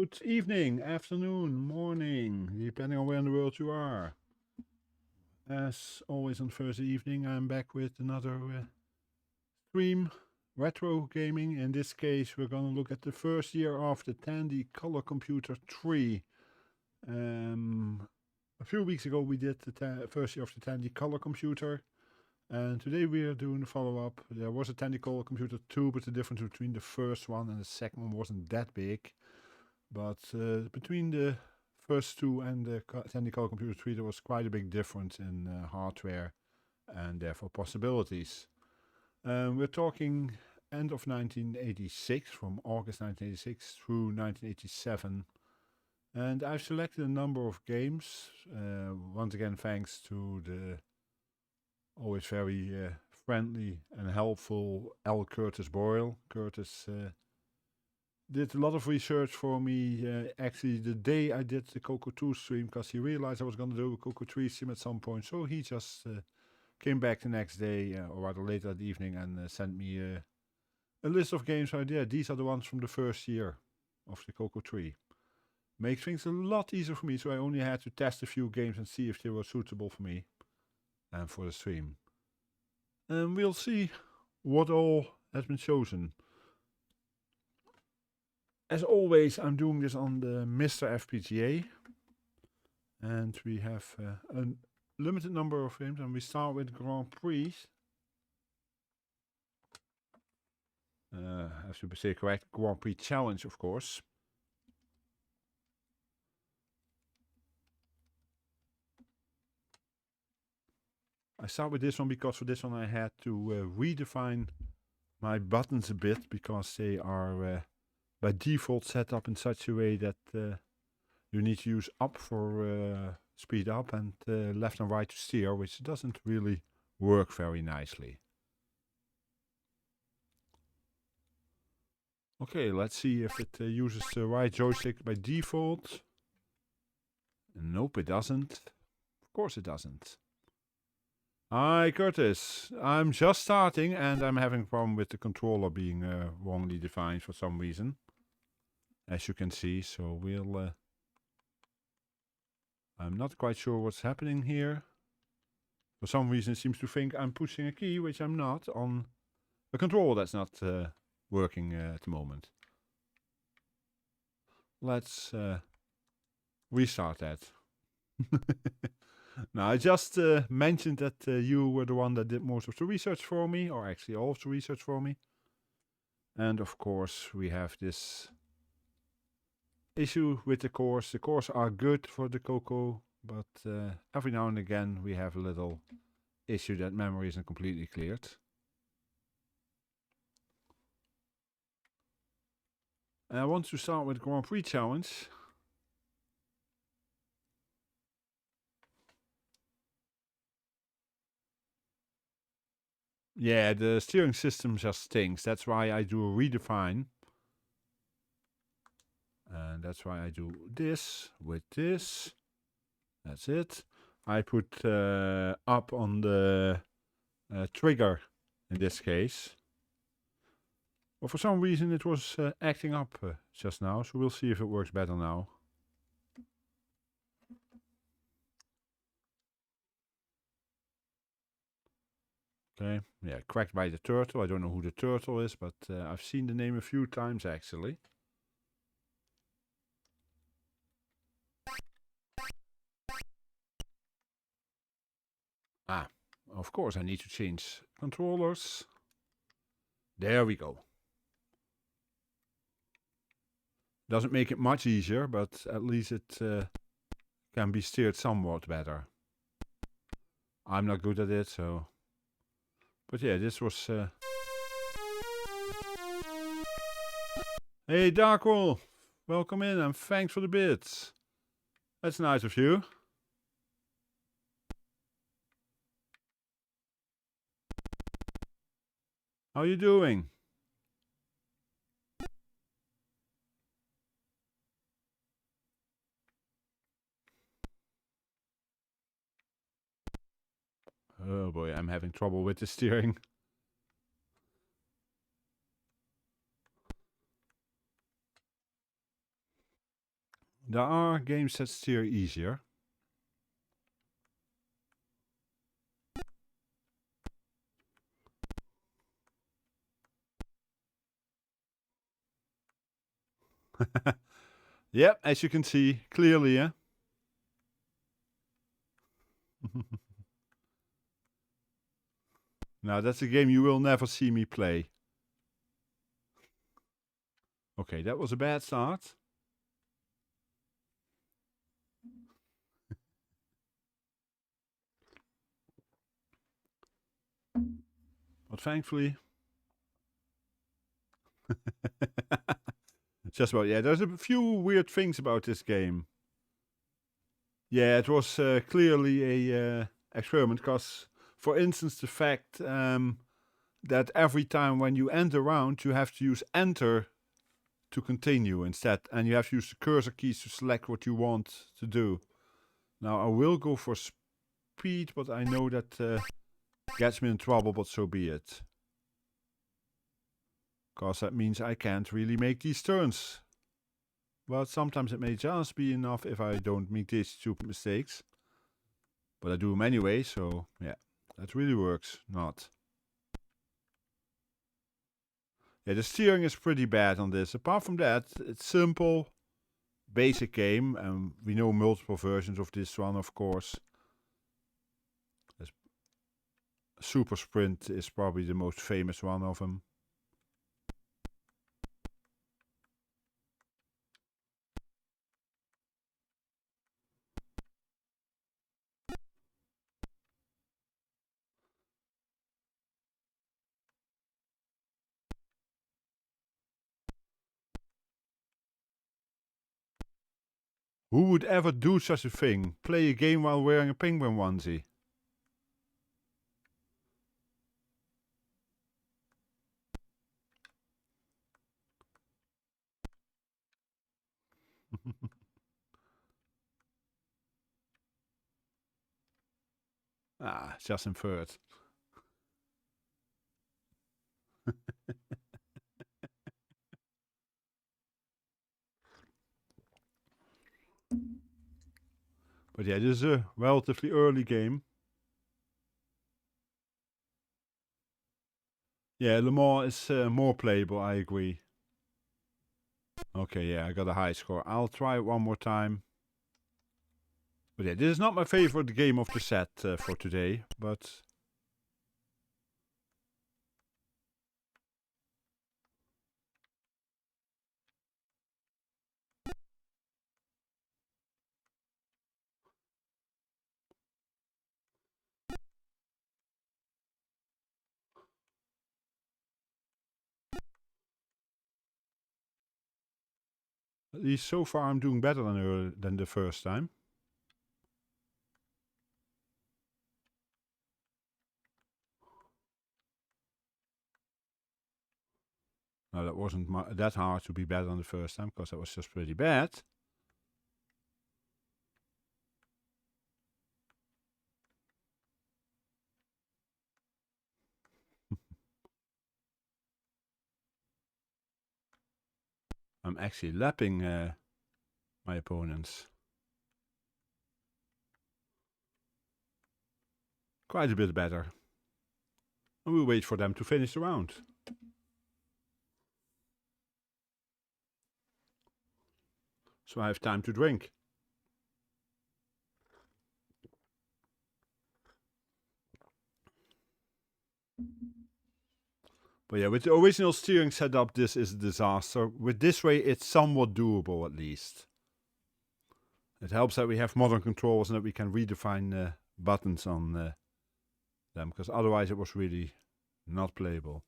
Good evening, afternoon, morning, depending on where in the world you are. As always on Thursday evening, I'm back with another stream, retro gaming. In this case, we're going to look at the first year of the Tandy Color Computer 3. A few weeks ago, we did the first year of the Tandy Color Computer. And today we are doing the follow-up. There was a Tandy Color Computer 2, but the difference between the first one and the second one wasn't that big. But between the first two and the Tandy Color Computer 3, there was quite a big difference in hardware and therefore possibilities. We're talking end of 1986, from August 1986 through 1987. And I've selected a number of games, once again thanks to the always very friendly and helpful L. Curtis Boyle. Curtis did a lot of research for me actually the day I did the Coco 2 stream, because he realized I was going to do a Coco 3 stream at some point. So he just came back the next day, or rather later that evening, and sent me a list of games. So yeah, these are the ones from the first year of the Coco 3. Makes things a lot easier for me, so I only had to test a few games and see if they were suitable for me and for the stream. And we'll see what all has been chosen. As always, I'm doing this on the MiSTer FPGA. And we have a limited number of games, and we start with Grand Prix. I have to say correct, Grand Prix Challenge, of course. I start with this one because for this one I had to redefine my buttons a bit, because they are by default set up in such a way that you need to use up for speed up and left and right to steer, which doesn't really work very nicely. Okay, let's see if it uses the right joystick by default. Nope, it doesn't. Of course it doesn't. Hi Curtis, I'm just starting and I'm having a problem with the controller being wrongly defined for some reason, as you can see, so we'll I'm not quite sure what's happening here. For some reason it seems to think I'm pushing a key, which I'm not, on a controller that's not working at the moment. Let's restart that. Now, I just mentioned that you were the one that did most of the research for me, or actually all of the research for me. And of course, we have this issue with the cores. The cores are good for the Coco, but every now and again we have a little issue that memory isn't completely cleared. And I want to start with Grand Prix Challenge. Yeah, the steering system just stinks. That's why I do a redefine. And that's why I do this with this. That's it. I put up on the trigger in this case. Well, for some reason it was acting up just now. So we'll see if it works better now. Okay, yeah, cracked by the turtle. I don't know who the turtle is, but I've seen the name a few times actually. Ah, of course I need to change controllers. There we go. Doesn't make it much easier, but at least it can be steered somewhat better. I'm not good at it, so... But yeah, this was... Hey Darkwolf, welcome in and thanks for the bits. That's nice of you. How are you doing? Oh boy, I'm having trouble with the steering. There are games that steer easier. Yep, as you can see clearly, yeah. Now that's a game you will never see me play. Okay, that was a bad start. But thankfully... Just about, yeah, there's a few weird things about this game. Yeah, it was clearly a experiment, because, for instance, the fact that every time when you end a round, you have to use Enter to continue instead, and you have to use the cursor keys to select what you want to do. Now, I will go for speed, but I know that gets me in trouble, but so be it. Because that means I can't really make these turns. But sometimes it may just be enough if I don't make these stupid mistakes. But I do them anyway, so yeah, that really works. Not. Yeah, the steering is pretty bad on this. Apart from that, it's simple, basic game, and we know multiple versions of this one, of course. Super Sprint is probably the most famous one of them. Who would ever do such a thing? Play a game while wearing a penguin onesie? Ah, just in third. But yeah, this is a relatively early game. Yeah, Le Mans is more playable, I agree. Okay, yeah, I got a high score. I'll try it one more time. But yeah, this is not my favorite game of the set for today, but... At least so far I'm doing better than the first time. Now that wasn't that hard to be better than the first time, because that was just pretty bad. I'm actually lapping my opponents. Quite a bit better. And we'll wait for them to finish the round. So I have time to drink. But yeah, with the original steering setup, this is a disaster. With this way, it's somewhat doable at least. It helps that we have modern controls and that we can redefine buttons on them, because otherwise it was really not playable.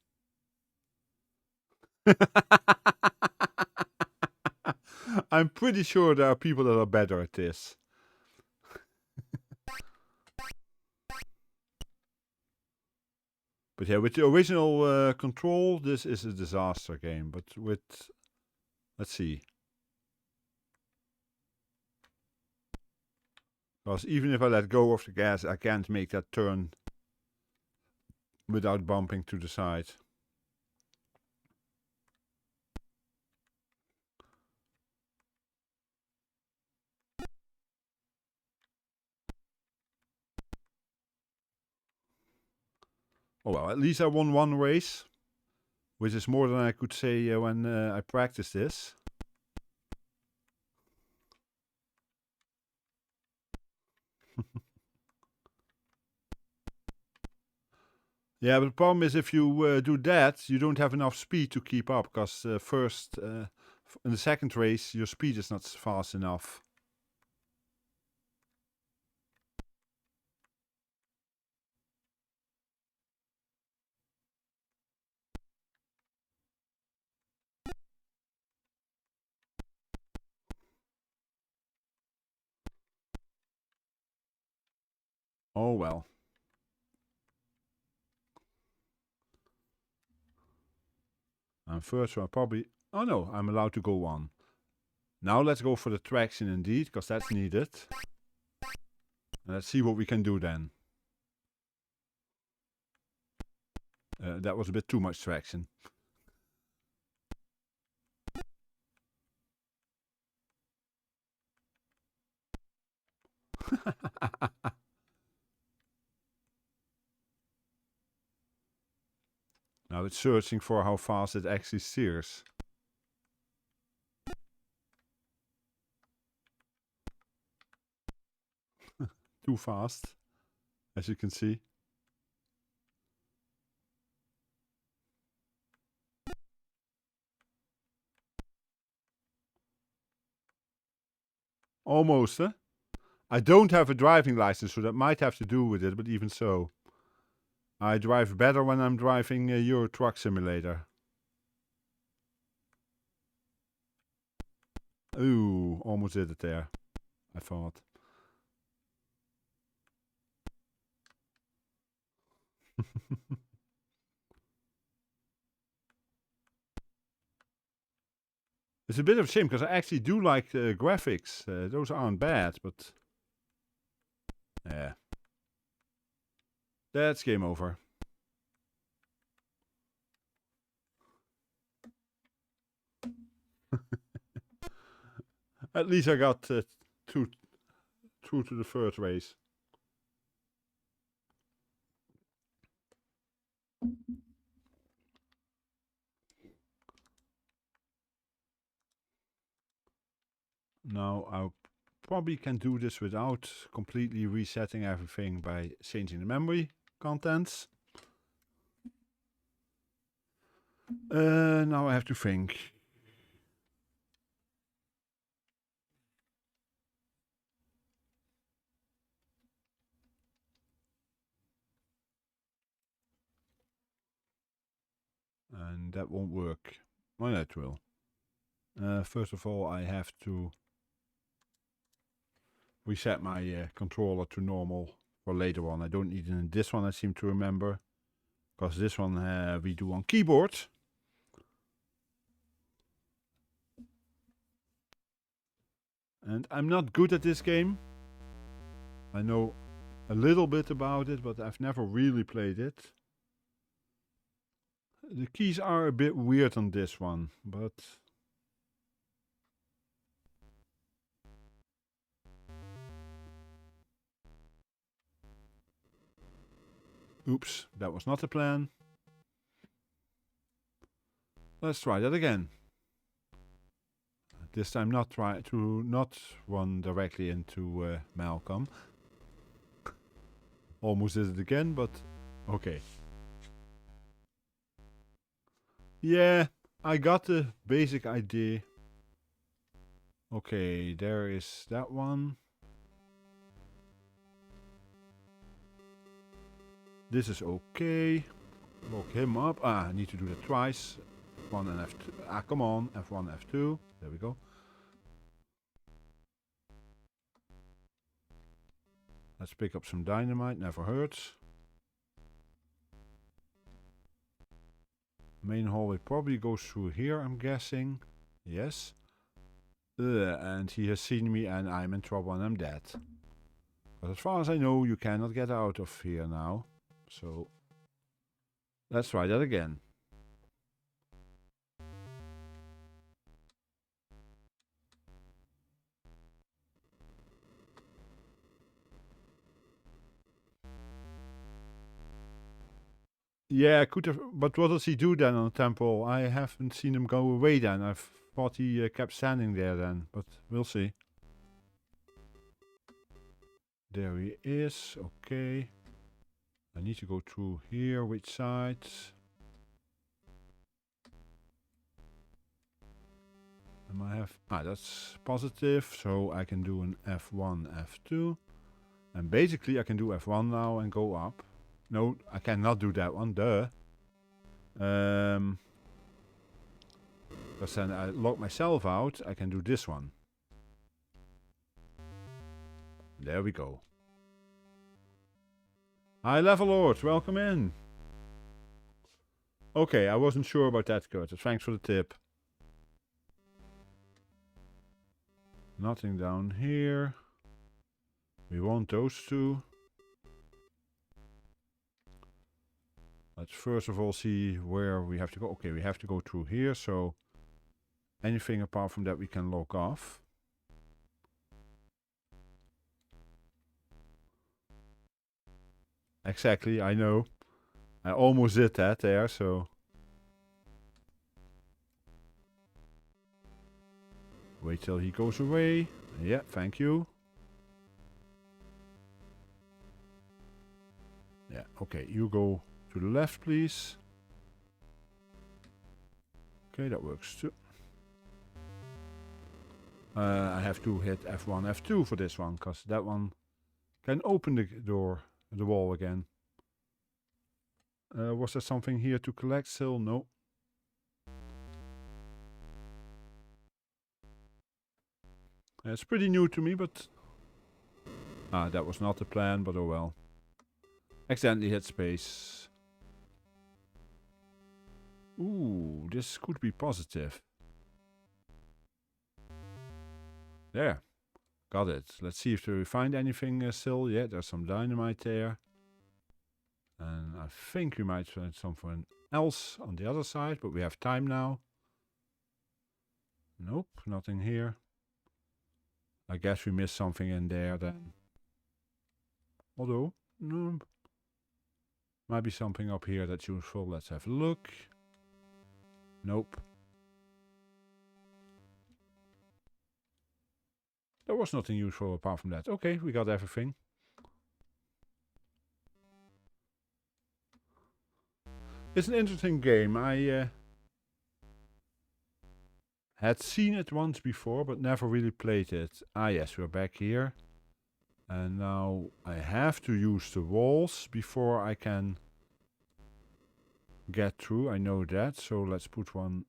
I'm pretty sure there are people that are better at this. But yeah, with the original control, this is a disaster game. But with... Let's see. Because even if I let go of the gas, I can't make that turn without bumping to the side. Oh well, at least I won one race, which is more than I could say when I practiced this. Yeah, but the problem is if you do that, you don't have enough speed to keep up, because first, in the second race, your speed is not fast enough. Oh well. I'm first, so I probably... Oh no, I'm allowed to go on. Now let's go for the traction indeed, because that's needed. And let's see what we can do then. That was a bit too much traction. Now it's searching for how fast it actually steers. Too fast, as you can see. Almost, huh? I don't have a driving license, so that might have to do with it, but even so. I drive better when I'm driving a Euro Truck Simulator. Ooh, almost did it there, I thought. It's a bit of a shame, because I actually do like the graphics. Those aren't bad, but... Yeah. That's game over. At least I got through to the first race. Now I probably can do this without completely resetting everything by changing the memory contents. Now I have to think. And that won't work. Well, that will. First of all, I have to reset my controller to normal for later on. I don't need it in this one, I seem to remember. Because this one we do on keyboard. And I'm not good at this game. I know a little bit about it, but I've never really played it. The keys are a bit weird on this one, but... Oops, that was not the plan. Let's try that again. This time not run directly into Malcom. Almost did it again, but okay. Yeah, I got the basic idea. Okay, there is that one. This is okay. Lock him up. Ah, I need to do that twice. F1 and F2. Ah, come on. F1, F2. There we go. Let's pick up some dynamite. Never hurts. Main hallway probably goes through here, I'm guessing. Yes. And he has seen me and I'm in trouble and I'm dead. But as far as I know, you cannot get out of here now. So, let's try that again. Yeah, could have. But what does he do then on the temple? I haven't seen him go away then. I thought he kept standing there then, but we'll see. There he is. Okay. I need to go through here. Which side? I have, that's positive, so I can do an F1, F2. And basically I can do F1 now and go up. No, I cannot do that one, duh. Because then I lock myself out, I can do this one. There we go. High level lord, welcome in. Okay, I wasn't sure about that, Curtis. Thanks for the tip. Nothing down here. We want those two. Let's first of all see where we have to go. Okay, we have to go through here, so anything apart from that we can lock off. Exactly, I know. I almost did that there, so... Wait till he goes away. Yeah, thank you. Yeah, okay, you go to the left, please. Okay, that works too. I have to hit F1, F2 for this one, because that one can open the door, the wall again. Was there something here to collect still? No. It's pretty new to me, but... that was not the plan, but oh well. Accidentally hit space. Ooh, this could be positive. There. Got it. Let's see if we find anything still. Yeah, there's some dynamite there. And I think we might find something else on the other side, but we have time now. Nope, nothing here. I guess we missed something in there then. Although, no. Might be something up here that's useful. Let's have a look. Nope. There was nothing useful apart from that. Okay, we got everything. It's an interesting game. I had seen it once before, but never really played it. Ah yes, we're back here. And now I have to use the walls before I can get through. I know that, so let's put one.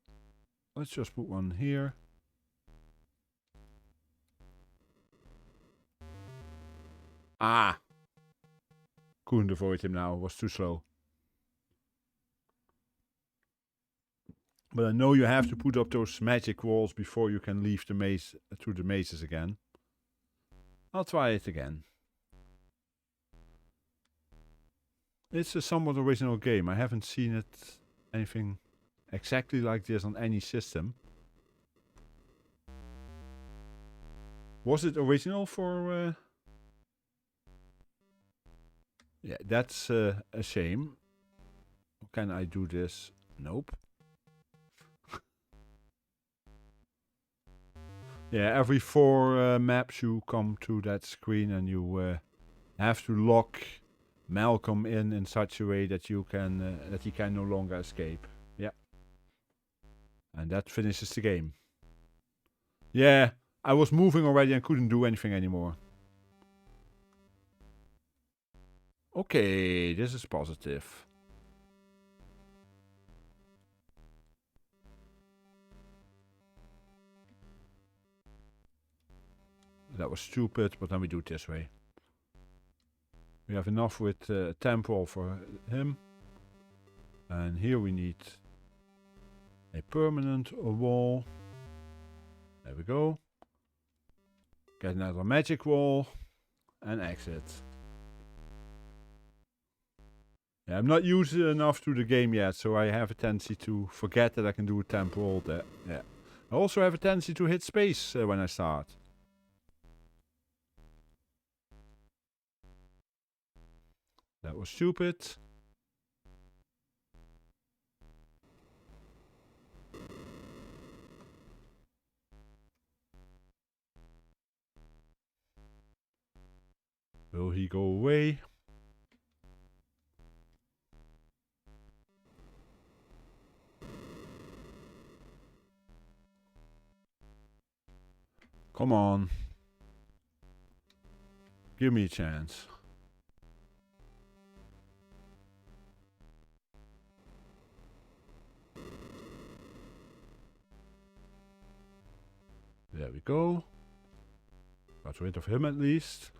Let's just put one here. Ah! Couldn't avoid him now, was too slow. But I know you have to put up those magic walls before you can leave the maze through the mazes again. I'll try it again. It's a somewhat original game. I haven't seen it anything exactly like this on any system. Was it original for... Yeah, that's a shame. Can I do this? Nope. Yeah, every 4 maps you come to that screen and you have to lock Malcom in such a way that you can that he can no longer escape. Yeah. And that finishes the game. Yeah, I was moving already and couldn't do anything anymore. Okay, this is positive. That was stupid, but then we do it this way. We have enough with temporal for him. And here we need a permanent wall. There we go. Get another magic wall. And exit. Yeah, I'm not used enough to the game yet, so I have a tendency to forget that I can do a temporal there. Yeah. I also have a tendency to hit space when I start. That was stupid. Will he go away? Come on. Give me a chance. There we go. Got rid of him at least.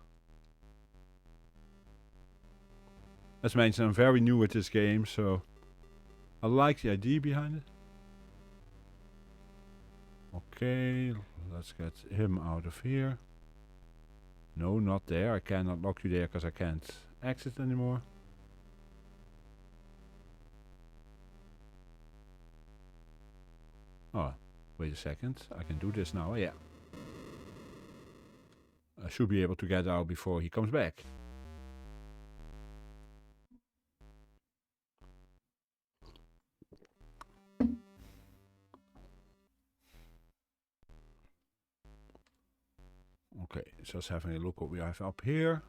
As mentioned, I'm very new at this game, so I like the idea behind it. Okay, let's get him out of here. No, not there. I cannot lock you there because I can't exit anymore. Oh, wait a second. I can do this now. Yeah. I should be able to get out before he comes back. Okay, just having a look what we have up here.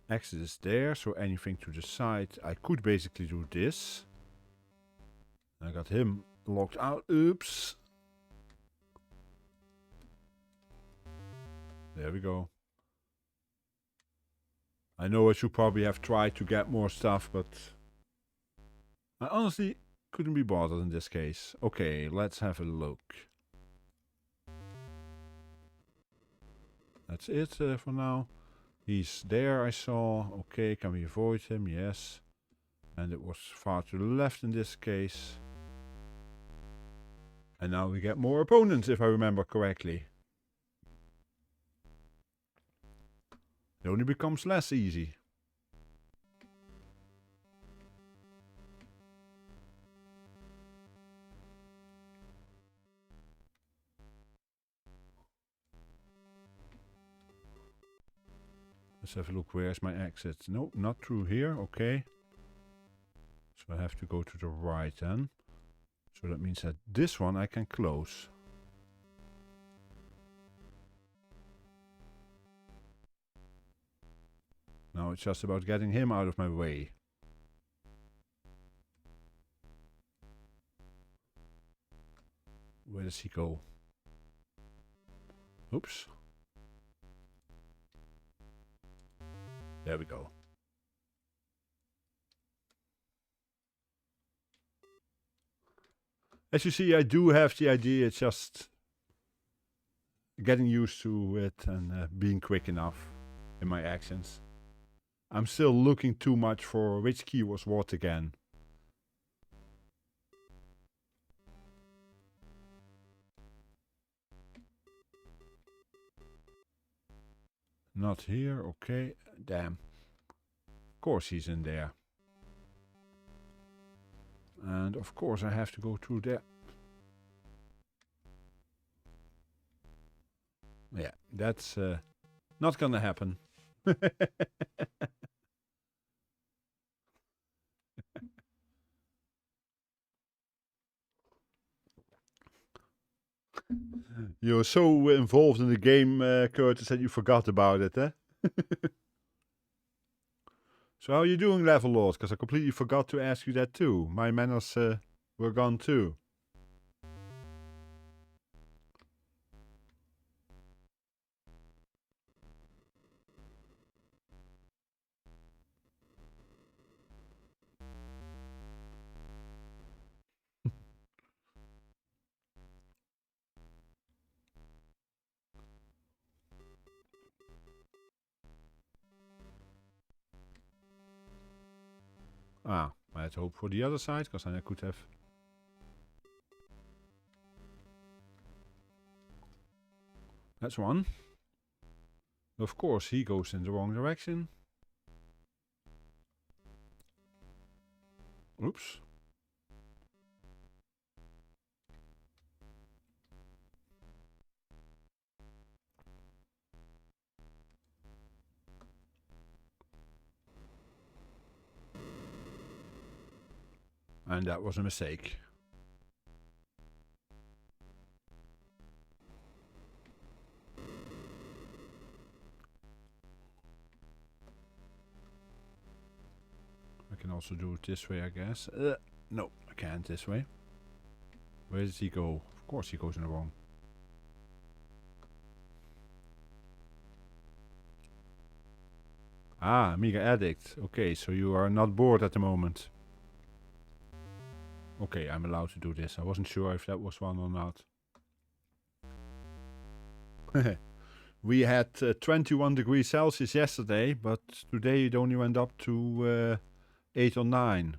Exit is there, so anything to the side. I could basically do this. I got him locked out. Oops. There we go. I know I should probably have tried to get more stuff, but I honestly couldn't be bothered in this case. Okay, let's have a look. That's it for now. He's there, I saw. Okay, can we avoid him? Yes. And it was far to the left in this case. And now we get more opponents, if I remember correctly. It only becomes less easy. Let's have a look. Where's my exit? No, not through here. Okay. So I have to go to the right then. So that means that this one I can close. Now it's just about getting him out of my way. Where does he go? Oops. There we go. As you see, I do have the idea. It's just getting used to it and being quick enough in my actions. I'm still looking too much for which key was what again. Not here, okay. Damn. Of course he's in there. And of course I have to go through there. Yeah, that's not gonna happen. You're so involved in the game, Curtis, that you forgot about it, eh? So how are you doing, Level Lord? Because I completely forgot to ask you that too. My manners were gone too. Ah, I had hope for the other side, because then I could have... That's one. Of course, he goes in the wrong direction. Oops. And that was a mistake. also do it this way, I guess. No, I can't this way. Where does he go? Of course he goes in the wrong. Ah, Amiga Addict. Okay, so you are not bored at the moment. Okay, I'm allowed to do this. I wasn't sure if that was one or not. We had 21 degrees Celsius yesterday, but today it only went up to 8 or 9.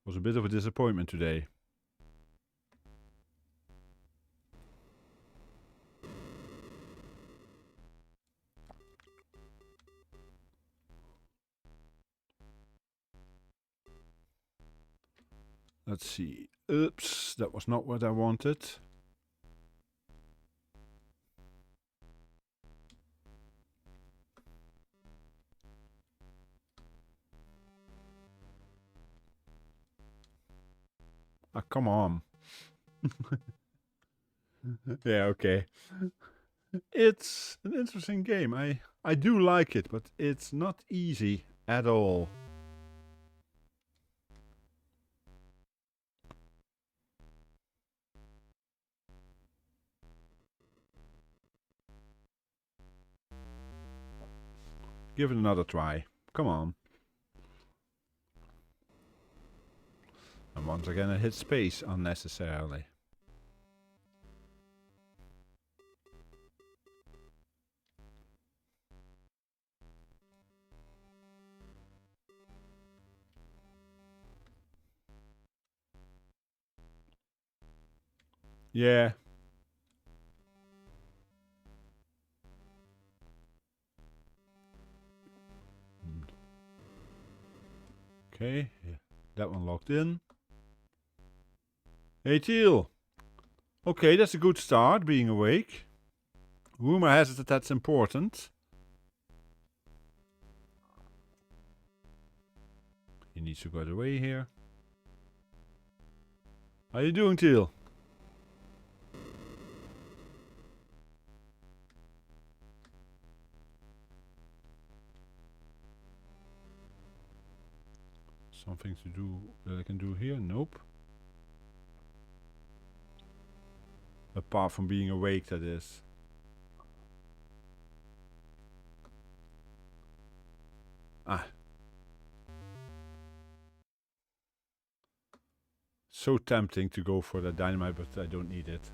Was a bit of a disappointment today. Let's see. Oops, that was not what I wanted. Ah, come on. Yeah, okay. It's an interesting game. I do like it, but it's not easy at all. Give it another try. Come on. And once again I hit space unnecessarily. Yeah. Okay, yeah. That one locked in. Hey Teal. Okay, that's a good start, being awake. Rumor has it that that's important. He needs to get away here. How you doing, Teal? Something to do that I can do here? Nope. Apart from being awake, that is. Ah. So tempting to go for the dynamite, but I don't need it.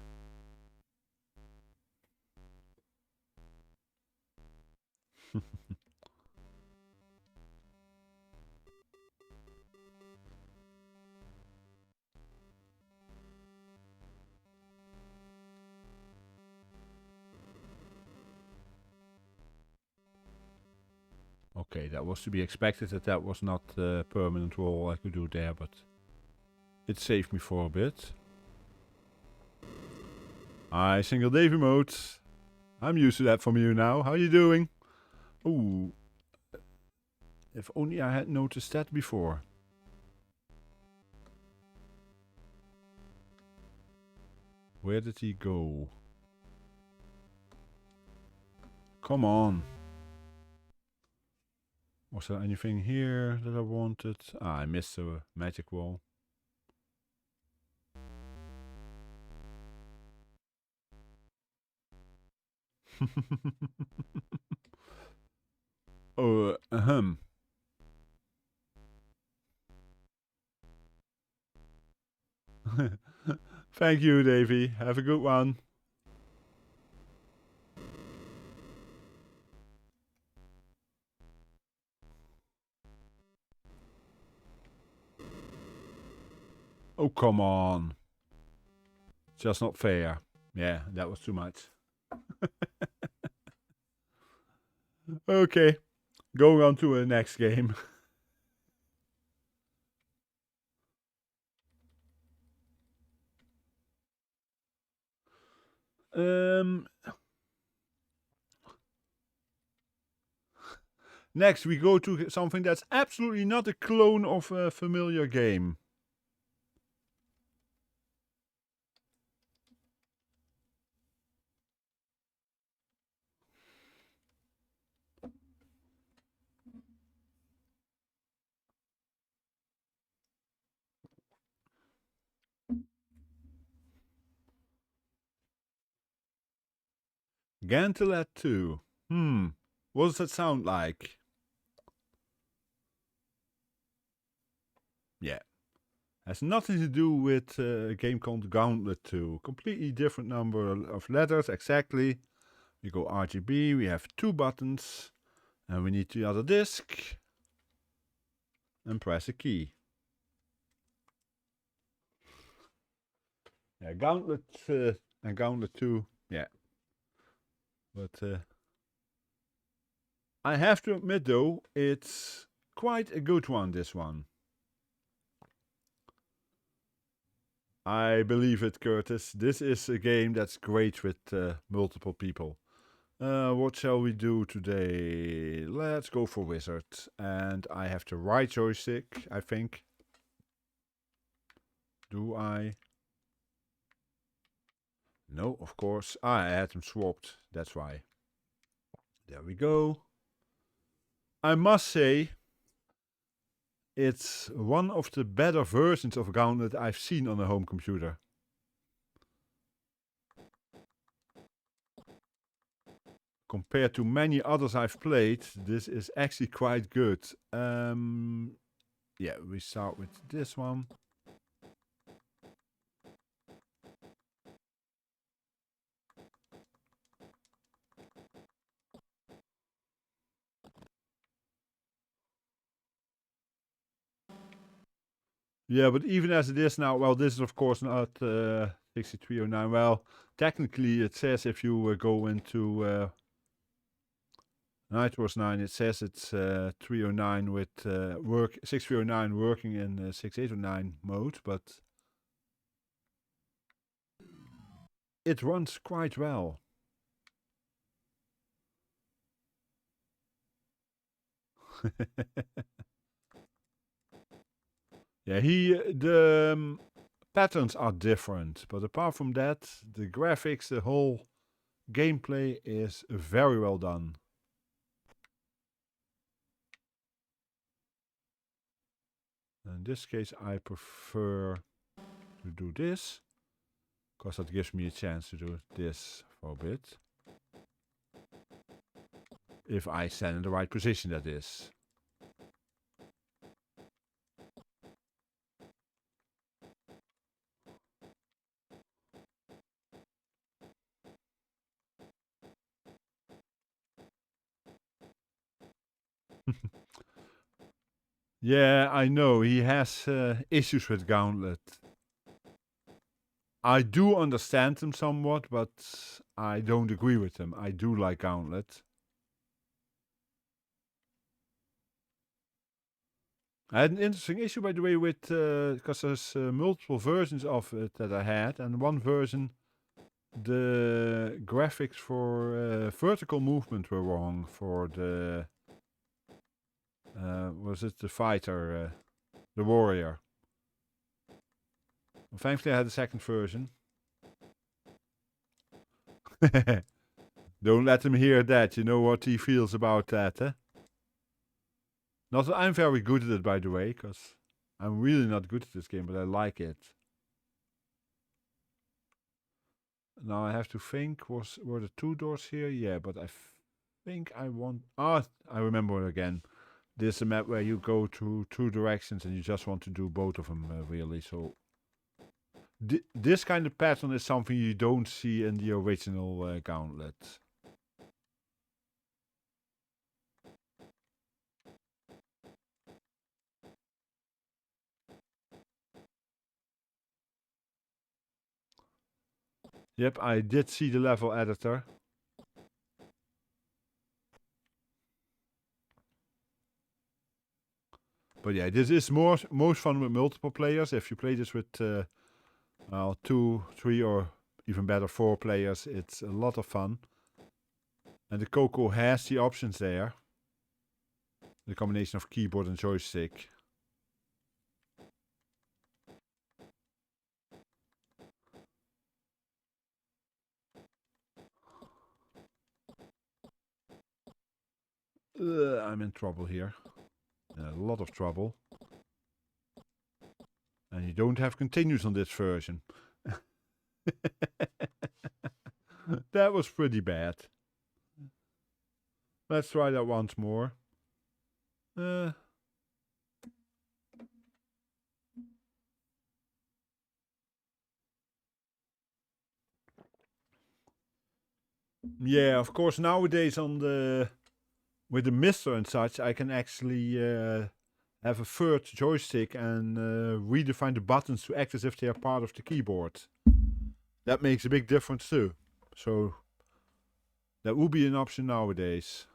Okay, that was to be expected that was not a permanent wall I could do there, but it saved me for a bit. Hi, Single Davy mode. I'm used to that from you now. How you doing? Ooh. If only I had noticed that before. Where did he go? Come on. Was there anything here that I wanted? Ah, I missed a magic wall. Oh, Thank you, Davy. Have a good one. Oh, come on. Just not fair. Yeah, that was too much. Okay, going on to the next game. Next, we go to something that's absolutely not a clone of a familiar game. Gantelet II. What does that sound like? Yeah. Has nothing to do with a game called Gauntlet 2. Completely different number of letters, exactly. We go RGB, we have 2 buttons, and we need the other disc. And press a key. Yeah, Gauntlet and Gauntlet 2, yeah. But I have to admit though, it's quite a good one, this one. I believe it, Curtis. This is a game that's great with multiple people. What shall we do today? Let's go for Wizard. And I have the right joystick, I think. Do I? No, of course. I had them swapped. That's why. There we go. I must say, it's one of the better versions of Gauntlet I've seen on a home computer. Compared to many others I've played, this is actually quite good. Yeah, we start with this one. Yeah, but even as it is now, well, this is of course not 6309. Well, technically it says if you go into Nitrous 9, it says it's 309 with 6309 working in 6809 mode, but it runs quite well. Yeah, the patterns are different, but apart from that, the graphics, the whole gameplay is very well done. In this case, I prefer to do this, because that gives me a chance to do this for a bit. If I stand in the right position, that is. Yeah, I know, he has issues with Gauntlet. I do understand them somewhat, but I don't agree with them. I do like Gauntlet. I had an interesting issue, by the way, with because there's multiple versions of it that I had, and one version, the graphics for vertical movement were wrong for the was it the fighter, the warrior. Well, thankfully, I had a second version. Don't let him hear that. You know what he feels about that, eh? Not that I'm very good at it, by the way, because I'm really not good at this game, but I like it. Now I have to think, were the 2 doors here? Yeah, but I think I want... Ah, I remember again. This is a map where you go to 2 directions and you just want to do both of them, really. So this kind of pattern is something you don't see in the original Gauntlet. Yep, I did see the level editor. But yeah, this is most fun with multiple players. If you play this with 2, 3 or even better 4 players, it's a lot of fun. And the Coco has the options there. The combination of keyboard and joystick. I'm in trouble here. A lot of trouble. And you don't have continues on this version. That was pretty bad. Let's try that once more. Yeah, of course, nowadays on the with the MiSTer and such, I can actually have a third joystick and redefine the buttons to act as if they are part of the keyboard. That makes a big difference too. So that would be an option nowadays.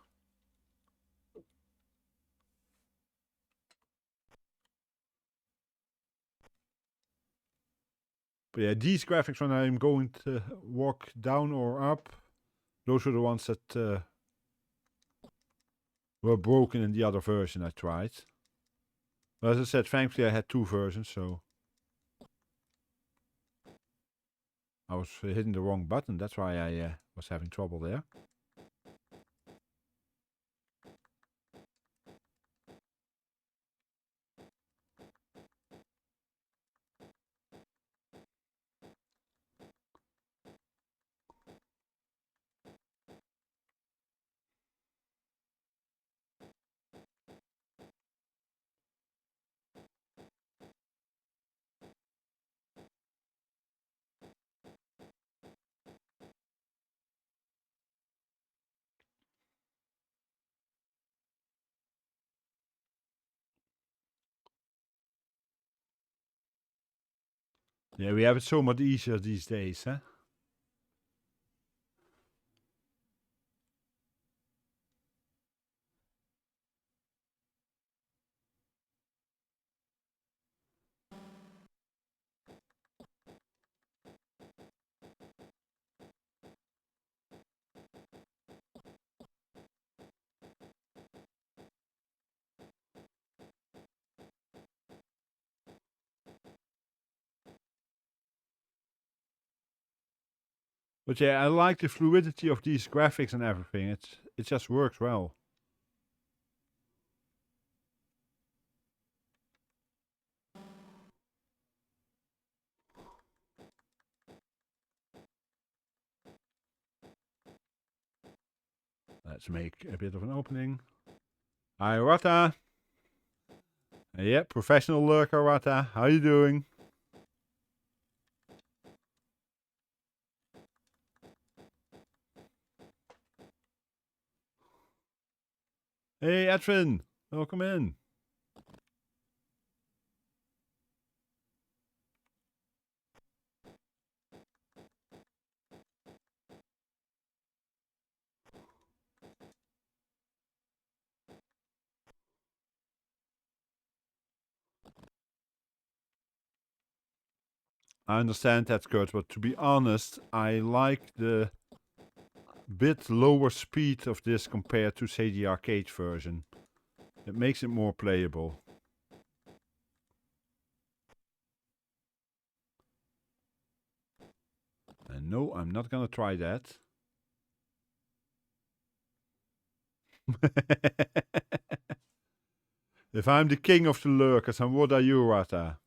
But yeah, these graphics when I'm going to walk down or up, those were the ones that were broken in the other version I tried. But as I said, thankfully I had 2 versions, so I was hitting the wrong button. That's why I was having trouble there. Yeah, we have it so much easier these days, huh? But yeah, I like the fluidity of these graphics and everything. It just works well. Let's make a bit of an opening. Hi, Rata. Yeah, professional lurker, Rata. How you doing? Hey, Edwin. Welcome in. I understand that, Kurt, but to be honest, I like the bit lower speed of this compared to, say, the arcade version. It makes it more playable. And no, I'm not gonna try that. If I'm the king of the lurkers, and what are you, Rata?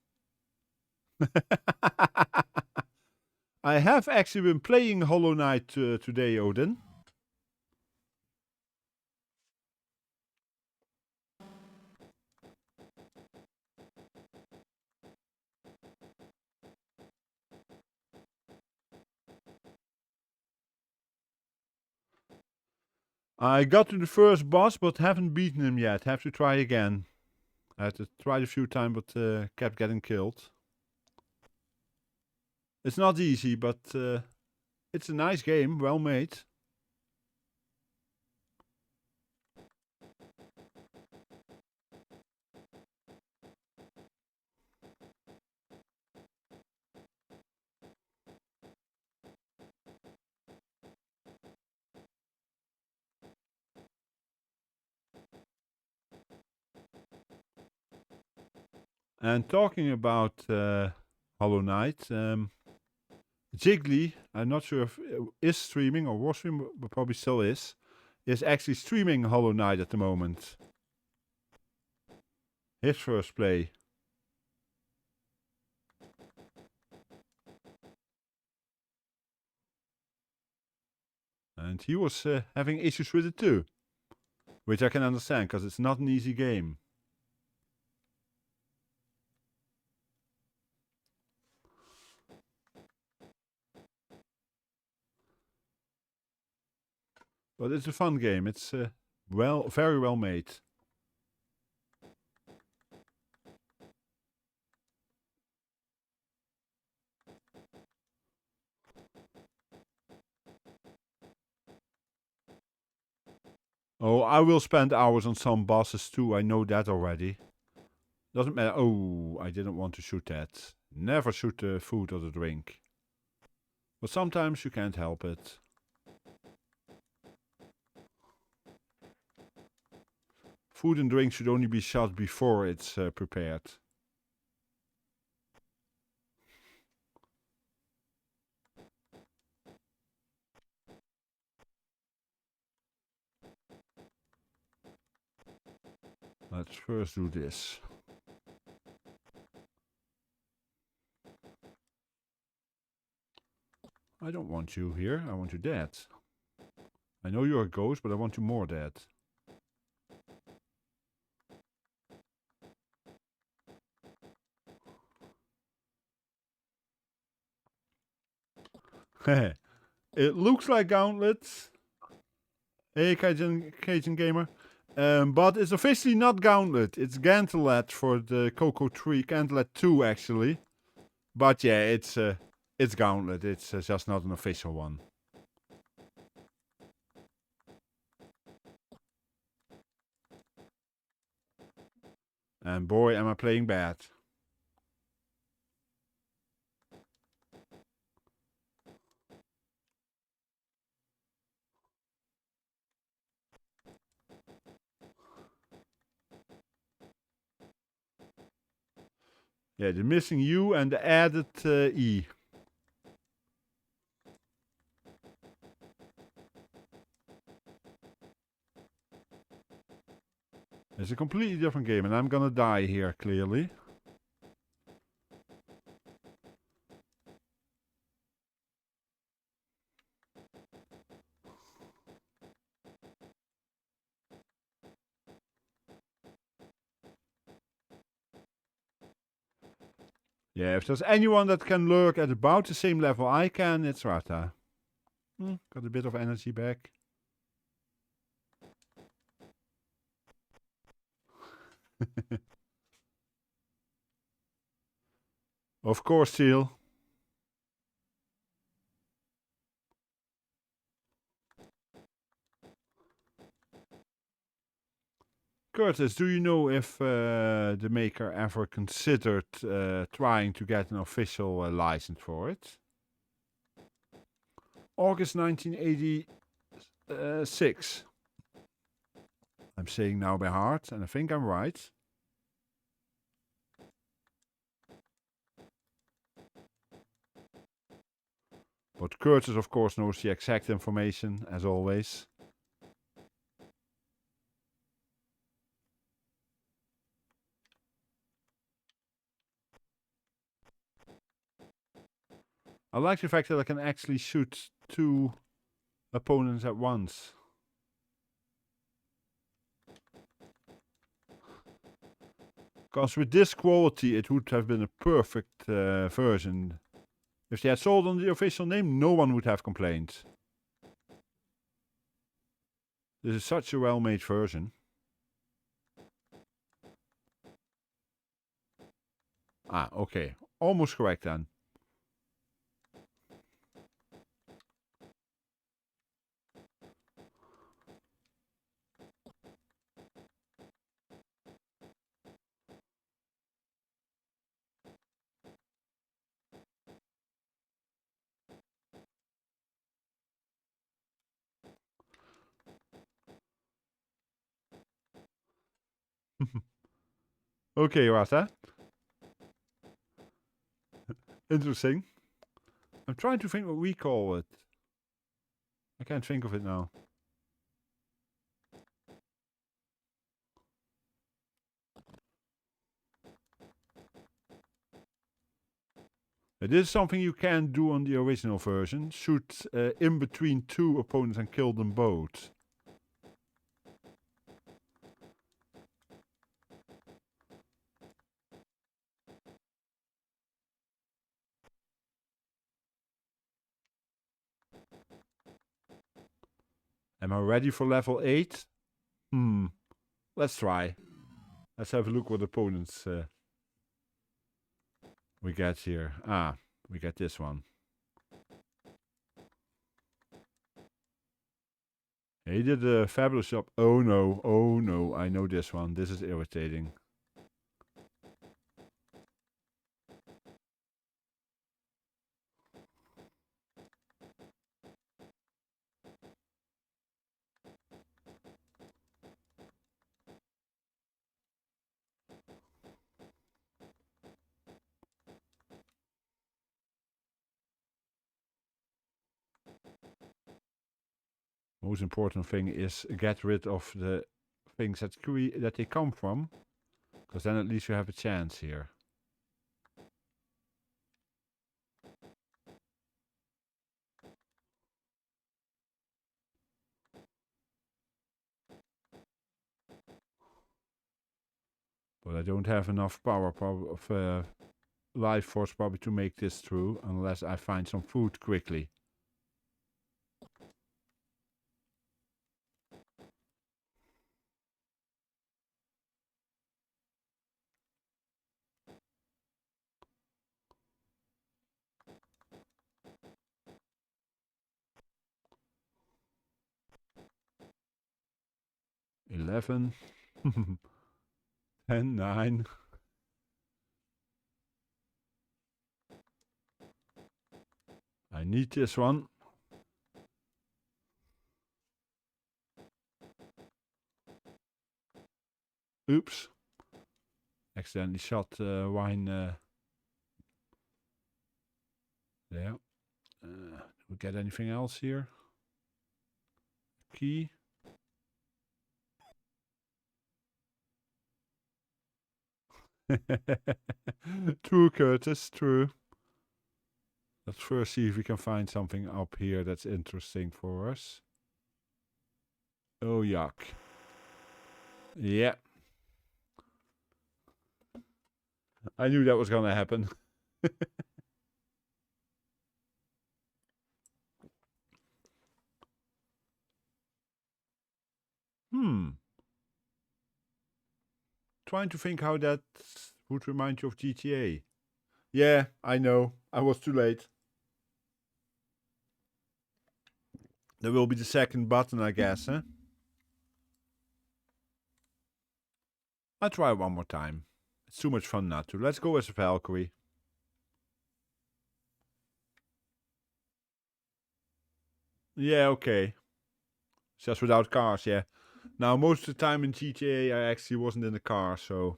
I have actually been playing Hollow Knight today, Odin. I got to the first boss, but haven't beaten him yet. Have to try again. I had to try a few times, but kept getting killed. It's not easy, but it's a nice game, well made. And talking about Hollow Knight, Jiggly, I'm not sure if is streaming or was streaming, but probably still is actually streaming Hollow Knight at the moment. His first play. And he was having issues with it too. Which I can understand, because it's not an easy game. But it's a fun game. It's very well made. Oh, I will spend hours on some bosses too. I know that already. Doesn't matter. Oh, I didn't want to shoot that. Never shoot the food or the drink. But sometimes you can't help it. Food and drink should only be shot before it's prepared. Let's first do this. I don't want you here. I want you dead. I know you're a ghost, but I want you more dead. It looks like Gauntlet. Hey, Cajun Gamer. But it's officially not Gauntlet. It's Gantelet for the Coco 3. Gantelet II, actually. But yeah, it's Gauntlet. It's just not an official one. And boy, am I playing bad. Yeah, the missing U and the added E. It's a completely different game, and I'm gonna die here, clearly. Yeah, if there's anyone that can lurk at about the same level I can, it's Rata. Got a bit of energy back. Of course, Seal. Curtis, do you know if the maker ever considered trying to get an official license for it? August 1986. I'm saying now by heart, and I think I'm right. But Curtis, of course, knows the exact information, as always. I like the fact that I can actually shoot 2 opponents at once. Because with this quality, it would have been a perfect version. If they had sold on the official name, no one would have complained. This is such a well-made version. Ah, okay. Almost correct then. Okay, Rata. Interesting. I'm trying to think what we call it. I can't think of it now. This is something you can do on the original version. Shoot in between 2 opponents and kill them both. Am I ready for level 8? Let's try. Let's have a look what opponents we get here. We get this one. He did a fabulous job. Oh no, I know this one. This is irritating. Most important thing is get rid of the things that they come from, because then at least you have a chance here. But I don't have enough power of life force probably to make this through, unless I find some food quickly. $11, 10, 9. I need this one. Oops. Accidentally shot wine. There. Do we get anything else here? Key. True, Curtis, true. Let's first see if we can find something up here that's interesting for us. Oh, yuck. Yeah. I knew that was gonna happen. Trying to think how that would remind you of GTA. Yeah, I know. I was too late. There will be the second button, I guess, huh? I'll try one more time. It's too much fun not to. Let's go as a Valkyrie. Yeah, okay. Just without cars, yeah. Now, most of the time in GTA, I actually wasn't in the car, so...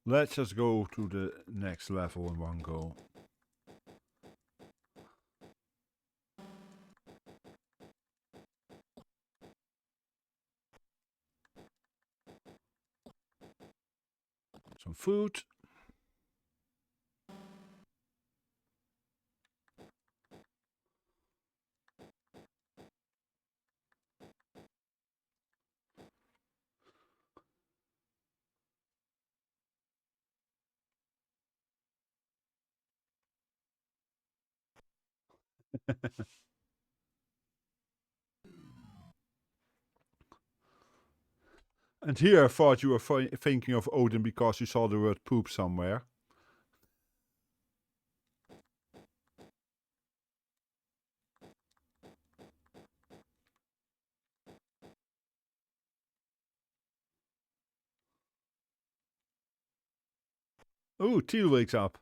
Let's just go to the next level in one go. Some food. And here I thought you were thinking of Odin because you saw the word poop somewhere. Oh, Teal wakes up.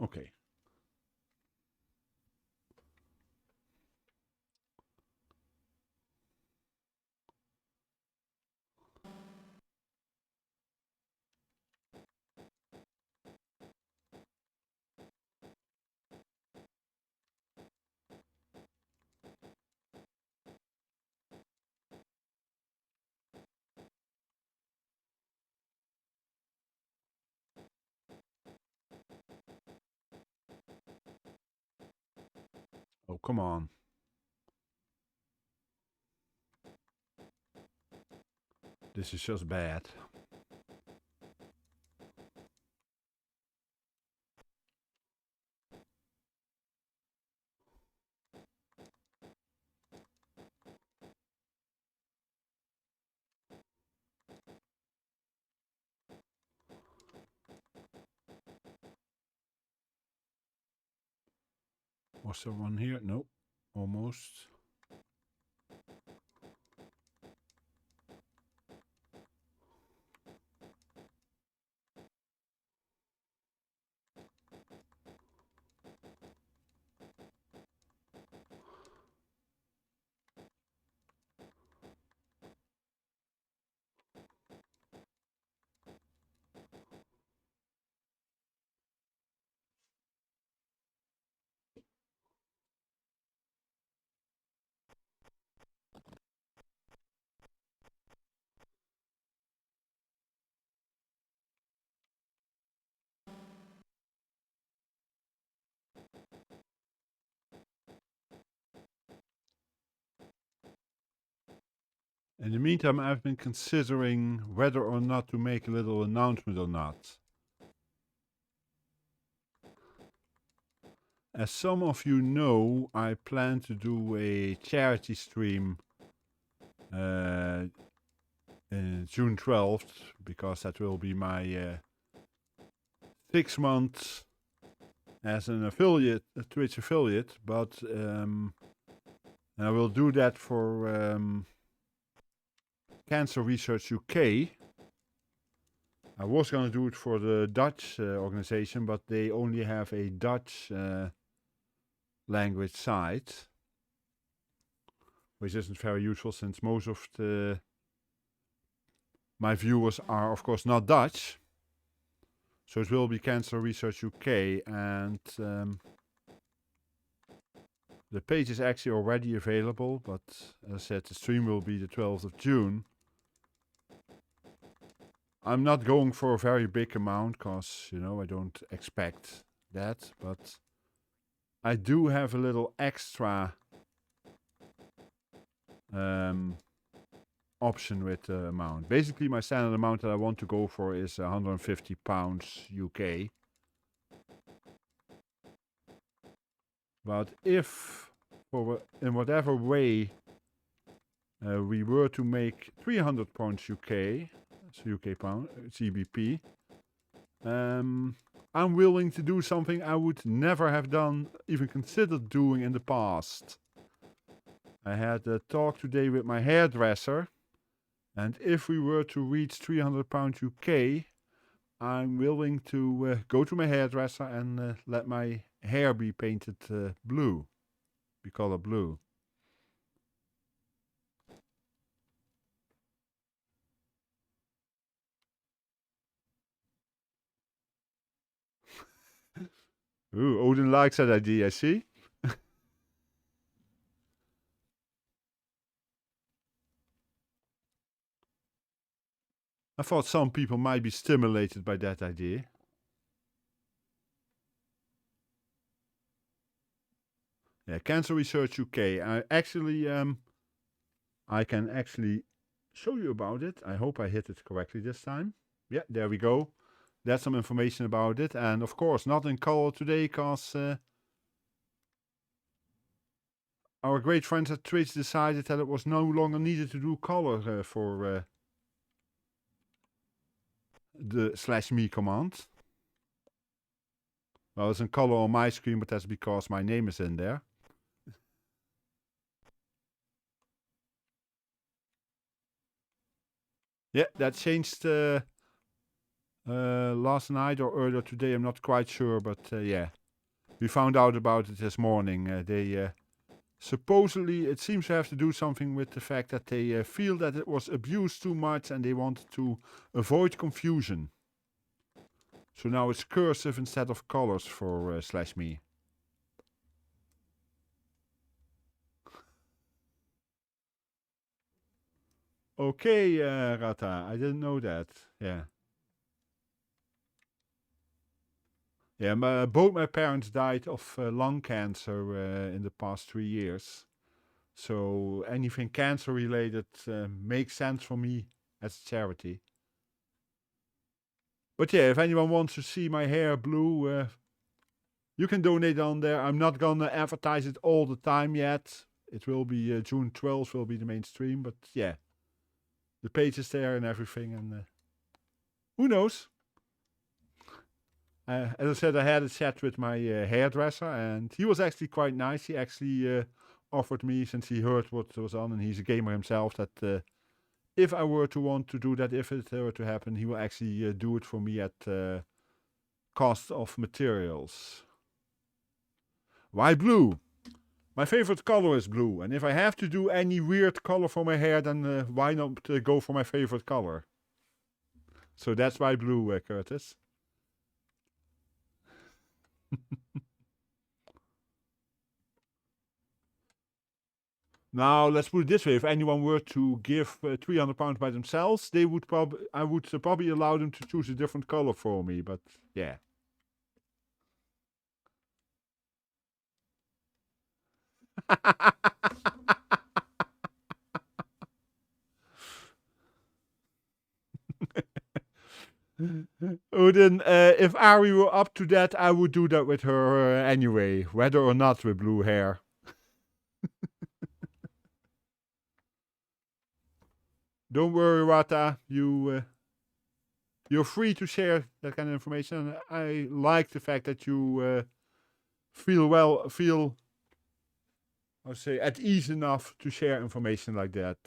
Okay. Oh, come on. This is just bad. Was there one here? Nope. Almost. In the meantime, I've been considering whether or not to make a little announcement or not. As some of you know, I plan to do a charity stream June 12th, because that will be my 6 months as an affiliate, a Twitch affiliate, but I will do that for Cancer Research UK. I was going to do it for the Dutch organization, but they only have a Dutch language site, which isn't very useful since most of my viewers are, of course, not Dutch. So it will be Cancer Research UK, and the page is actually already available, but as I said, the stream will be the 12th of June. I'm not going for a very big amount, because, you know, I don't expect that, but I do have a little extra option with the amount. Basically, my standard amount that I want to go for is £150 UK. But if, in whatever way, we were to make £300 UK, so UK pound, GBP, I'm willing to do something I would never have done, even considered doing in the past. I had a talk today with my hairdresser, and if we were to reach £300 UK, I'm willing to go to my hairdresser and let my hair be painted blue, be color blue. Ooh, Odin likes that idea, I see. I thought some people might be stimulated by that idea. Yeah, Cancer Research UK. I can actually show you about it. I hope I hit it correctly this time. Yeah, there we go. That's some information about it. And of course, not in color today, because our great friends at Twitch decided that it was no longer needed to do color for the /me command. Well, it's in color on my screen, but that's because my name is in there. Yeah, that changed last night or earlier today. I'm not quite sure, but yeah, we found out about it this morning. They supposedly it seems to have to do something with the fact that they feel that it was abused too much and they wanted to avoid confusion. So now it's cursive instead of colors for /me. Okay, Rata, I didn't know that. Yeah. Yeah, both my parents died of lung cancer in the past 3 years. So anything cancer related makes sense for me as a charity. But yeah, if anyone wants to see my hair blue, you can donate on there. I'm not gonna advertise it all the time yet. It will be June 12th will be the main stream, but yeah, the page is there and everything, and who knows? As I said, I had a chat with my hairdresser, and he was actually quite nice. He actually offered me, since he heard what was on, and he's a gamer himself, that if I were to want to do that, if it were to happen, he will actually do it for me at cost of materials. Why blue? My favorite color is blue, and if I have to do any weird color for my hair, then why not go for my favorite color? So that's why blue, Curtis. Now, let's put it this way: if anyone were to give £300 by themselves, I would probably allow them to choose a different color for me. But yeah. Odin, if Ari were up to that, I would do that with her anyway, whether or not with blue hair. Don't worry, Rata. You're free to share that kind of information. I like the fact that you feel at ease enough to share information like that,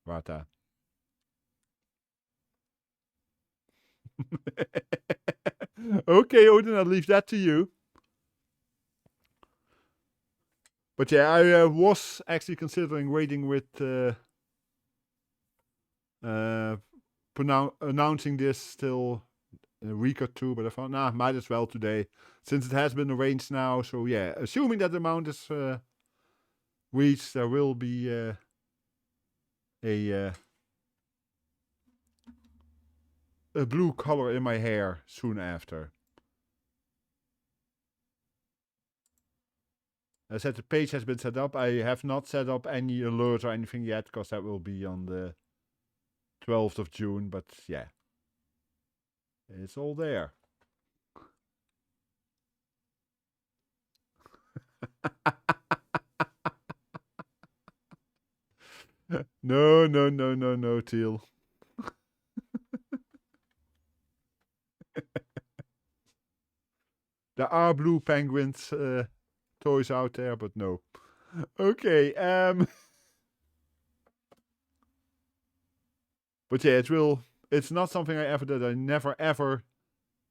Rata. Okay, Odin, I'll leave that to you. But yeah, I was actually considering waiting with announcing this till a week or two, but I thought, nah, might as well today, since it has been arranged now. So yeah, assuming that the amount is reached, there will be a blue color in my hair soon after. As I said, the page has been set up. I have not set up any alerts or anything yet, because that will be on the 12th of June, but yeah, it's all there. No, Teal. There are blue penguins toys out there, but no. Okay, but yeah, it's not something I ever did. I never ever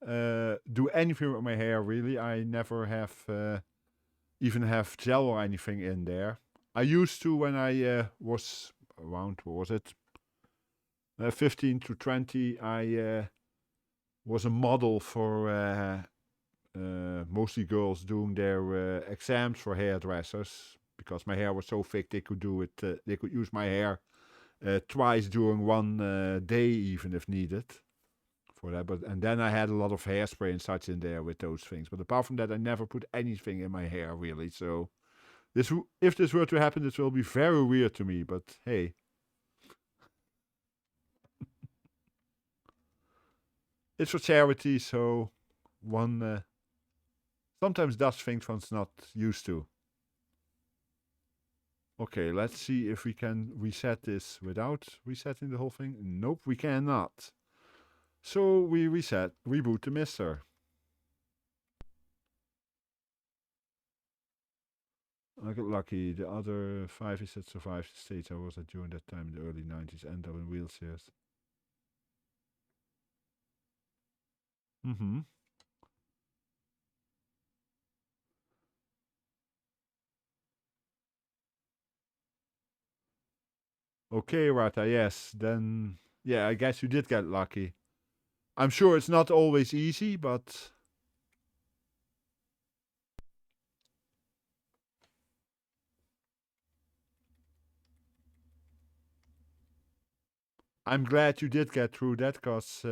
do anything with my hair, really. I never have even have gel or anything in there. I used to when I was around, what was it? 15 to 20, I was a model for mostly girls doing their exams for hairdressers, because my hair was so thick they could do it. They could use my hair twice during one day, even if needed. For that, and then I had a lot of hairspray and such in there with those things. But apart from that, I never put anything in my hair, really. So if this were to happen, this will be very weird to me. But hey. It's for charity, so one sometimes does things one's not used to. Okay, let's see if we can reset this without resetting the whole thing. Nope, we cannot. So we reboot the MiSTer. I got lucky. The other 5 is that survived the stage I was at during that time in the early 90s, ended up in wheelchairs. Mm-hmm. Okay, Rata, yes. Then, yeah, I guess you did get lucky. I'm sure it's not always easy, but I'm glad you did get through that, because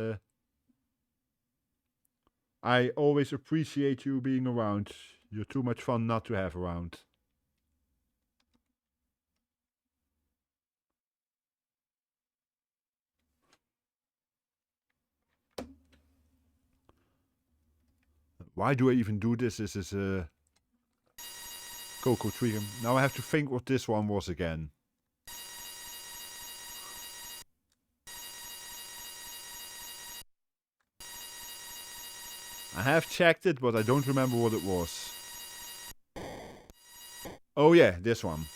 I always appreciate you being around. You're too much fun not to have around. Why do I even do this? This is a Cocoa Trigger. Now I have to think what this one was again. I have checked it, but I don't remember what it was. Oh yeah, this one.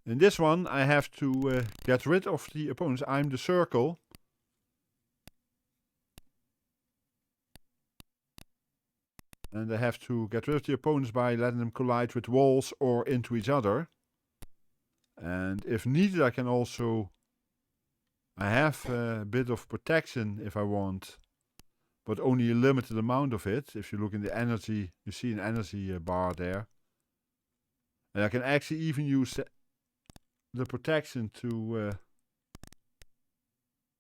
In this one, I have to get rid of the opponents. I'm the circle. And I have to get rid of the opponents by letting them collide with walls or into each other. And if needed, I can also... I have a bit of protection if I want, but only a limited amount of it. If you look in the energy, you see an energy bar there. And I can actually even use the protection to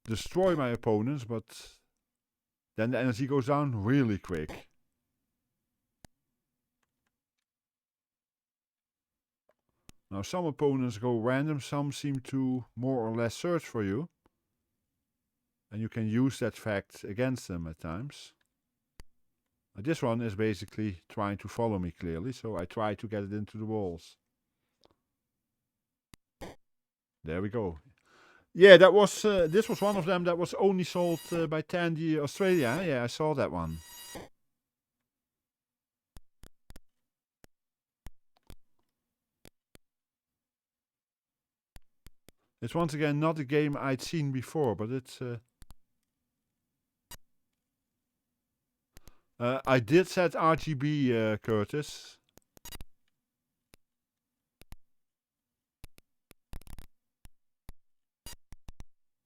destroy my opponents, but then the energy goes down really quick. Now some opponents go random, some seem to more or less search for you. And you can use that fact against them at times. This one is basically trying to follow me clearly, so I try to get it into the walls. There we go. Yeah, that was this was one of them that was only sold by Tandy Australia. Yeah, I saw that one. It's once again not a game I'd seen before, but it's... I did set RGB, Curtis.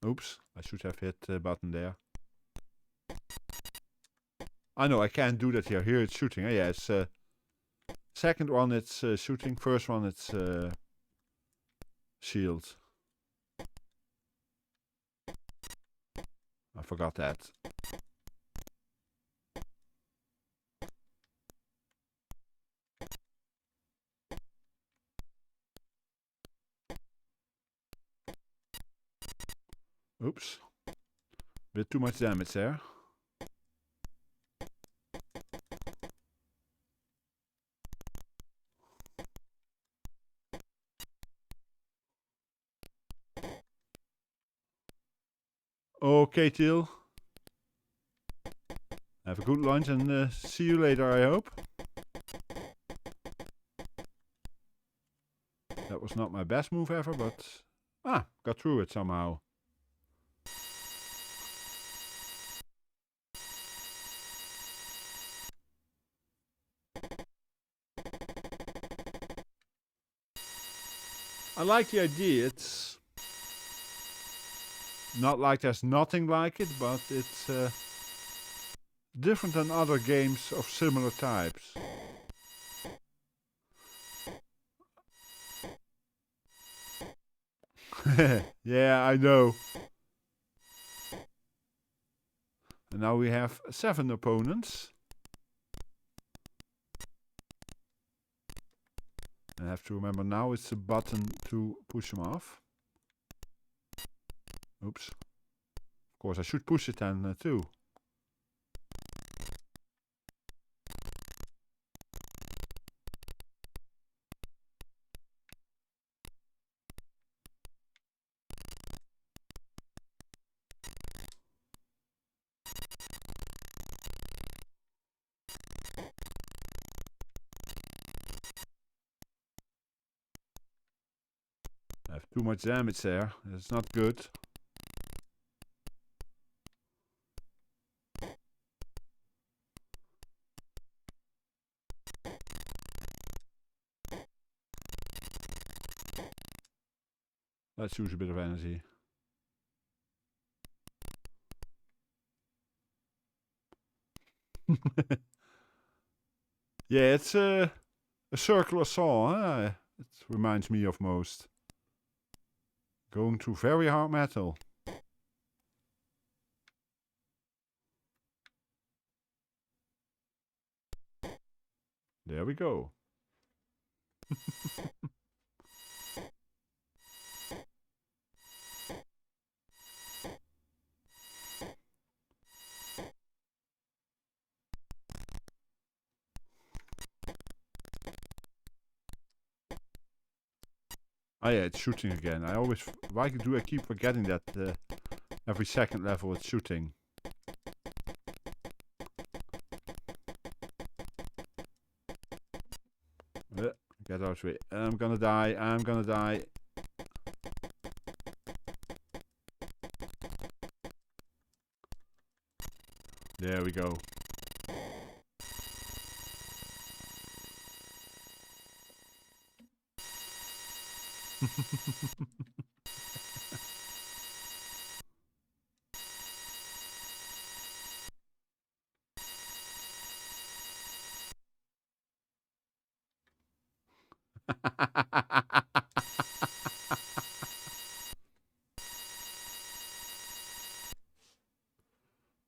Oops, I should have hit the button there. I know, I can't do that here. Here it's shooting. Yeah, it's... second one it's shooting. First one it's shield. I forgot that. Oops. Bit too much damage there. Okay, Teal. Have a good lunch and see you later, I hope. That was not my best move ever, but... got through it somehow. I like the idea. It's not like there's nothing like it, but it's different than other games of similar types. Yeah, I know. And now we have 7 opponents. I have to remember now it's the button to push them off. Oops. Of course, I should push it then too. I have too much damage there. That's not good. Let's use a bit of energy. Yeah, it's a circular saw. Huh? It reminds me of most. Going through very hard metal. There we go. Oh yeah, it's shooting again. Why do I keep forgetting that every second level it's shooting? Get out of the way. I'm gonna die. There we go.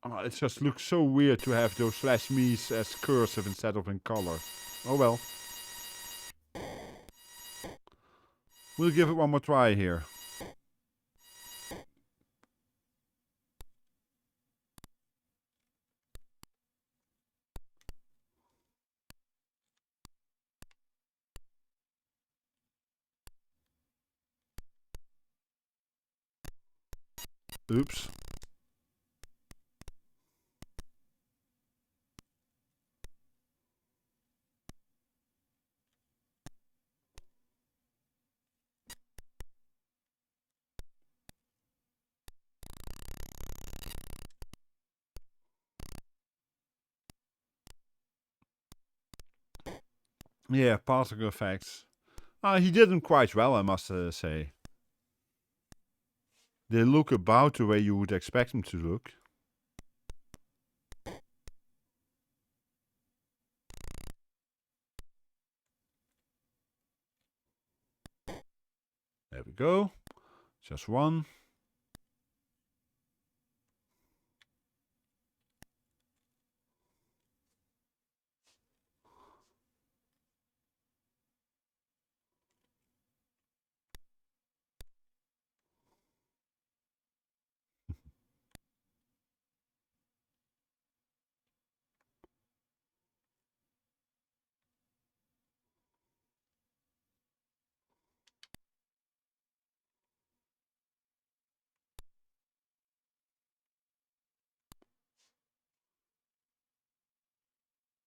Oh, it just looks so weird to have those /me's as cursive instead of in color. Oh well. We'll give it one more try here. Oops. Yeah, particle effects. He did them quite well, I must say. They look about the way you would expect them to look. There we go. Just one.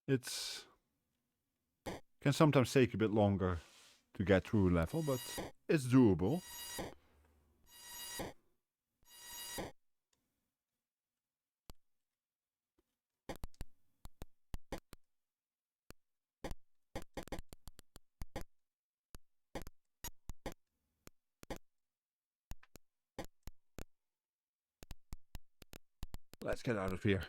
It's can sometimes take a bit longer to get through a level, but it's doable. Let's get out of here.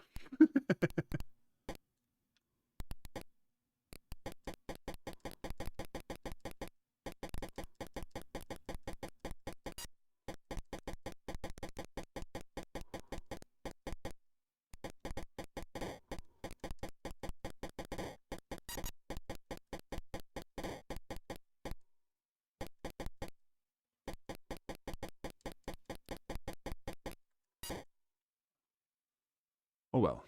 Oh well.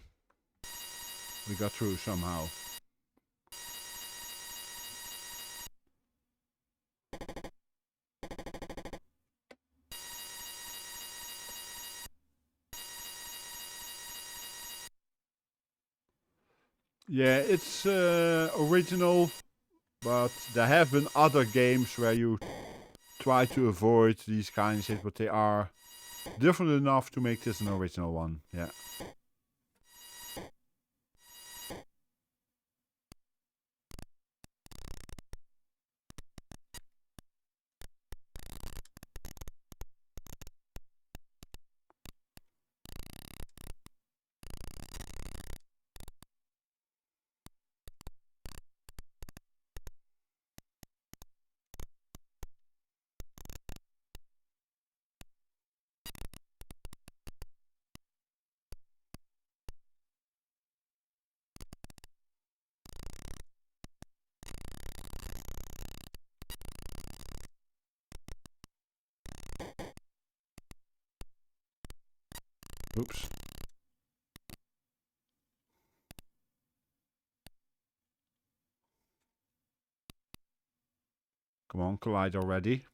We got through somehow. Yeah, it's original, but there have been other games where you try to avoid these kind of shit, but they are different enough to make this an original one. Yeah. Oops. Come on, collide already.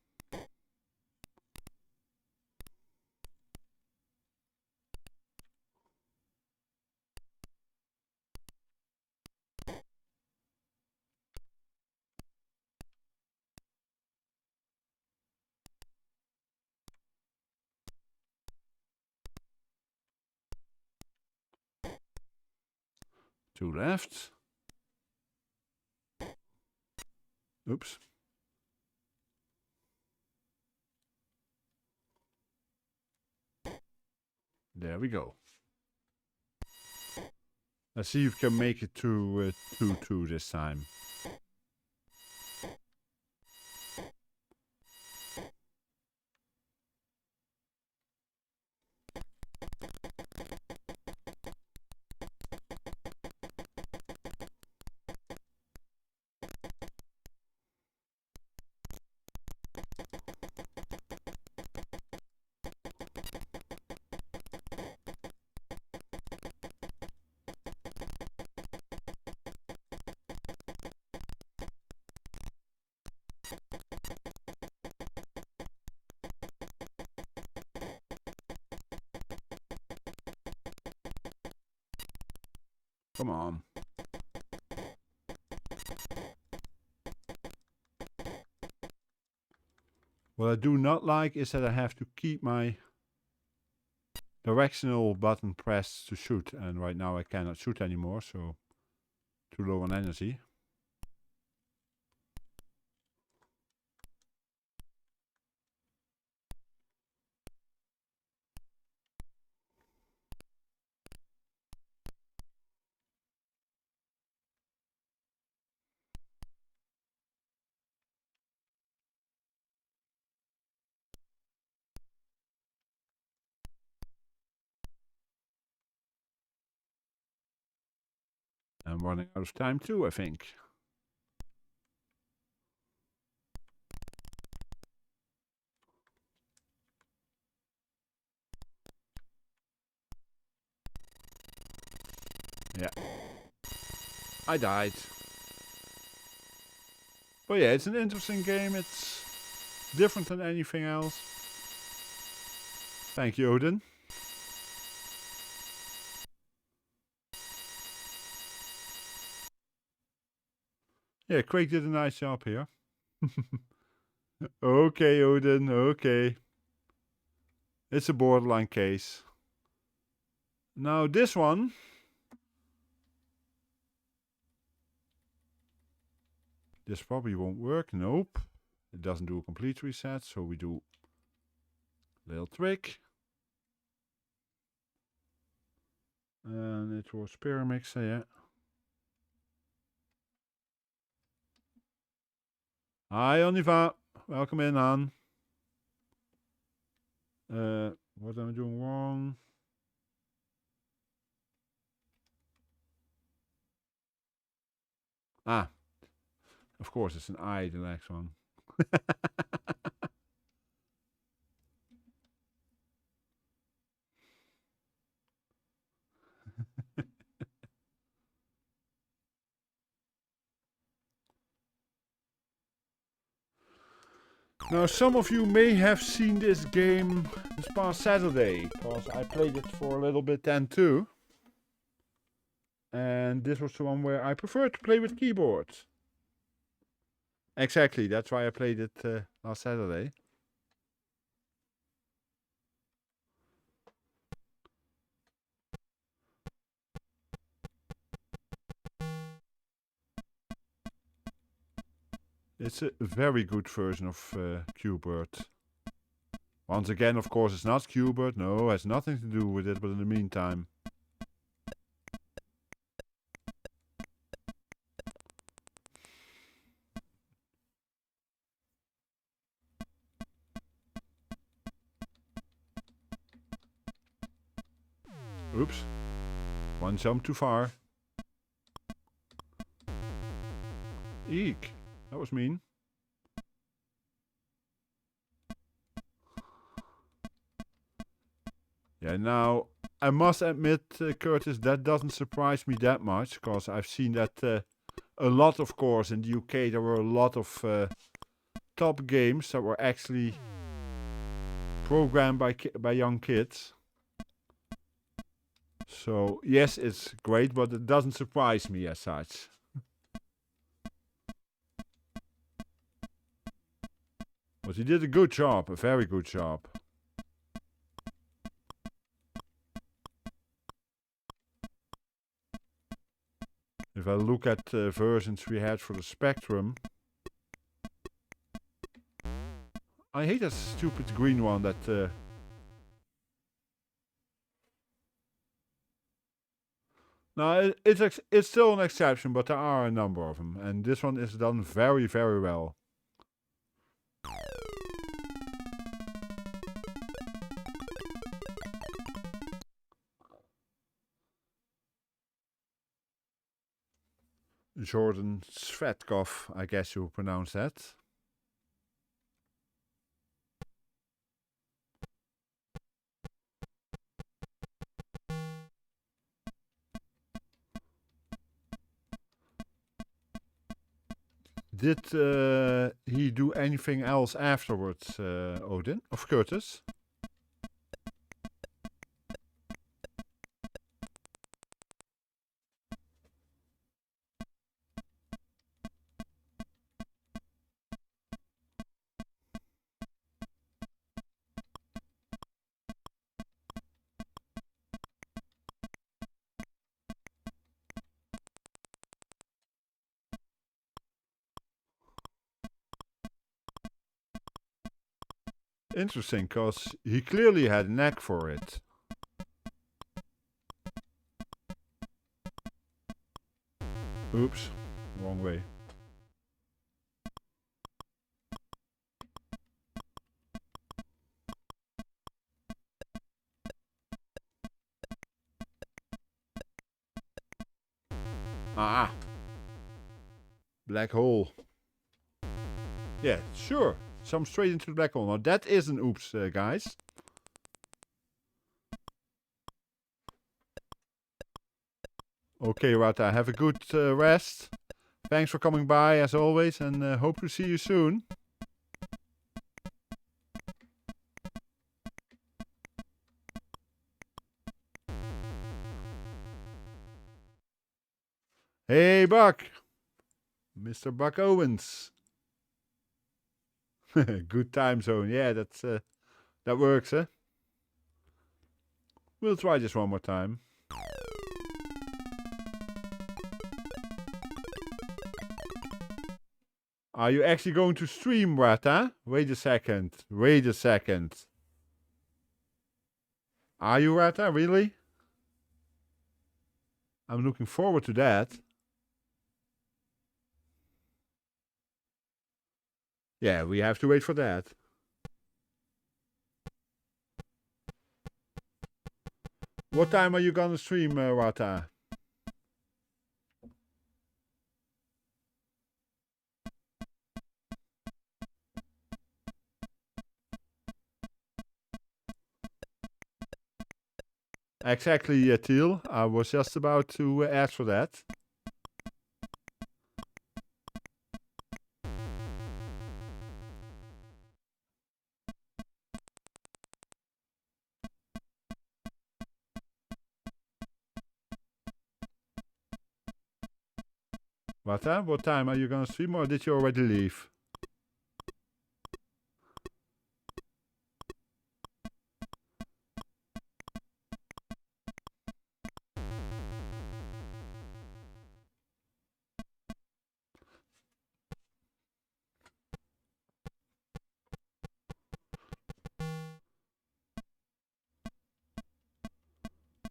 Two left. Oops. There we go. Let's see if we can make it to 2-2 this time. Come on. What I do not like is that I have to keep my directional button pressed to shoot, and right now I cannot shoot anymore, so too low on energy. I'm running out of time too, I think. Yeah. I died. But yeah, it's an interesting game. It's different than anything else. Thank you, Odin. Yeah, Craig did a nice job here. Okay, Odin, okay. It's a borderline case. Now this one. This probably won't work. Nope. It doesn't do a complete reset, so we do a little trick. And it was Pyramix, yeah. Hi, Oniva. Welcome in, Han. What am I doing wrong? Ah, of course, it's an I, the next one. Now, some of you may have seen this game this past Saturday, because I played it for a little bit then too. And this was the one where I prefer to play with keyboard. Exactly, that's why I played it last Saturday. It's a very good version of Qbert. Once again, of course, it's not Qbert. No, it has nothing to do with it, but in the meantime. Oops. One jump too far. Eek. That was mean. Yeah, now, I must admit, Curtis, that doesn't surprise me that much, because I've seen that a lot, of course, in the UK, there were a lot of top games that were actually programmed by young kids. So, yes, it's great, but it doesn't surprise me as such. But he did a good job, a very good job. If I look at versions we had for the Spectrum, I hate that stupid green one that... No, it's still an exception, but there are a number of them. And this one is done very, very well. Jordan Svetkov, I guess you pronounce that. Did he do anything else afterwards, Odin? Of Curtis? Interesting, because he clearly had a knack for it. Oops, wrong way. Ah! Black hole. Yeah, sure. Some straight into the black hole. Now that is an oops, guys. Okay, Rata, have a good rest. Thanks for coming by as always, and hope to see you soon. Hey, Buck. Mr. Buck Owens. Good time zone. Yeah, that's that works, huh? We'll try this one more time. Are you actually going to stream, Rata? Wait a second. Wait a second. Are you, Rata? Really? I'm looking forward to that. Yeah, we have to wait for that. What time are you gonna stream, Rata? Exactly, Teal. I was just about to ask for that. What time are you gonna stream, or did you already leave?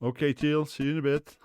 Okay, Teal, see you in a bit.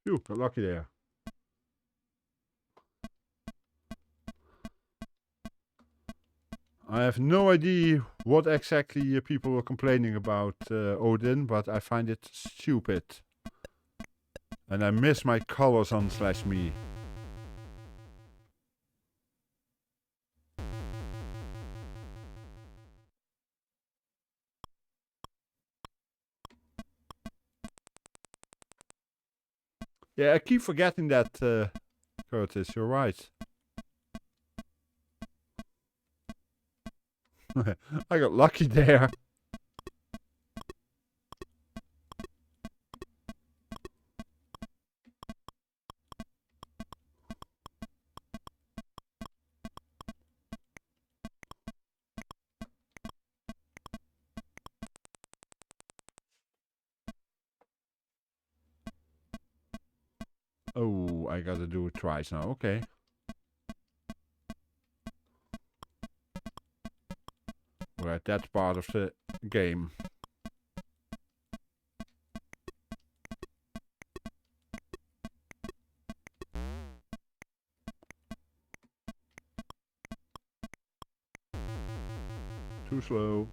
Phew, got lucky there. I have no idea what exactly people were complaining about Odin, but I find it stupid. And I miss my colors on /me. Yeah, I keep forgetting that, Curtis, you're right. I got lucky there. Oh, I gotta do it twice now, okay. Right, that's part of the game. Too slow.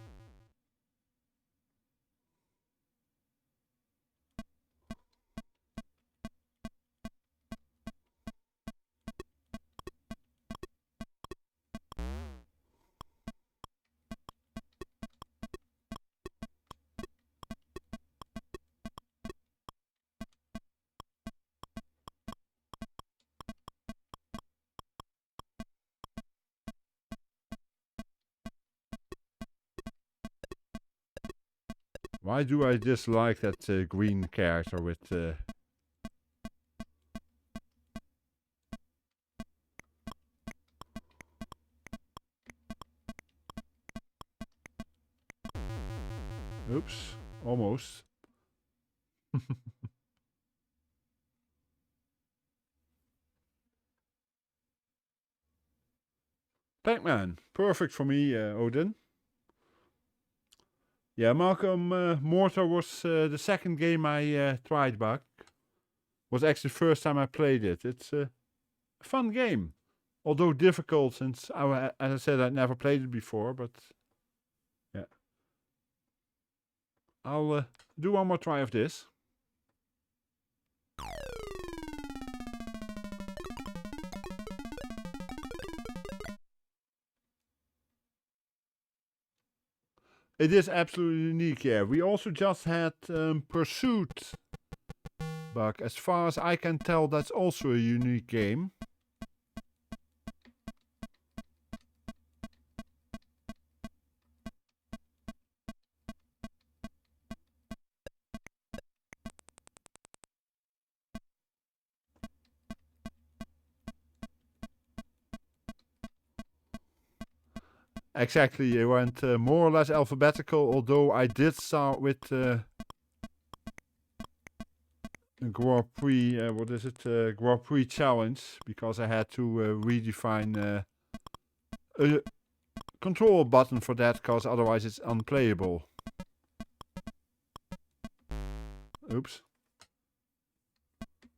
Why do I dislike that green character with... Oops, almost. Pac-Man, perfect for me, Odin. Yeah, Malcom, Mortar was the second game I tried back. Was actually the first time I played it. It's a fun game. Although difficult, since, as I said, I'd never played it before, but... Yeah. I'll do one more try of this. It is absolutely unique, yeah. We also just had Pursuit bug. As far as I can tell, that's also a unique game. Exactly, it went more or less alphabetical, although I did start with Grand Prix, what is it? Grand Prix Challenge, because I had to redefine a control button for that, because otherwise it's unplayable. Oops.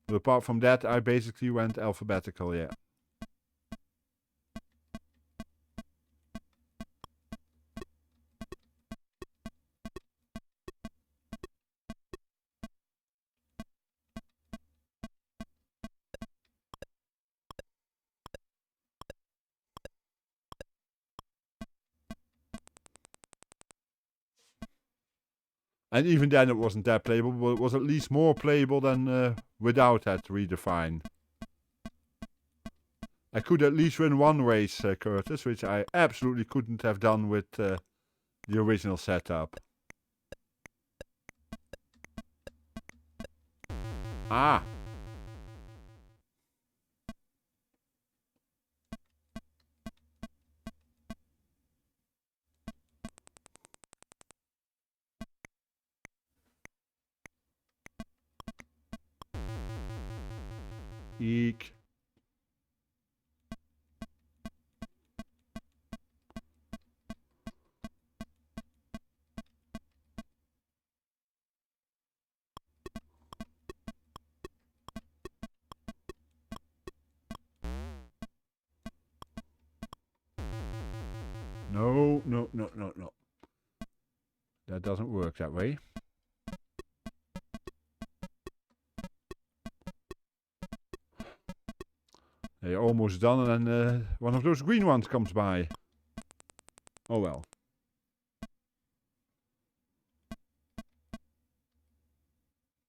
But apart from that, I basically went alphabetical, yeah. And even then it wasn't that playable, but it was at least more playable than without that redefine. I could at least win one race, Curtis, which I absolutely couldn't have done with the original setup. Ah! Eek. No, no, no, no, no. That doesn't work that way. You're almost done and then one of those green ones comes by. Oh well.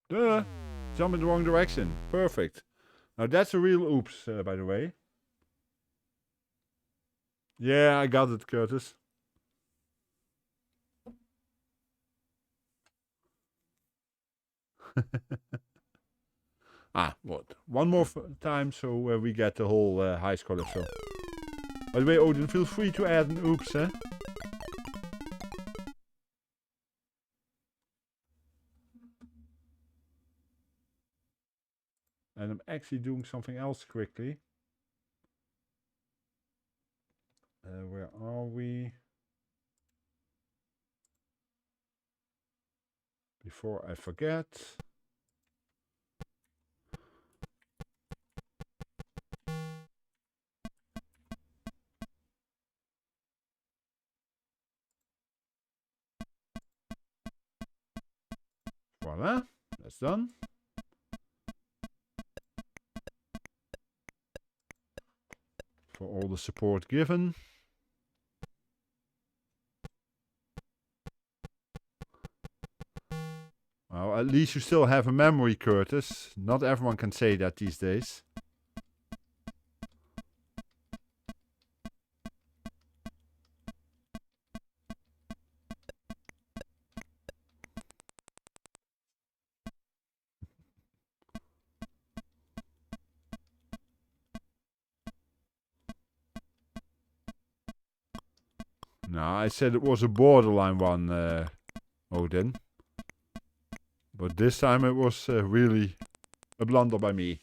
Duh! Jump in the wrong direction. Perfect. Now that's a real oops, by the way. Yeah, I got it, Curtis. What? One more time so we get the whole high score list. So. By the way, Odin, feel free to add an oops, eh? And I'm actually doing something else quickly. Where are we? Before I forget. Voila, that's done. For all the support given. Well, at least you still have a memory, Curtis. Not everyone can say that these days. No, I said it was a borderline one, Odin. But this time it was really a blunder by me.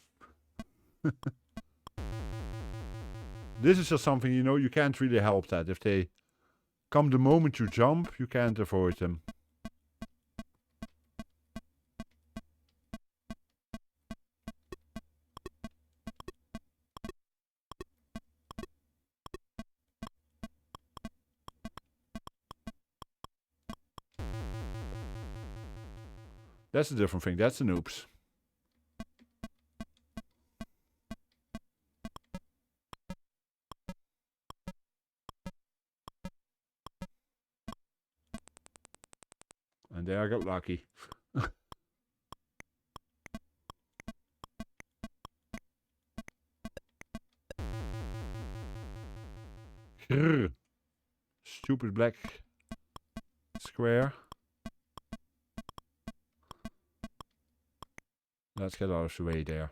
This is just something, you know, you can't really help that. If they come the moment you jump, you can't avoid them. That's a different thing. That's an oops. And there I got lucky. Grrr. Stupid black square. Let's get out of the way there.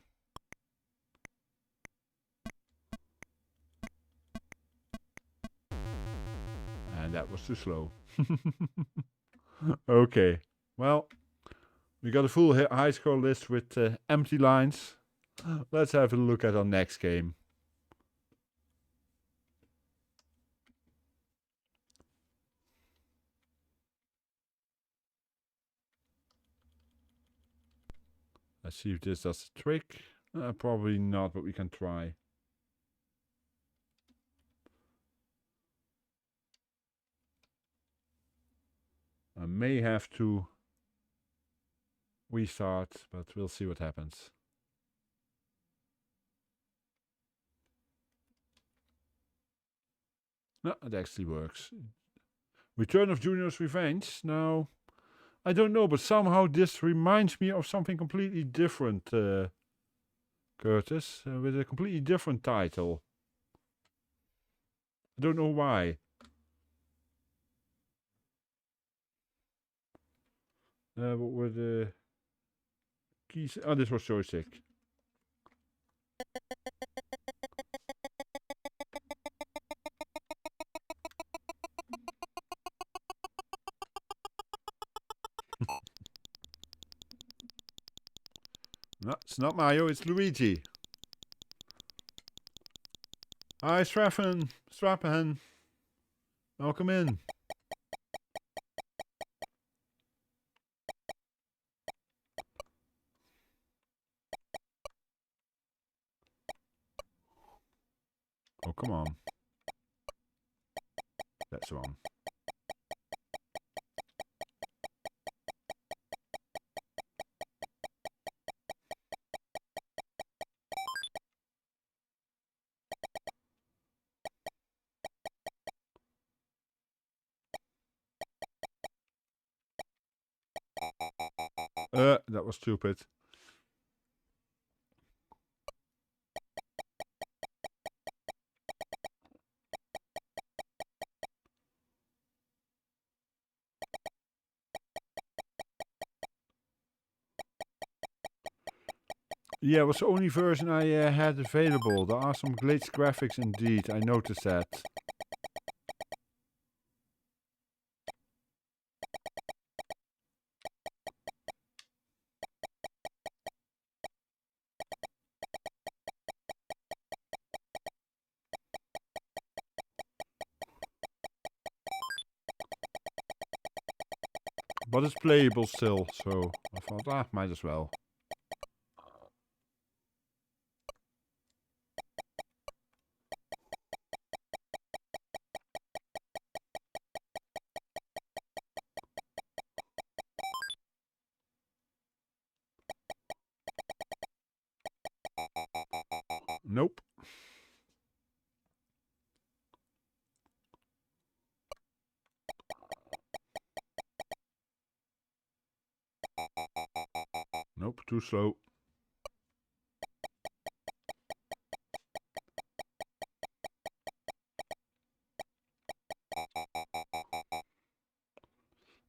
And that was too slow. Okay. Well, we got a full high score list with empty lines. Let's have a look at our next game. Let's see if this does the trick. Probably not, but we can try. I may have to restart, but we'll see what happens. No, it actually works. Return of Junior's Revenge. Now, I don't know, but somehow this reminds me of something completely different, Curtis, with a completely different title. I don't know why. What were the keys? Oh, this was joystick. No, it's not Mario, it's Luigi. Hi, Strappen. Welcome in. Oh, come on. That's wrong. That was stupid. Yeah, it was the only version I had available. There are some glitched graphics indeed, I noticed that. But it's playable still, so I thought, might as well. Nope. Nope, too slow.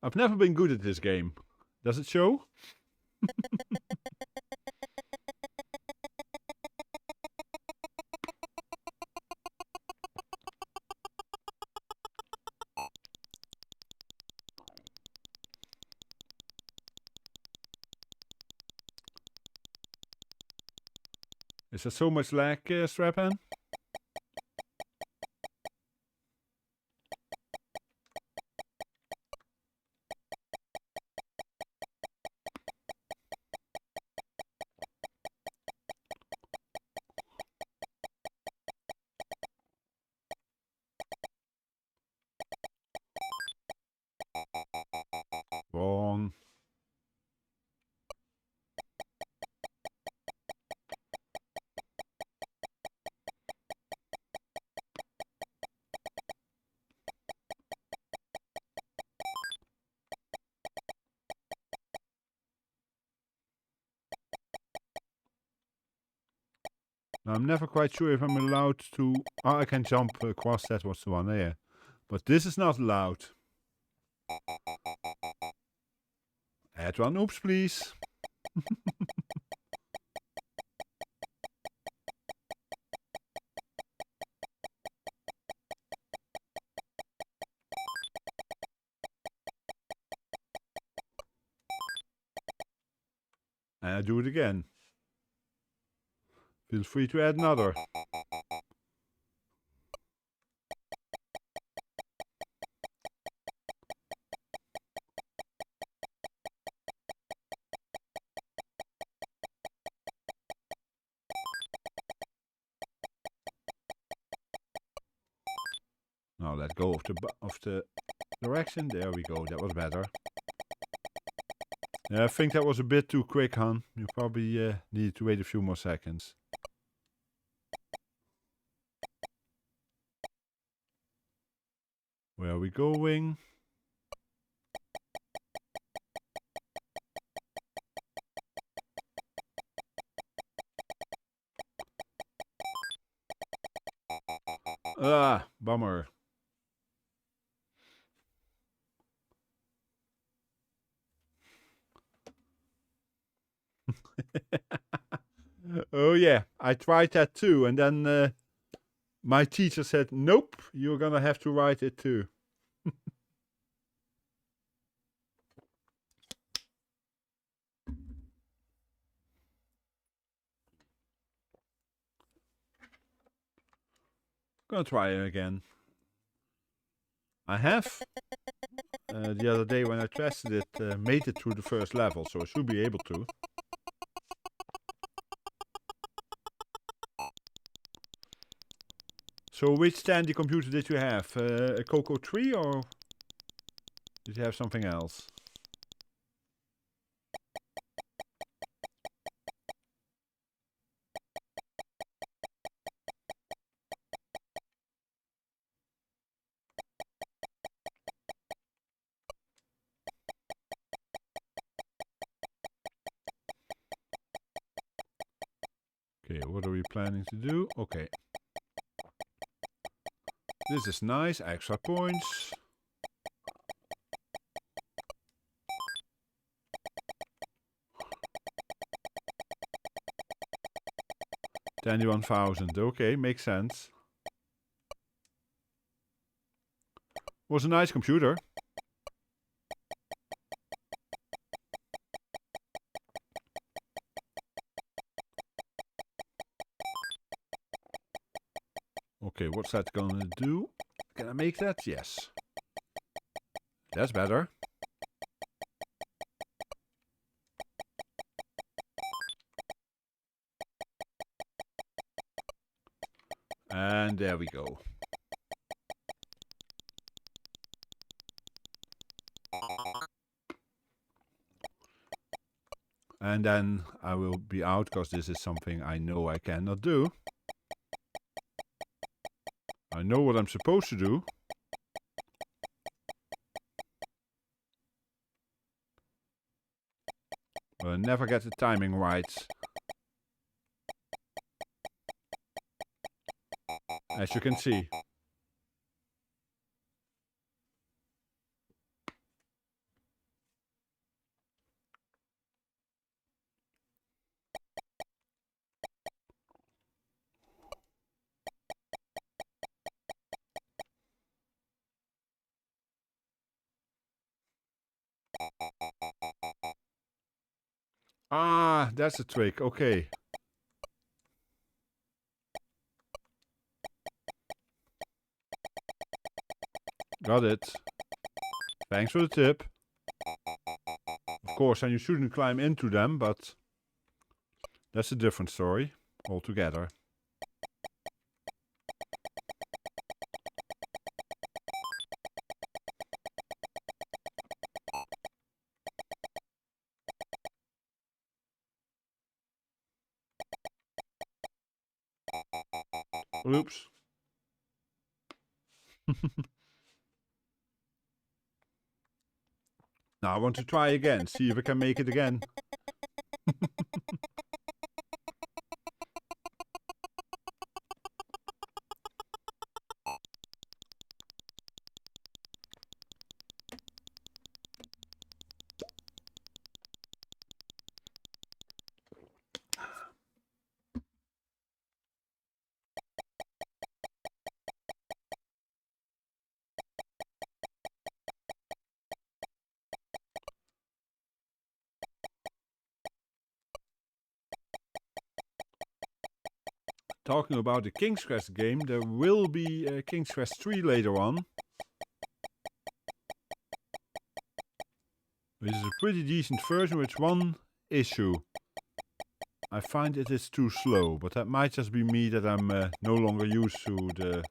I've never been good at this game. Does it show? Is there so much lag, Strapan? Wrong. Now, I'm never quite sure if I'm allowed to... Oh, I can jump across, that was the one there. But this is not allowed. Add one oops, please. And I do it again. Feel free to add another. Now let go of the direction. There we go. That was better. Yeah, I think that was a bit too quick, hon. You probably needed to wait a few more seconds. Where are we going? Ah, bummer. Oh yeah, I tried that too, and then my teacher said, nope, you're gonna have to write it too. Gonna try it again. I have, the other day when I tested it, made it through the first level, so I should be able to. So which Tandy computer did you have? A Coco 3 or did you have something else? Okay, what are we planning to do? Okay. This is nice, extra points. Tandy 1000, okay, makes sense. Was a nice computer. Okay, what's that gonna do? Can I make that? Yes. That's better. And there we go. And then I will be out because this is something I know I cannot do. I know what I'm supposed to do. But I never get the timing right. As you can see. Ah, that's a trick. Okay. Got it. Thanks for the tip. Of course, and you shouldn't climb into them, but that's a different story altogether. Oops. Now I want to try again, see if I can make it again. Talking about the King's Quest game, there will be a King's Quest 3 later on. This is a pretty decent version with one issue. I find it is too slow, but that might just be me that I'm no longer used to the...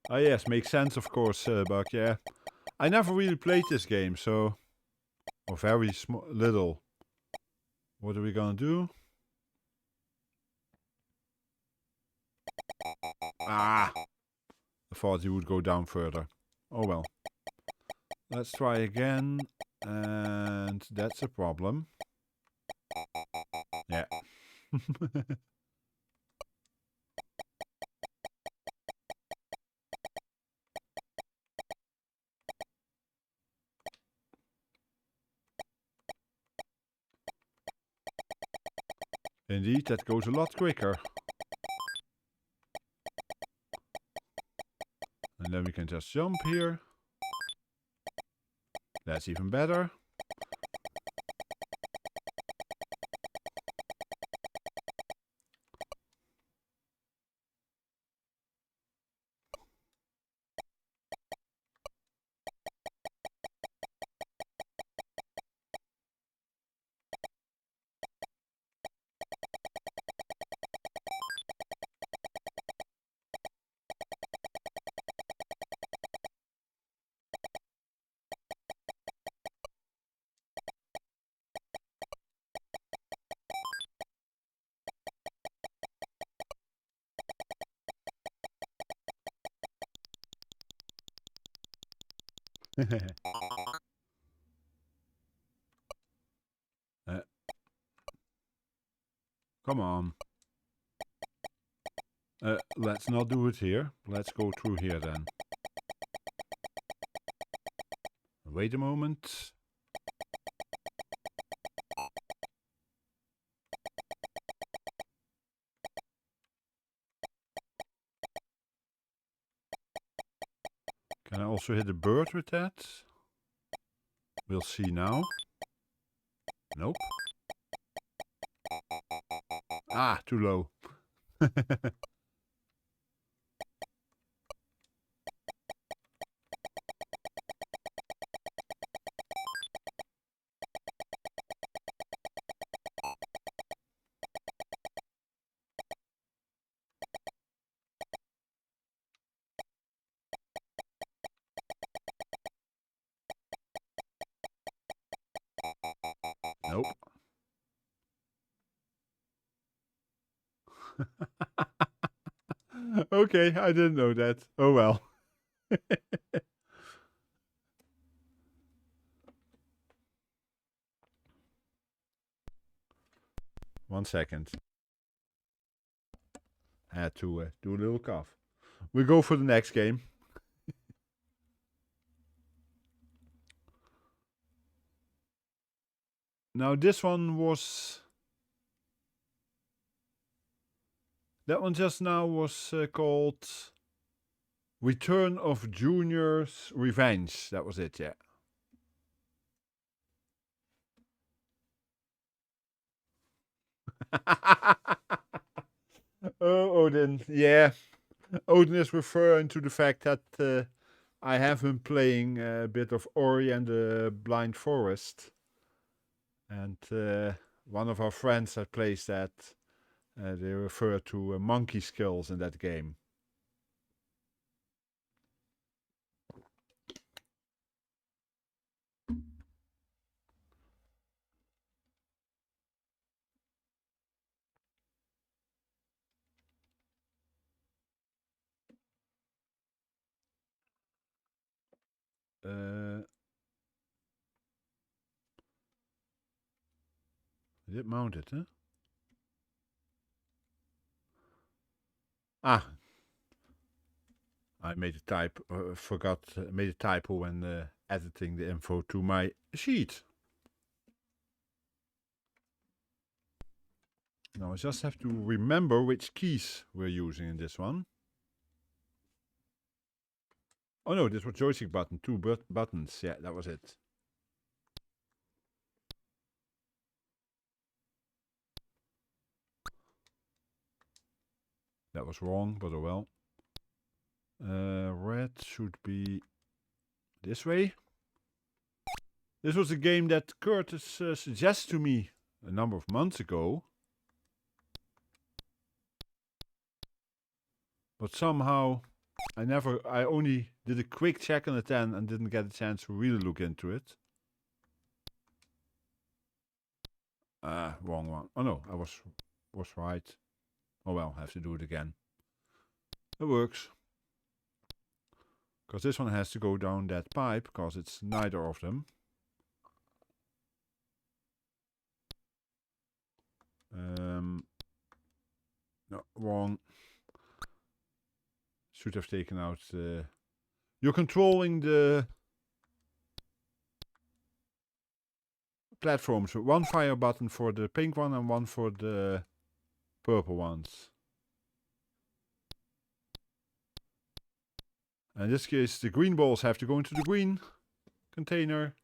Ah yes, makes sense of course, but yeah. I never really played this game, so... Or very little. What are we gonna do? Ah! I thought he would go down further. Oh well. Let's try again. And that's a problem. Yeah. Indeed, that goes a lot quicker. And then we can just jump here. That's even better. Come on. Let's not do it here. Let's go through here then. Wait a moment. Can I also hit a bird with that? We'll see now. Nope. Ah, too low. Nope. Okay, I didn't know that. Oh well. One second. I had to do a little cough. We go for the next game. Now this one was... That one just now was called Return of Junior's Revenge. That was it, yeah. Oh, Odin. Yeah. Odin is referring to the fact that I have been playing a bit of Ori and the Blind Forest. And one of our friends that plays that, they refer to monkey skills in that game. I did mount it, huh? Ah, I made a made a typo when editing the info to my sheet. Now I just have to remember which keys we're using in this one. Oh no, this was joystick button, two buttons. Yeah, that was it. That was wrong, but oh well. Red should be this way. This was a game that Curtis suggested to me a number of months ago. But somehow I only did a quick check on it then and didn't get a chance to really look into it. Wrong one. Oh no, I was right. Oh well, I have to do it again. It works. Because this one has to go down that pipe, because it's neither of them. No, wrong. Should have taken out the... You're controlling the platforms. One fire button for the pink one and one for the purple ones. In this case, the green balls have to go into the green container.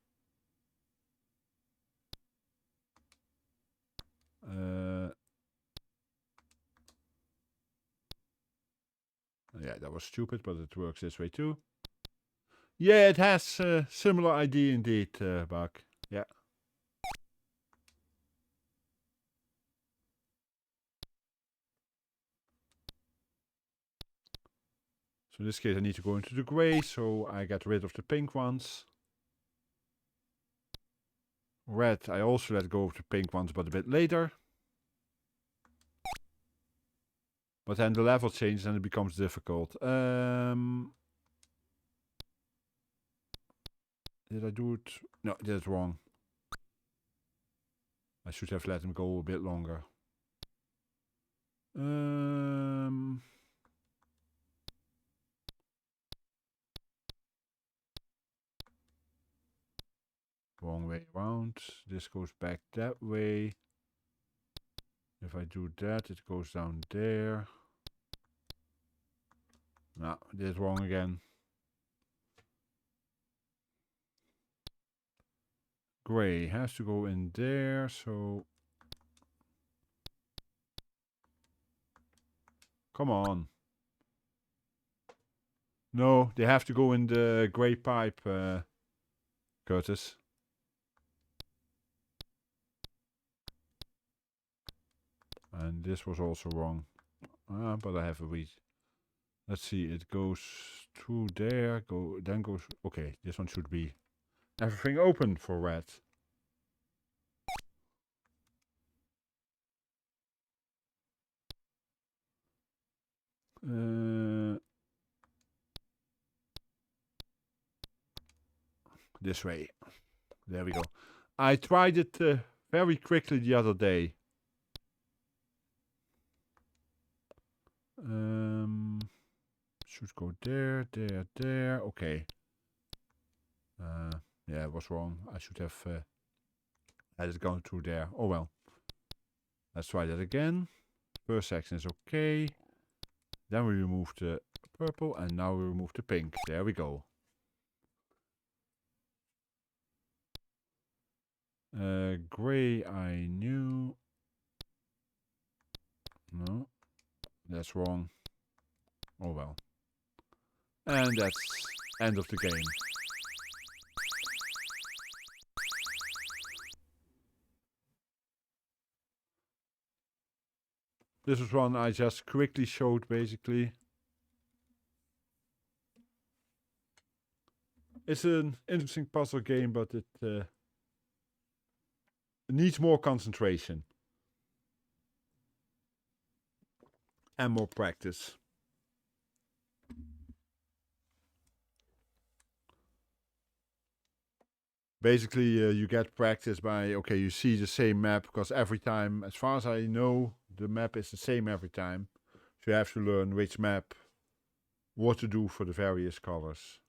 Yeah, that was stupid, but it works this way too. Yeah, it has a similar idea indeed, Buck. Yeah. So in this case I need to go into the gray, so I get rid of the pink ones. Red, I also let go of the pink ones, but a bit later. But then the level changes and it becomes difficult. Did I do it? No, I did it wrong. I should have let him go a bit longer. Wrong way around. This goes back that way. If I do that, it goes down there. No, I did it wrong again. Gray has to go in there, so... Come on. No, they have to go in the gray pipe, Curtis. And this was also wrong. But I have a read. Let's see, it goes through there, then goes... Okay, this one should be everything open for red. This way. There we go. I tried it very quickly the other day. Should go there, there, there. Okay. Yeah, it was wrong. I should have had it gone through there. Oh well. Let's try that again. First section is okay. Then we remove the purple and now we remove the pink. There we go. Gray I knew. No. That's wrong. Oh well. And that's end of the game. This was one I just quickly showed basically. It's an interesting puzzle game, but it needs more concentration. And more practice. Basically, you get practice by, okay, you see the same map, because every time, as far as I know, the map is the same every time. So you have to learn which map, what to do for the various colors.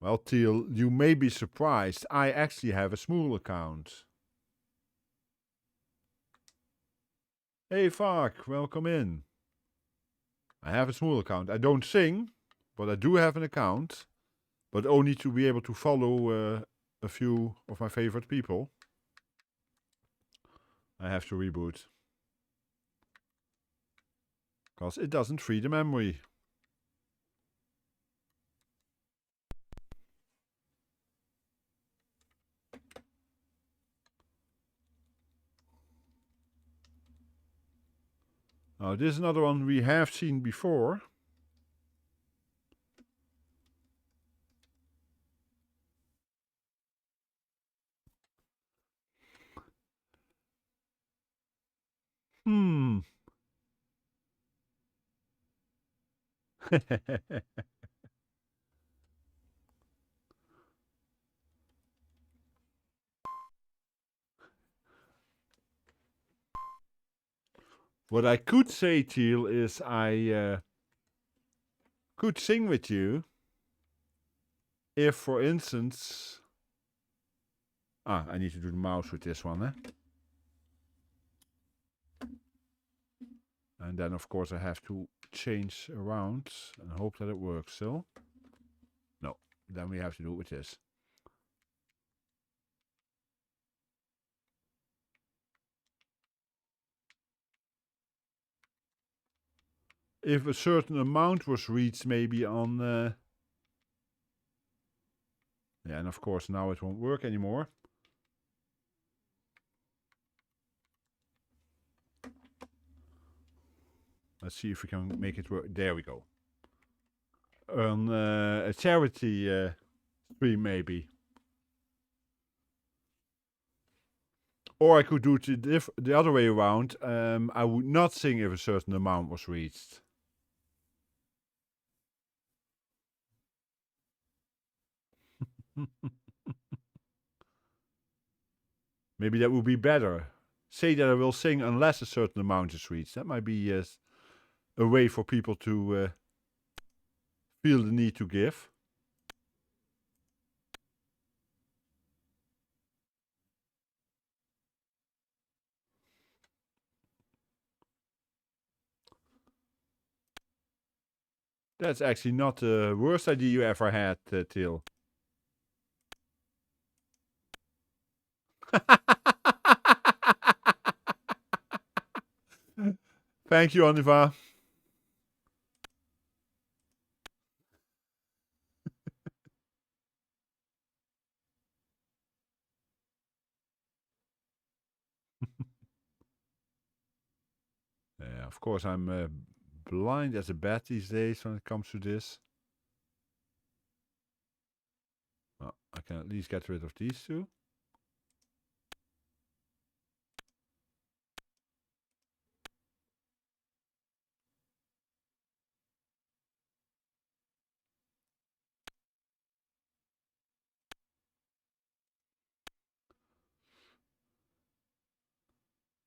Well, Teal, you may be surprised. I actually have a Smule account. Hey, Vark, welcome in. I have a Smule account. I don't sing, but I do have an account. But only to be able to follow a few of my favorite people. I have to reboot. Because it doesn't free the memory. Now this is another one we have seen before. What I could say, Teal, is I could sing with you if, for instance... I need to do the mouse with this one, eh? And then, of course, I have to change around and hope that it works still. No, then we have to do it with this. If a certain amount was reached, maybe on... yeah, and of course, now it won't work anymore. Let's see if we can make it work. There we go. On a charity stream, maybe. Or I could do it the other way around. I would not sing if a certain amount was reached. Maybe that would be better. Say that I will sing unless a certain amount is reached. That might be a way for people to feel the need to give. That's actually not the worst idea you ever had, Till. Thank you, Aniva. Yeah, of course, I'm blind as a bat these days when it comes to this. Well, I can at least get rid of these two.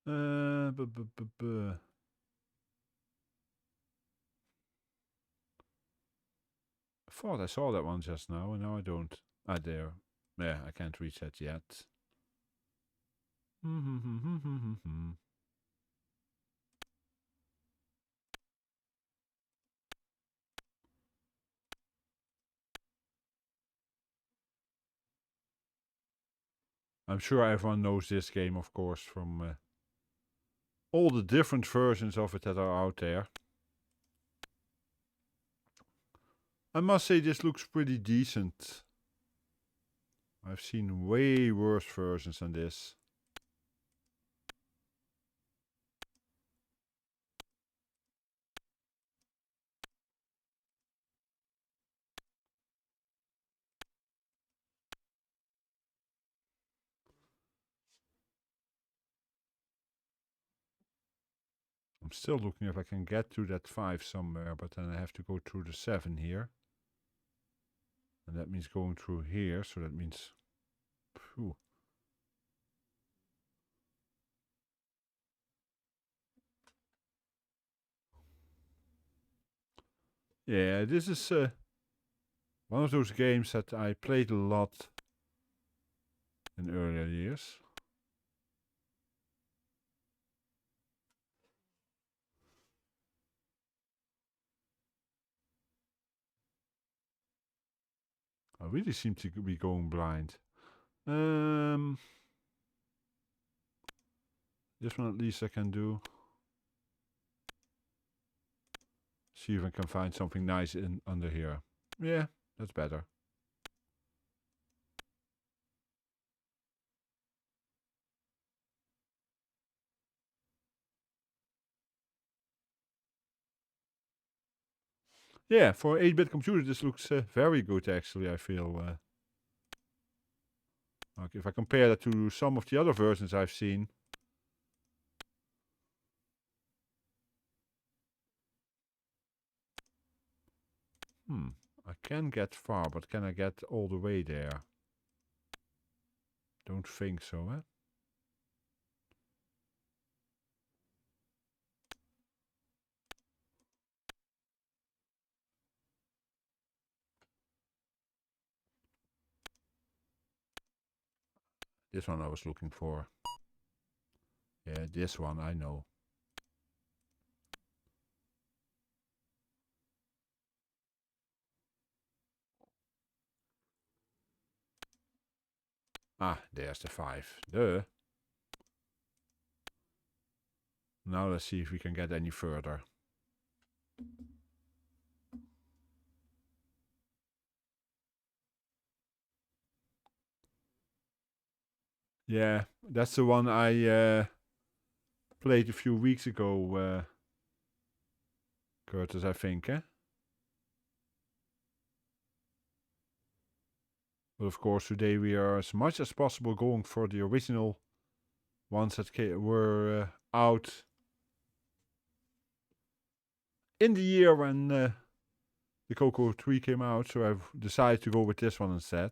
I thought I saw that one just now, and now I don't. Ah, there. Yeah, I can't reach that yet. I'm sure everyone knows this game, of course, from all the different versions of it that are out there. I must say this looks pretty decent. I've seen way worse versions than this. I'm still looking if I can get to that 5 somewhere, but then I have to go through the 7 here. And that means going through here, so that means... Phew. Yeah, this is one of those games that I played a lot in earlier years. I really seem to be going blind. This one at least I can do. See if I can find something nice under here. Yeah, that's better. Yeah, for 8-bit computer this looks very good actually, I feel. Like if I compare that to some of the other versions I've seen. can get far, but can I get all the way there? Don't think so, eh? This one I was looking for. Yeah, this one I know. Ah, there's the 5. Duh. Now let's see if we can get any further. Yeah, that's the one I played a few weeks ago, Curtis, I think, eh? But of course, today we are as much as possible going for the original ones that were out in the year when the Coco 3 came out, so I've decided to go with this one instead.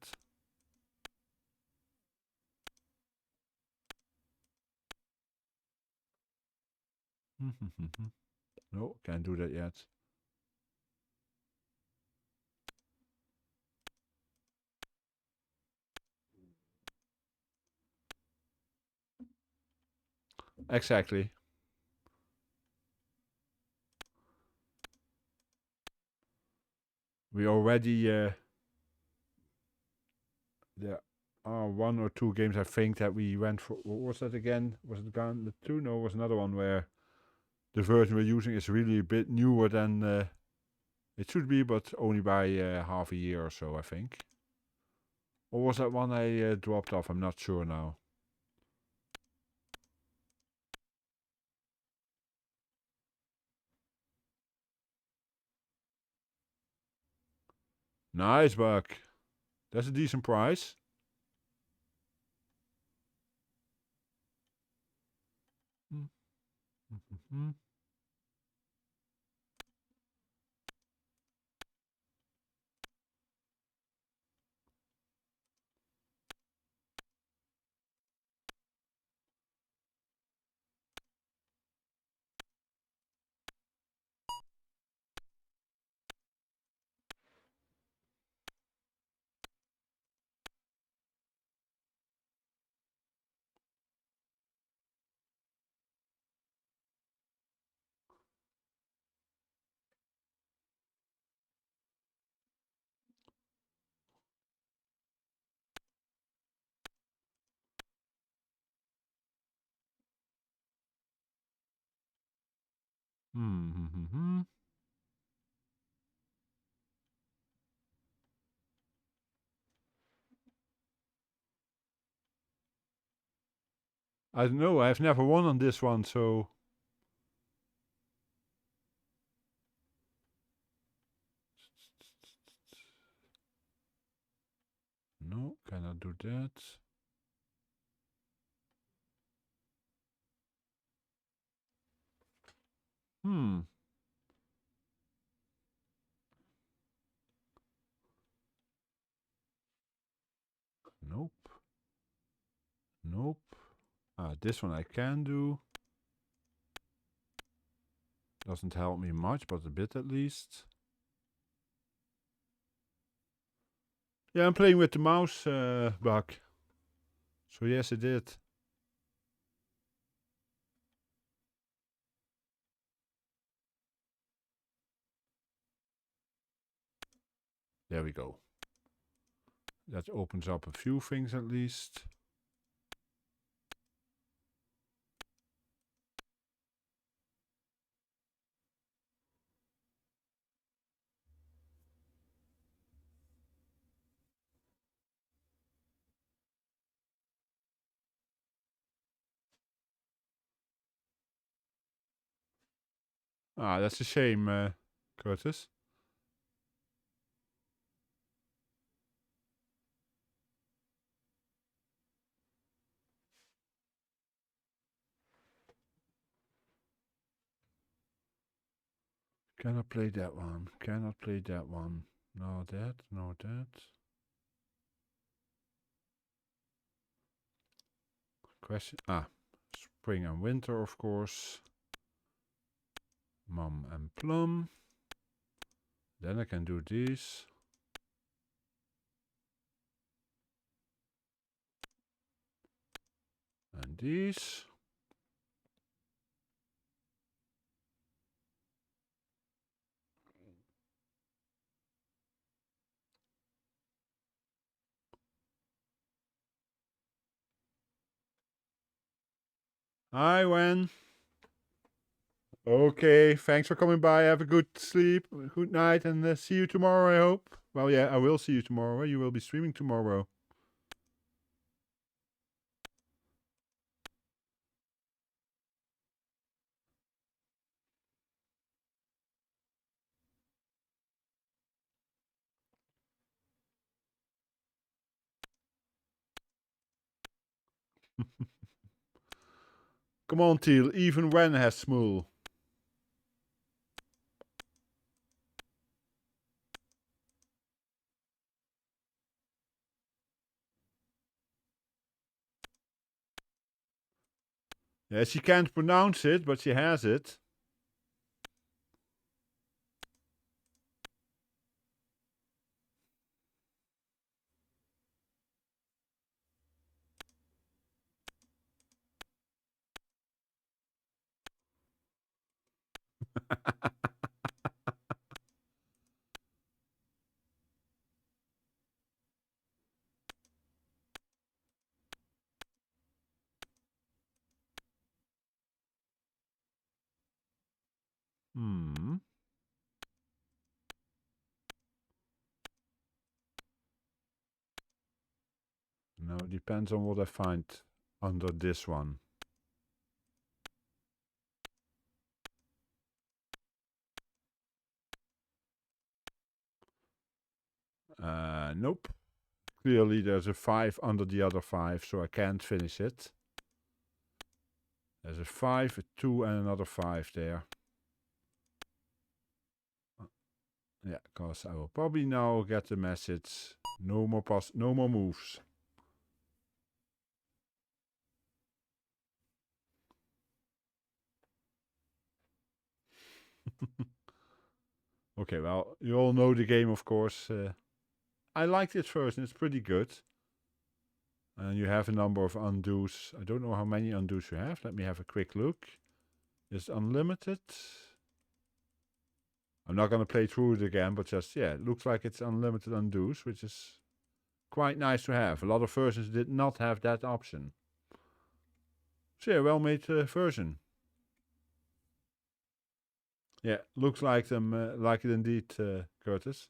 No, can't do that yet. Exactly. We already there are 1 or 2 games I think that we went for. What was that again? Was it Gauntlet II? No, it was another one where the version we're using is really a bit newer than it should be, but only by half a year or so, I think. Or was that one I dropped off? I'm not sure now. Nice, Buck. That's a decent price. I don't know. I've never won on this one, so. No, cannot do that. Nope. Nope. This one I can do. Doesn't help me much, but a bit at least. Yeah, I'm playing with the mouse, Buck. So yes, it did. There we go. That opens up a few things at least. That's a shame, Curtis. Cannot play that one. Cannot play that one. Not that, not that. Question. Spring and winter, of course. Mum and plum. Then I can do these. And these. Hi, Wen. Okay, thanks for coming by. Have a good sleep, good night, and see you tomorrow, I hope. Well, yeah, I will see you tomorrow. You will be streaming tomorrow. Come on, Teal. Even Wen has Smool. Yeah, she can't pronounce it, but she has it. Hmm. No, it depends on what I find under this one. Nope. Clearly there's a 5 under the other 5, so I can't finish it. There's a 5, a 2, and another 5 there. Yeah, because I will probably now get the message. No more moves. Okay, well, you all know the game, of course. I like this version, it's pretty good. And you have a number of undos. I don't know how many undos you have. Let me have a quick look. Is it unlimited? I'm not going to play through it again, but just, yeah, it looks like it's unlimited undos, which is quite nice to have. A lot of versions did not have that option. So yeah, well-made version. Yeah, looks like them, like it indeed, Curtis.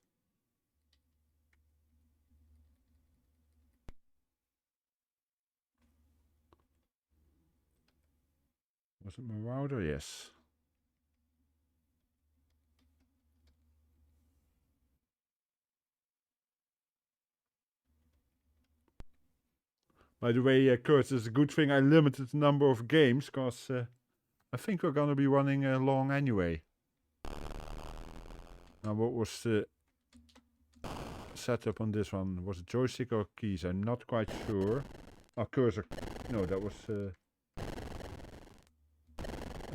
Was it Marauder? Yes. By the way, Curtis, it's a good thing I limited the number of games, because I think we're going to be running long anyway. Now, what was the setup on this one? Was it joystick or keys? I'm not quite sure. Oh, cursor. No, that was...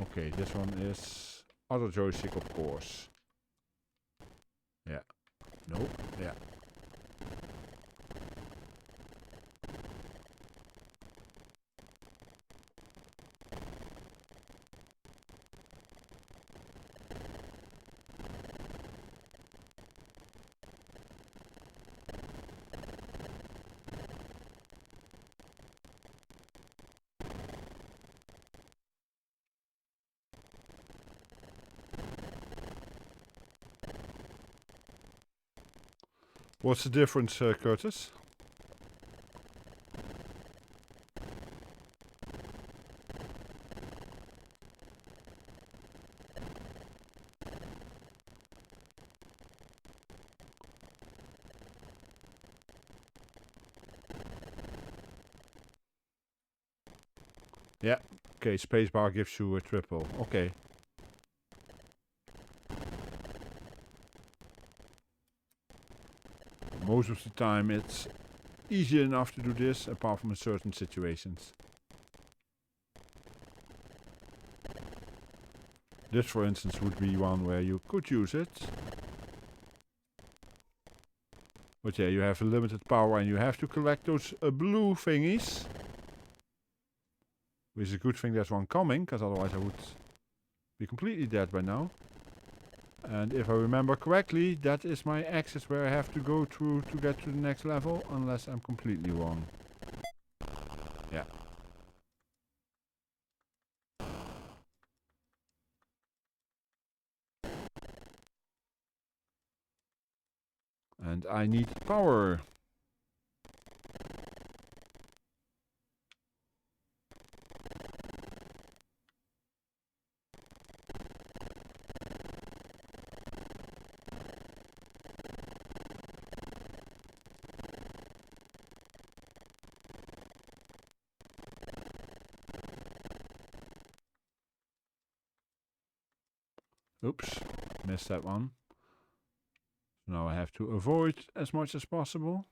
Okay, this one is other joystick, of course. Yeah. Nope. Yeah. What's the difference, Curtis? Yeah. Okay, spacebar gives you a triple. Okay. most of the time it's easy enough to do this, apart from in certain situations. This, for instance, would be one where you could use it. But yeah, you have a limited power and you have to collect those blue thingies. Which is a good thing there's one coming, because otherwise I would be completely dead by now. And if I remember correctly, that is my exit where I have to go through to get to the next level, unless I'm completely wrong. Yeah. And I need power. Oops, missed that one. Now I have to avoid as much as possible.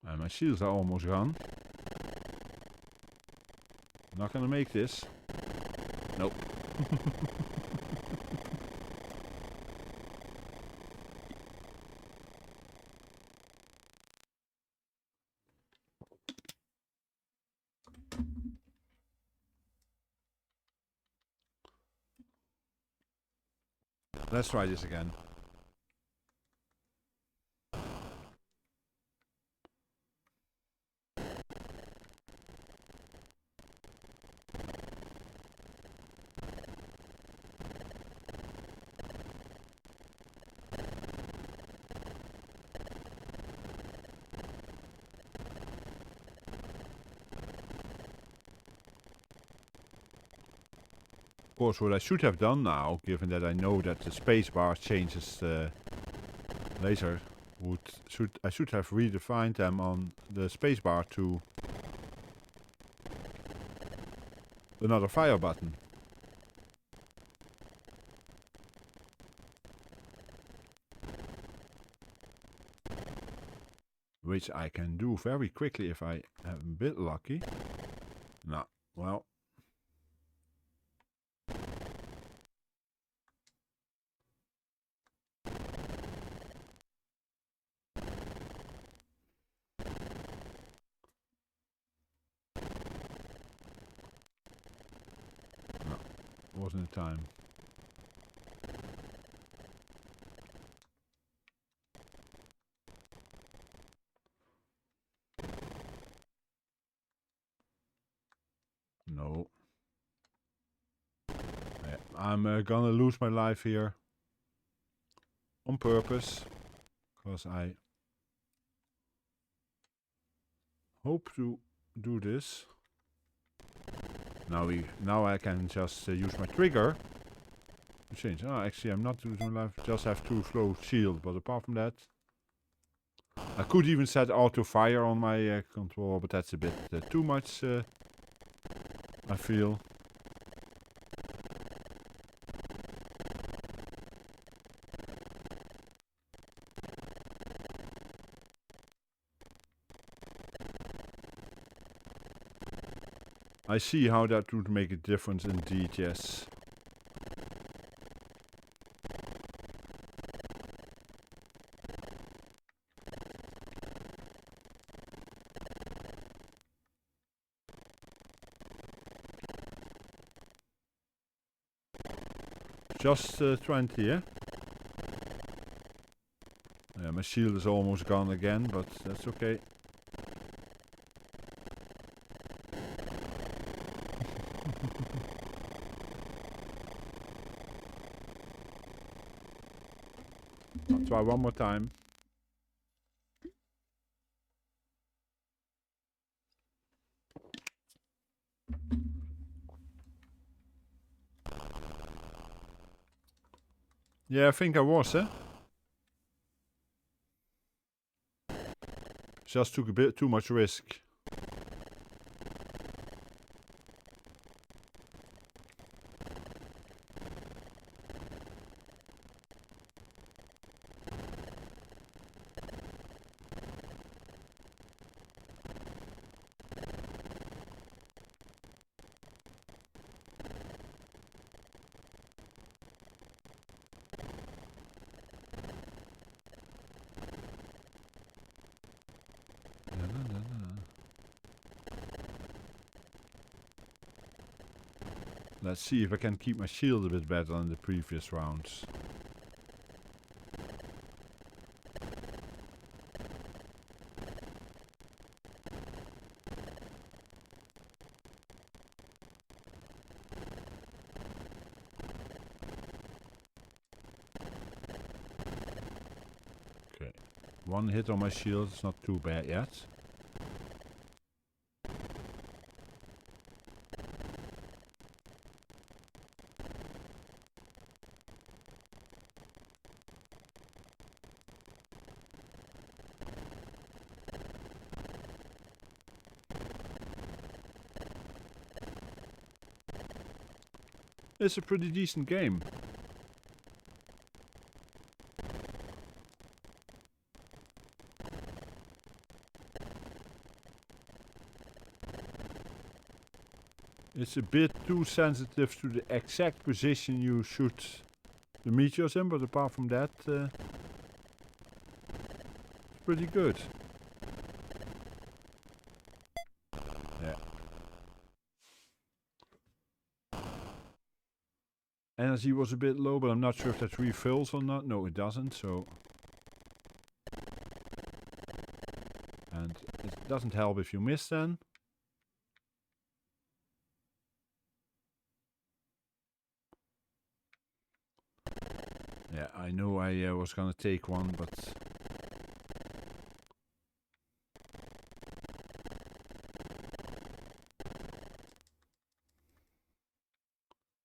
And my shields are almost gone. Not gonna make this. Nope. Let's try this again. Of course, what I should have done now, given that I know that the spacebar changes later, I should have redefined them on the spacebar to another fire button. Which I can do very quickly if I am a bit lucky. No, well. Wasn't the time. No. Yeah, I'm gonna lose my life here. On purpose. Because I hope to do this. Now I can just use my trigger to change. Oh, actually I'm not losing my life. Just have too slow shield. But apart from that, I could even set auto fire on my controller, but that's a bit too much. I feel. I see how that would make a difference indeed, yes. Just 20, yeah? Yeah, my shield is almost gone again, but that's okay. I'll try one more time. Yeah, I think I was, eh? just took a bit too much risk. Let's see if I can keep my shield a bit better than the previous rounds. Okay, one hit on my shield, it's not too bad yet. It's a pretty decent game. It's a bit too sensitive to the exact position you shoot the meteors in, but apart from that, it's pretty good. Yeah. Energy was a bit low, but I'm not sure if that refills or not. No, it doesn't, so... And it doesn't help if you miss then. Yeah, I know I was gonna take one, but...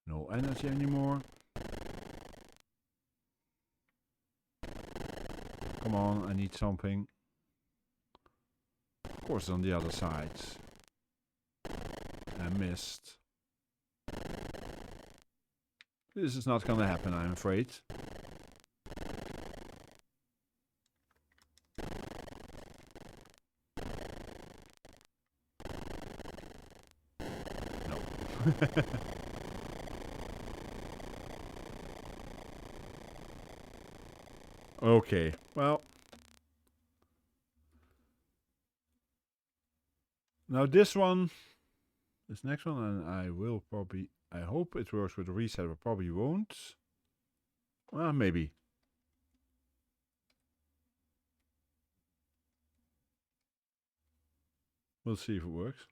No energy anymore. Come on, I need something. Of course, on the other side. I missed. This is not gonna happen, I'm afraid. No. Okay, well. Now this one, this next one, and I will probably, I hope it works with the reset, but probably won't. Well, maybe. We'll see if it works.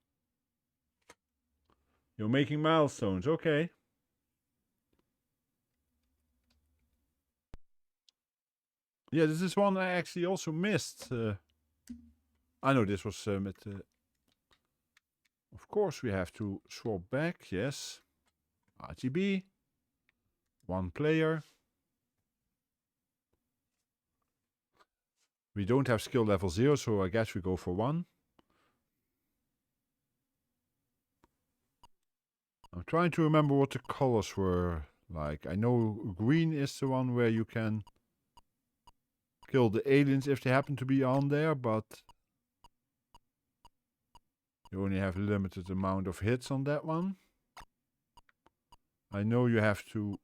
You're making milestones, okay. Yeah, this is one I actually also missed. I know this was with... of course we have to swap back, yes. RGB. One player. We don't have skill level 0, so I guess we go for 1. I'm trying to remember what the colors were like. I know green is the one where you can kill the aliens if they happen to be on there, but you only have a limited amount of hits on that one. I know you have to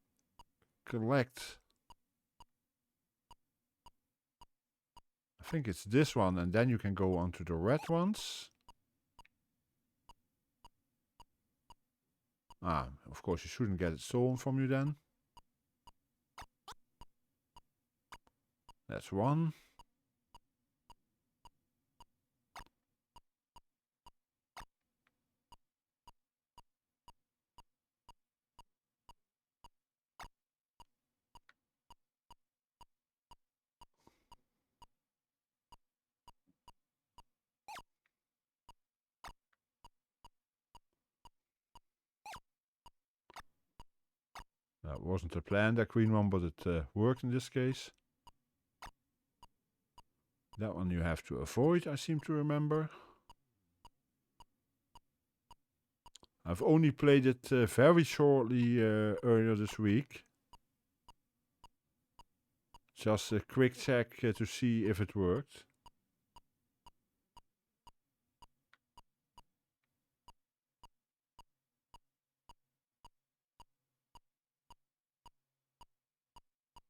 collect... I think it's this one, and then you can go on to the red ones. Ah, of course you shouldn't get it stolen from you then. That's one. That wasn't the plan, that green one, but it worked in this case. That one you have to avoid, I seem to remember. I've only played it very shortly earlier this week. Just a quick check to see if it worked.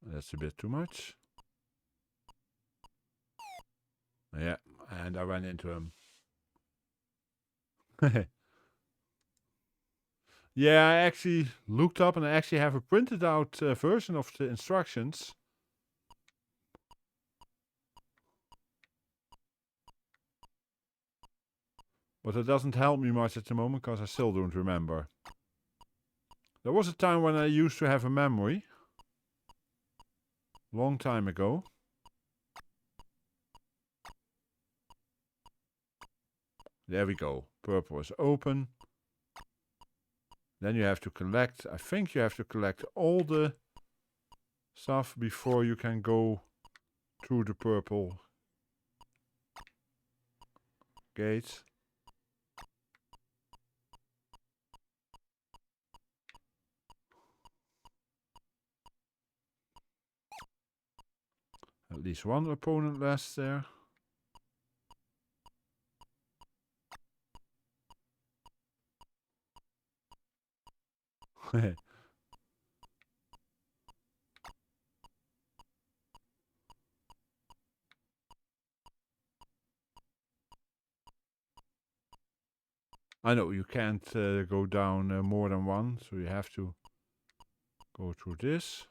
That's a bit too much. Yeah, and I ran into him. Yeah, I actually looked up and I actually have a printed out version of the instructions. But it doesn't help me much at the moment because I still don't remember. There was a time when I used to have a memory. Long time ago. There we go. Purple is open. Then you have to collect, I think you have to collect all the stuff before you can go through the purple gate. At least one opponent less there. I know you can't go down more than one, so you have to go through this.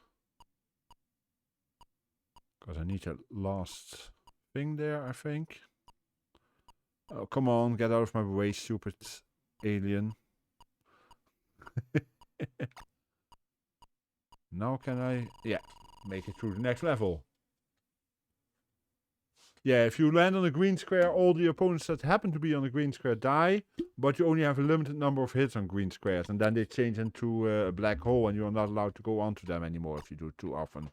Because I need that last thing there, I think. Oh, come on, get out of my way, stupid alien. Now can I, yeah, make it through the next level. Yeah, if you land on a green square, all the opponents that happen to be on the green square die, but you only have a limited number of hits on green squares, and then they change into a black hole, and you are not allowed to go onto them anymore if you do it too often.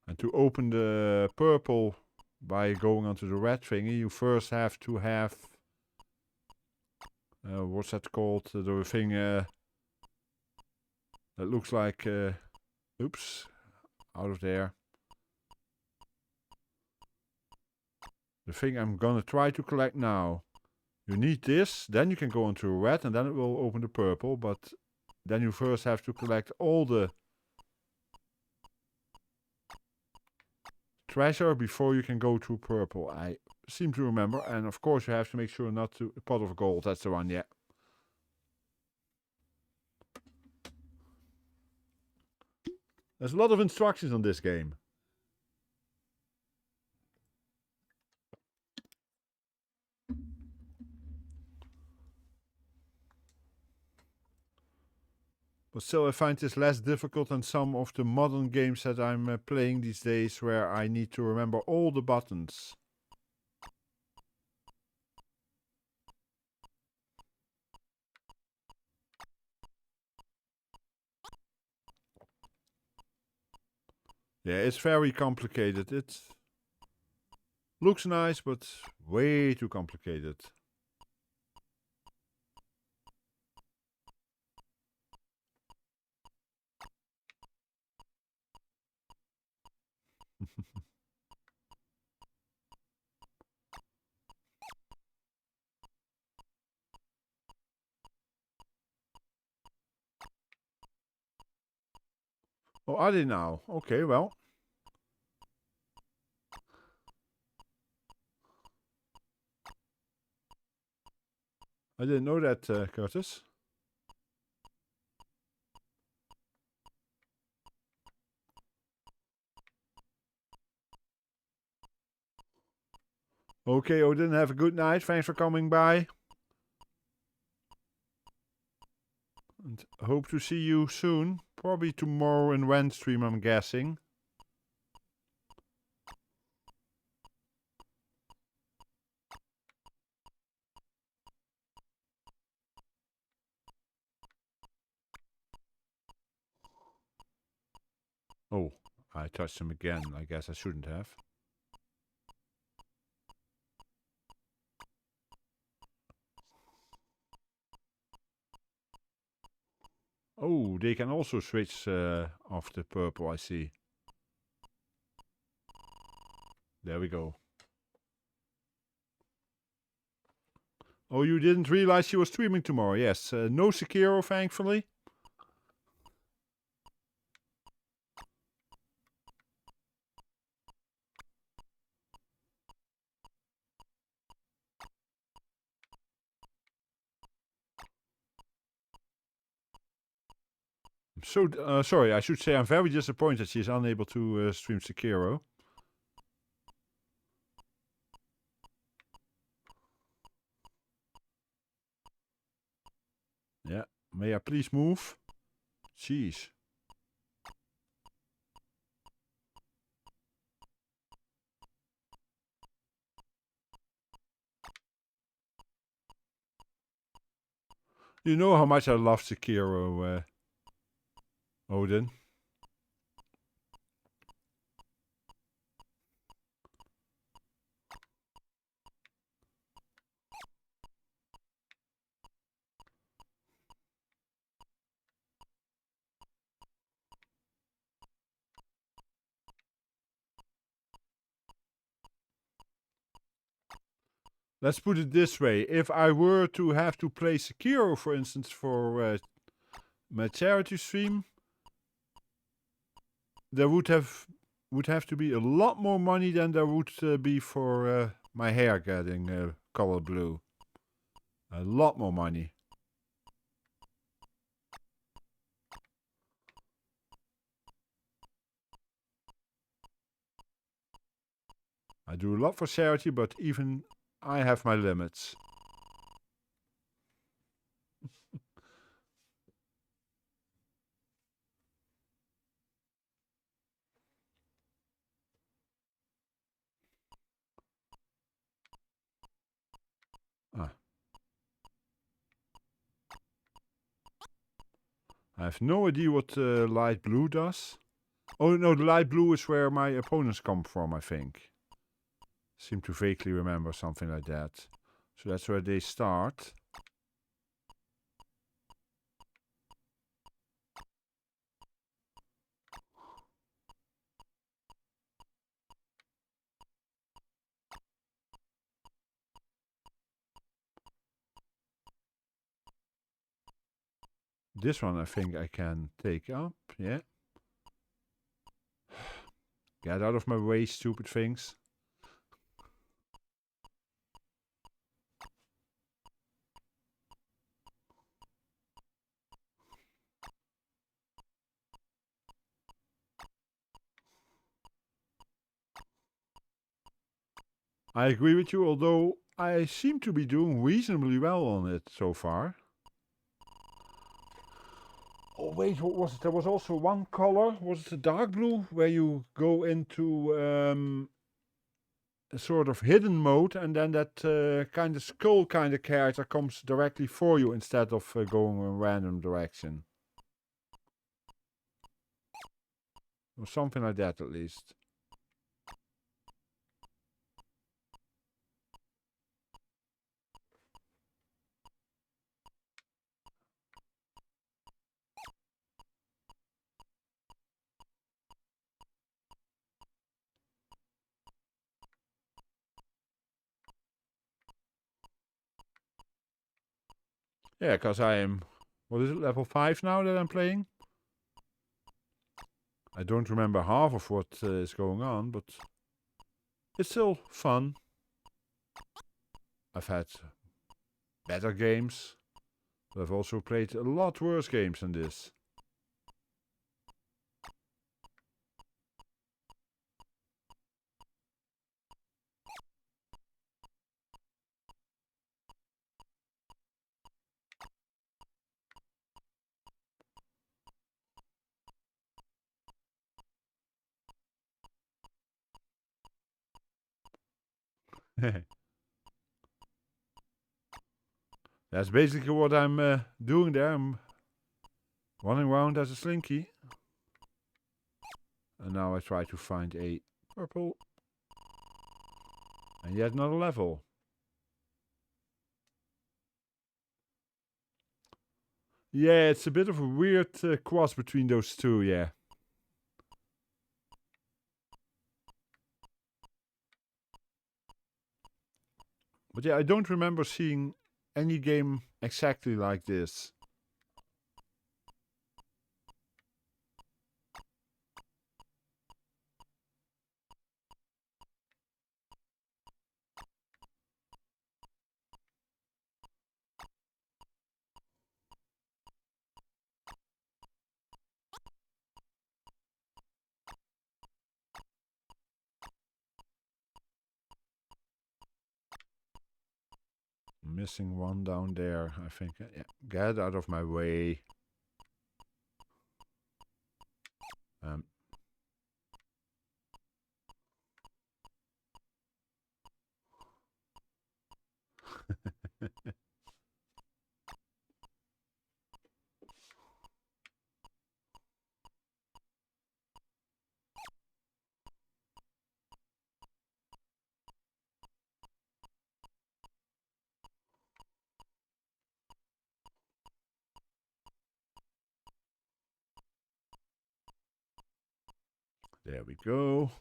And to open the purple by going onto the red thingy, you first have to have what's that called? The thing that looks like oops, out of there. The thing I'm gonna try to collect now. You need this, then you can go into red, and then it will open the purple. But then you first have to collect all the treasure before you can go to purple. I seem to remember, and of course you have to make sure not to pot of gold. That's the one, yeah. There's a lot of instructions on this game. But still, I find this less difficult than some of the modern games that I'm playing these days, where I need to remember all the buttons. Yeah, it's very complicated. It looks nice, but way too complicated. Oh, are they now? Okay, well. I didn't know that, Curtis. Okay, Odin, have a good night. Thanks for coming by. And hope to see you soon. Probably tomorrow in Wen stream, I'm guessing. Oh, I touched him again. I guess I shouldn't have. Oh, they can also switch off the purple, I see. There we go. Oh, you didn't realize you were streaming tomorrow? Yes, no Sekiro, thankfully. I'm so sorry, I should say I'm very disappointed she's unable to stream Sekiro. Yeah, may I please move? Jeez. You know how much I love Sekiro, Odin. Let's put it this way. If I were to have to play Sekiro, for instance, for my charity stream, there would have to be a lot more money than there would be for my hair getting color blue. A lot more money. I do a lot for charity, but even I have my limits. Ah. I have no idea what light blue does. Oh no, the light blue is where my opponents come from, I think. Seem to vaguely remember something like that. So that's where they start. This one I think I can take up, yeah. Get out of my way, stupid things. I agree with you, although I seem to be doing reasonably well on it so far. Oh wait, what was it? There was also one color, was it the dark blue, where you go into a sort of hidden mode and then that kind of skull kind of character comes directly for you instead of going in a random direction. Or something like that at least. Yeah, because I am, what is it, level 5 now that I'm playing? I don't remember half of what is going on, but it's still fun. I've had better games, but I've also played a lot worse games than this. That's basically what I'm doing there. I'm running around as a slinky. now I try to find a purple. And yet another level. Yeah, it's a bit of a weird cross between those two, yeah. But yeah, I don't remember seeing any game exactly like this. Missing one down there, I think. Yeah, get out of my way. There we go.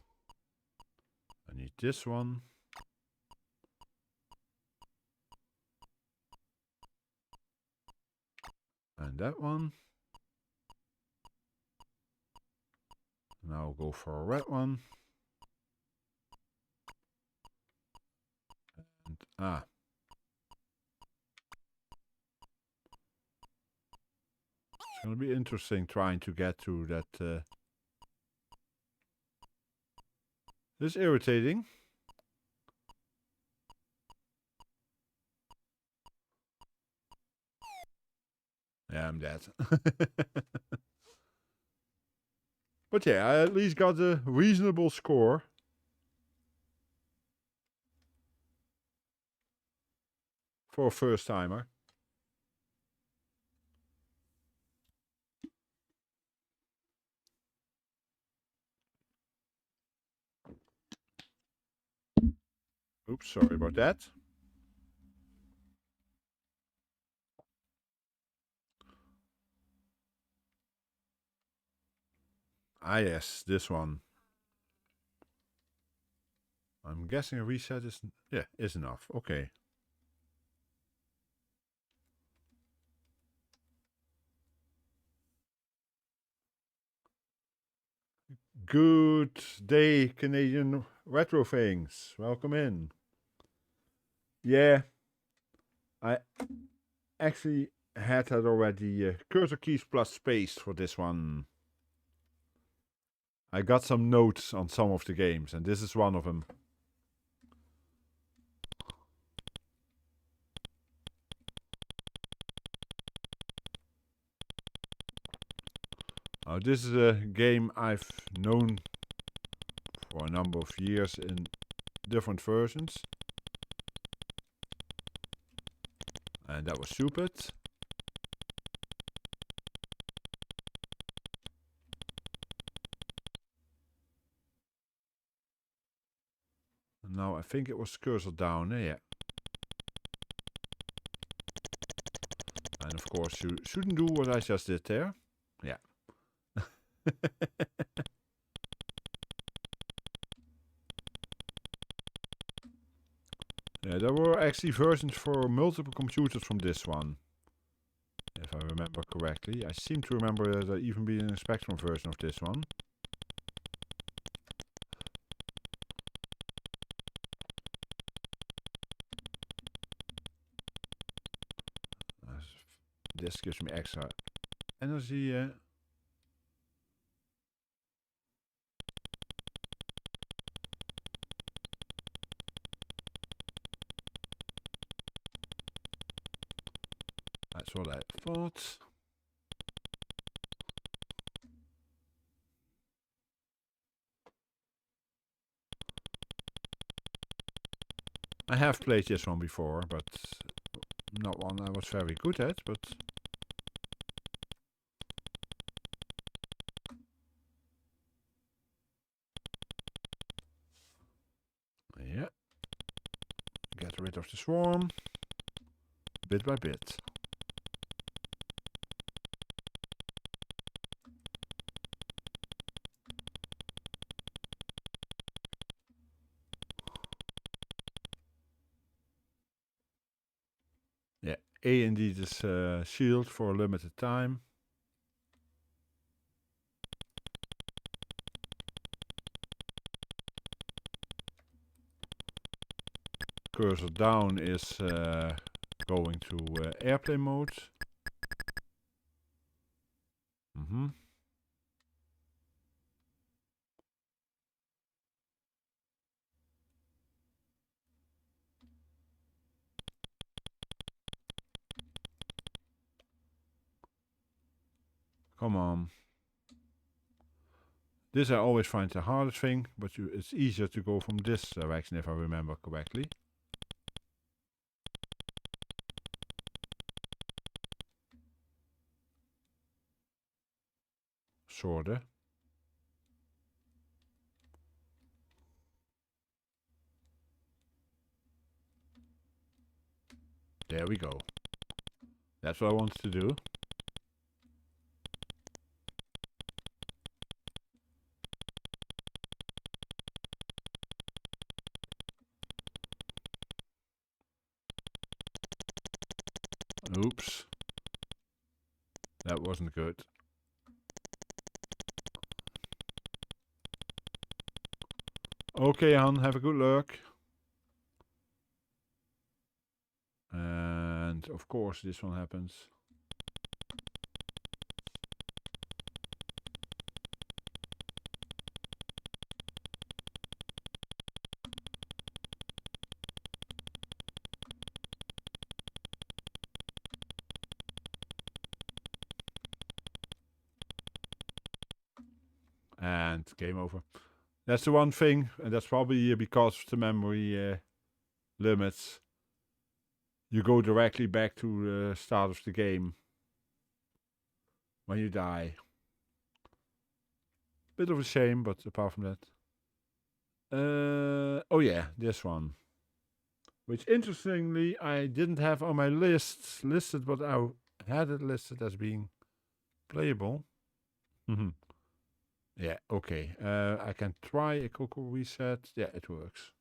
I need this one. And that one. Now I'll go for a red one. And, it's going to be interesting trying to get through that. This is irritating. Yeah, I'm dead. But yeah, I at least got a reasonable score. For a first timer. Oops, sorry about that. Ah yes, this one. I'm guessing a reset is enough. Okay. Good day, Canadian retro things. Welcome in. Yeah, I actually had that already. Cursor keys plus space for this one. I got some notes on some of the games, and this is one of them. This is a game I've known for a number of years in different versions. And that was stupid. And now I think it was cursor down, yeah. And of course you shouldn't do what I just did there. Yeah. Yeah, there were actually versions for multiple computers from this one. If I remember correctly. I seem to remember there even being a Spectrum version of this one. This gives me extra energy. That's what I thought. I have played this one before, but not one I was very good at, but... rid of the swarm, bit by bit. Yeah, A indeed is shield for a limited time. Cursor down is going to airplane mode. Come on. This I always find the hardest thing, but it's easier to go from this direction if I remember correctly. Sorta. There we go. That's what I wanted to do. Oops. That wasn't good. Okay, Han, have a good luck. And of course this one happens. And game over. That's the one thing, and that's probably because of the memory limits. You go directly back to the start of the game when you die. Bit of a shame, but apart from that. Oh yeah, this one. Which interestingly I didn't have on my list listed, but I had it listed as being playable. Yeah, okay. I can try a Coco reset. Yeah, it works.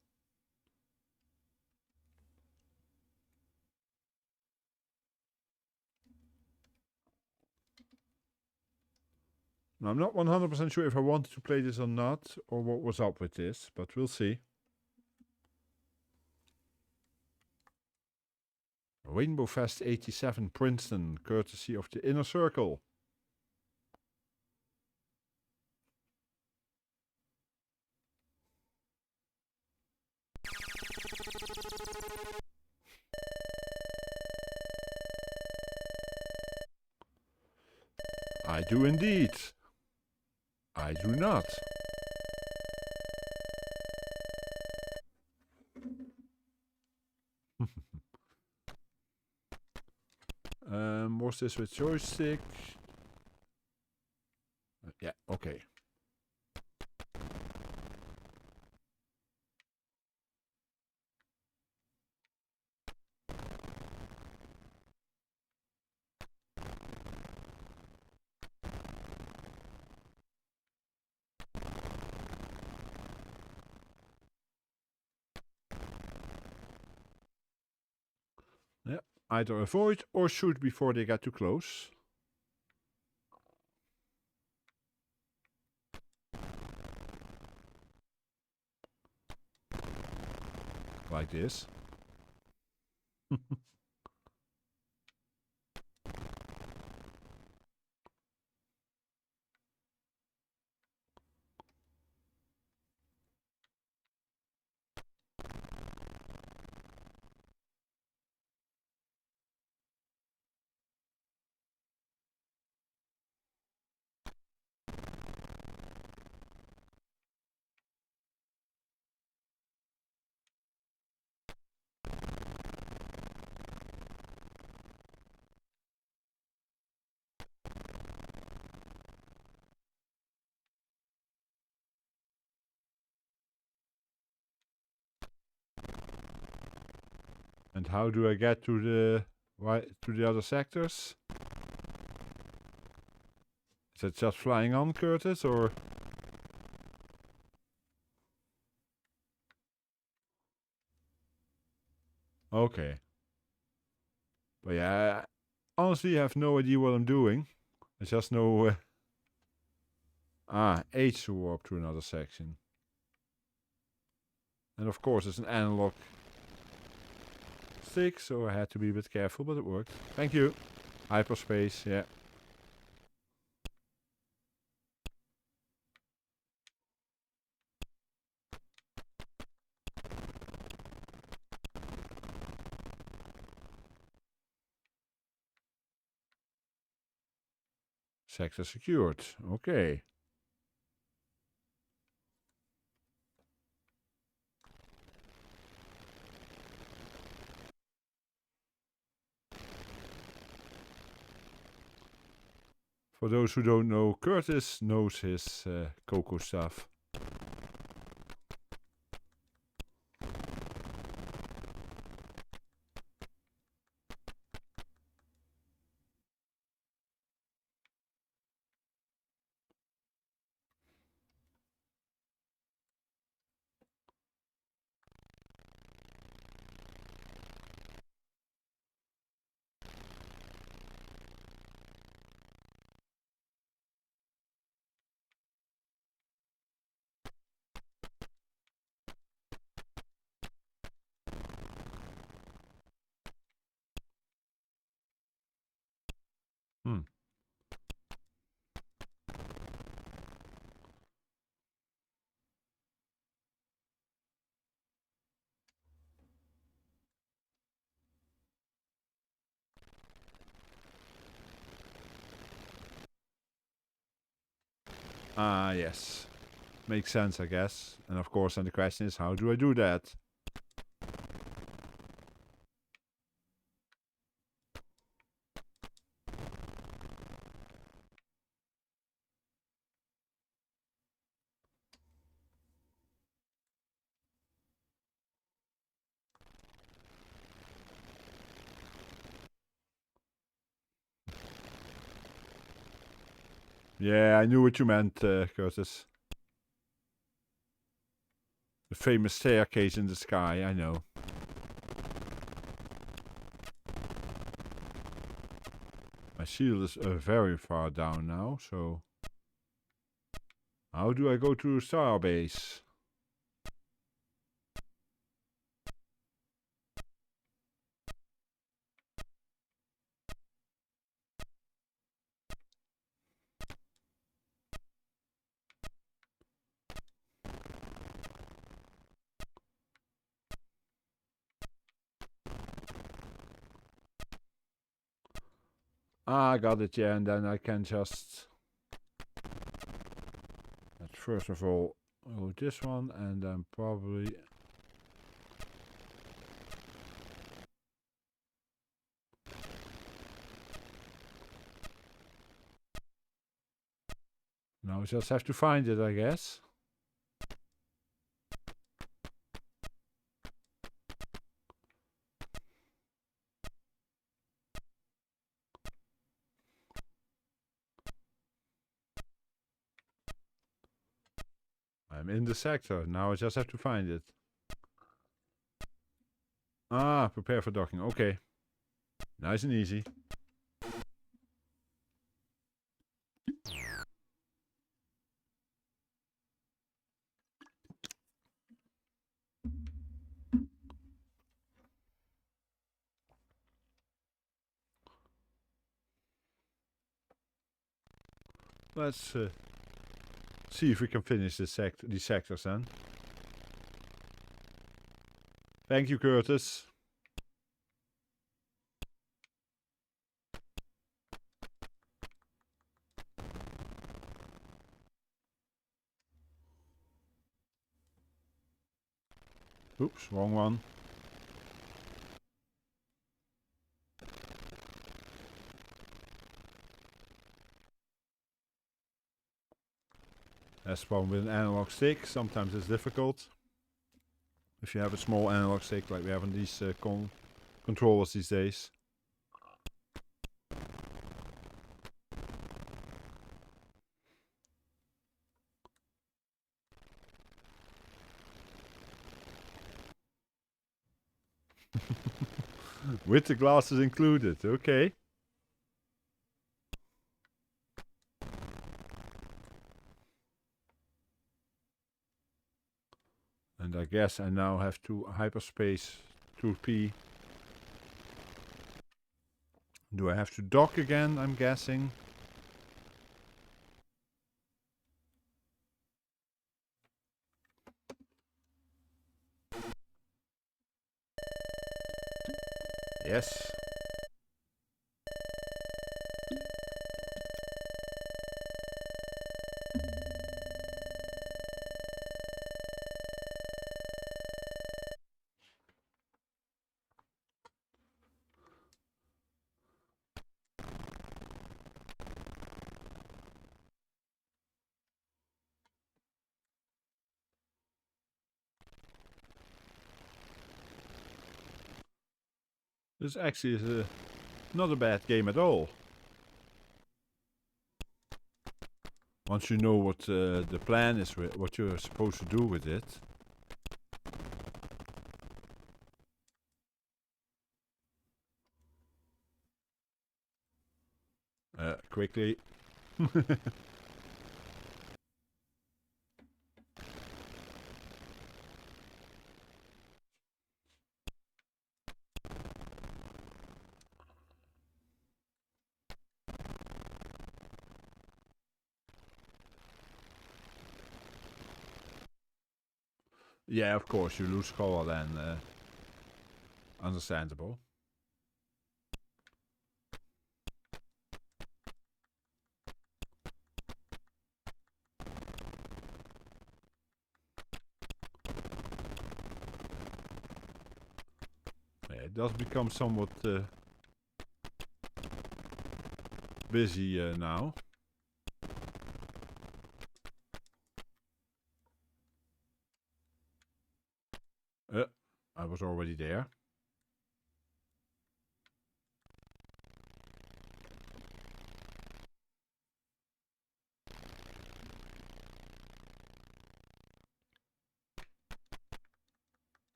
Now, I'm not 100% sure if I wanted to play this or not, or what was up with this, but we'll see. Rainbow Fest 87 Princeton, courtesy of the Inner Circle. I do indeed. I do not. Was this with joystick? Yeah, okay. Yeah, either avoid or shoot before they get too close. Like this. And how do I get to the other sectors? Is it just flying on, Curtis, or? Okay. But yeah, I honestly have no idea what I'm doing. I just know... H to warp to another section. And of course it's an analog stick, so I had to be a bit careful, but it worked. Thank you. Hyperspace, yeah. Sector secured. Okay. For those who don't know, Curtis knows his Coco stuff. Yes. Makes sense, I guess. And of course, then the question is, how do I do that? Yeah, I knew what you meant, Curtis. The famous staircase in the sky, I know. My shield is very far down now, so... How do I go to Starbase? I got it, yeah, and then I can just... Let's first of all go this one, and then probably... Now I just have to find it, I guess. I'm in the sector. Now I just have to find it. Prepare for docking. Okay. Nice and easy. Let's see if we can finish these sectors then. Thank you, Curtis. Oops, wrong one. That's the problem with an analog stick. Sometimes it's difficult. If you have a small analog stick like we have on these controllers these days. With the glasses included, okay. And I guess I now have to hyperspace to P. Do I have to dock again, I'm guessing? Yes. This actually is not a bad game at all. Once you know what the plan is, what you're supposed to do with it. Quickly. Yeah, of course, you lose color then. Understandable. Yeah, it does become somewhat busy now. I was already there.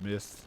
Missed.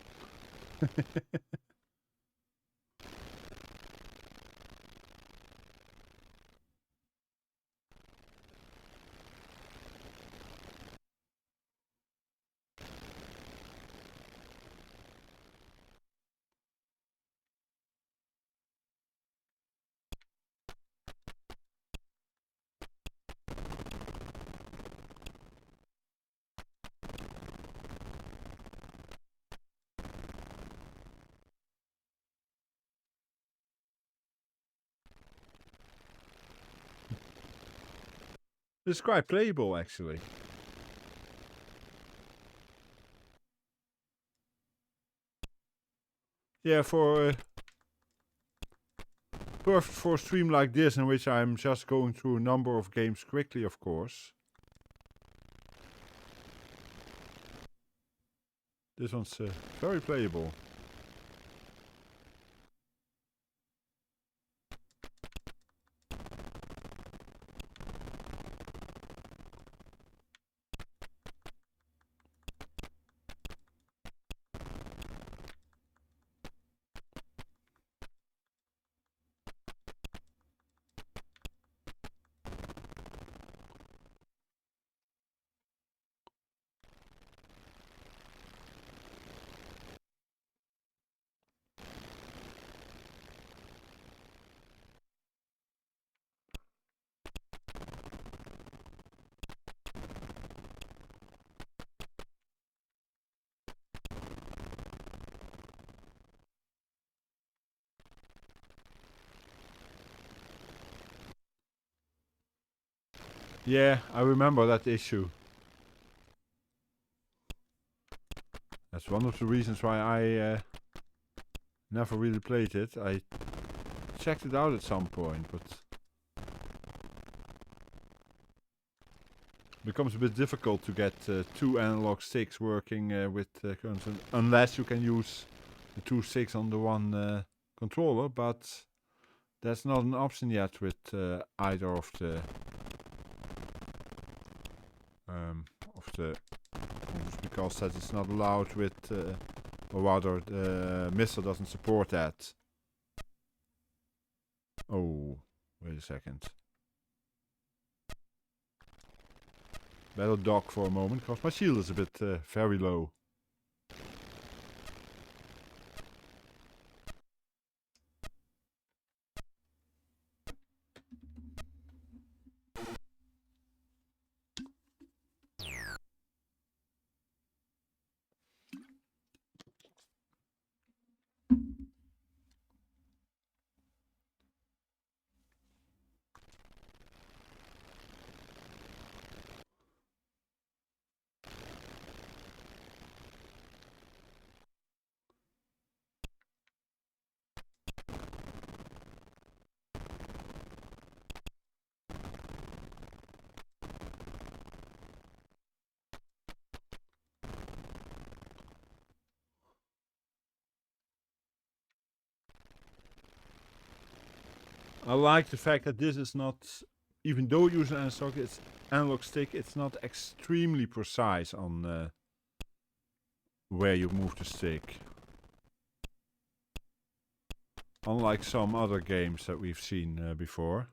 It's quite playable, actually. Yeah, perfect for a stream like this, in which I'm just going through a number of games quickly, of course. This one's very playable. Yeah, I remember that issue. That's one of the reasons why I Never really played it. I checked it out at some point, but it becomes a bit difficult to get 2 analog sticks working with constant, unless you can use the 2 sticks on the one controller, but that's not an option yet with either of the because that is not allowed with, or rather, the MiSTer doesn't support that. Oh, wait a second. Better dock for a moment, because my shield is a bit very low. I like the fact that this is not, even though using an analog stick, it's not extremely precise on where you move the stick. Unlike some other games that we've seen before.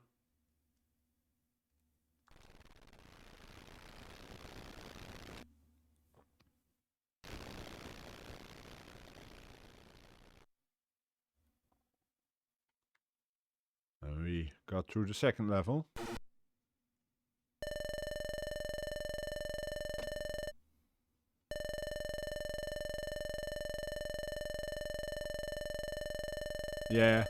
And we got through the second level. Yeah.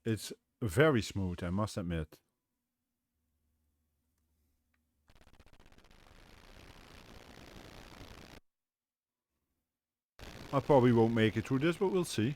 It's very smooth, I must admit. I probably won't make it through this, but we'll see.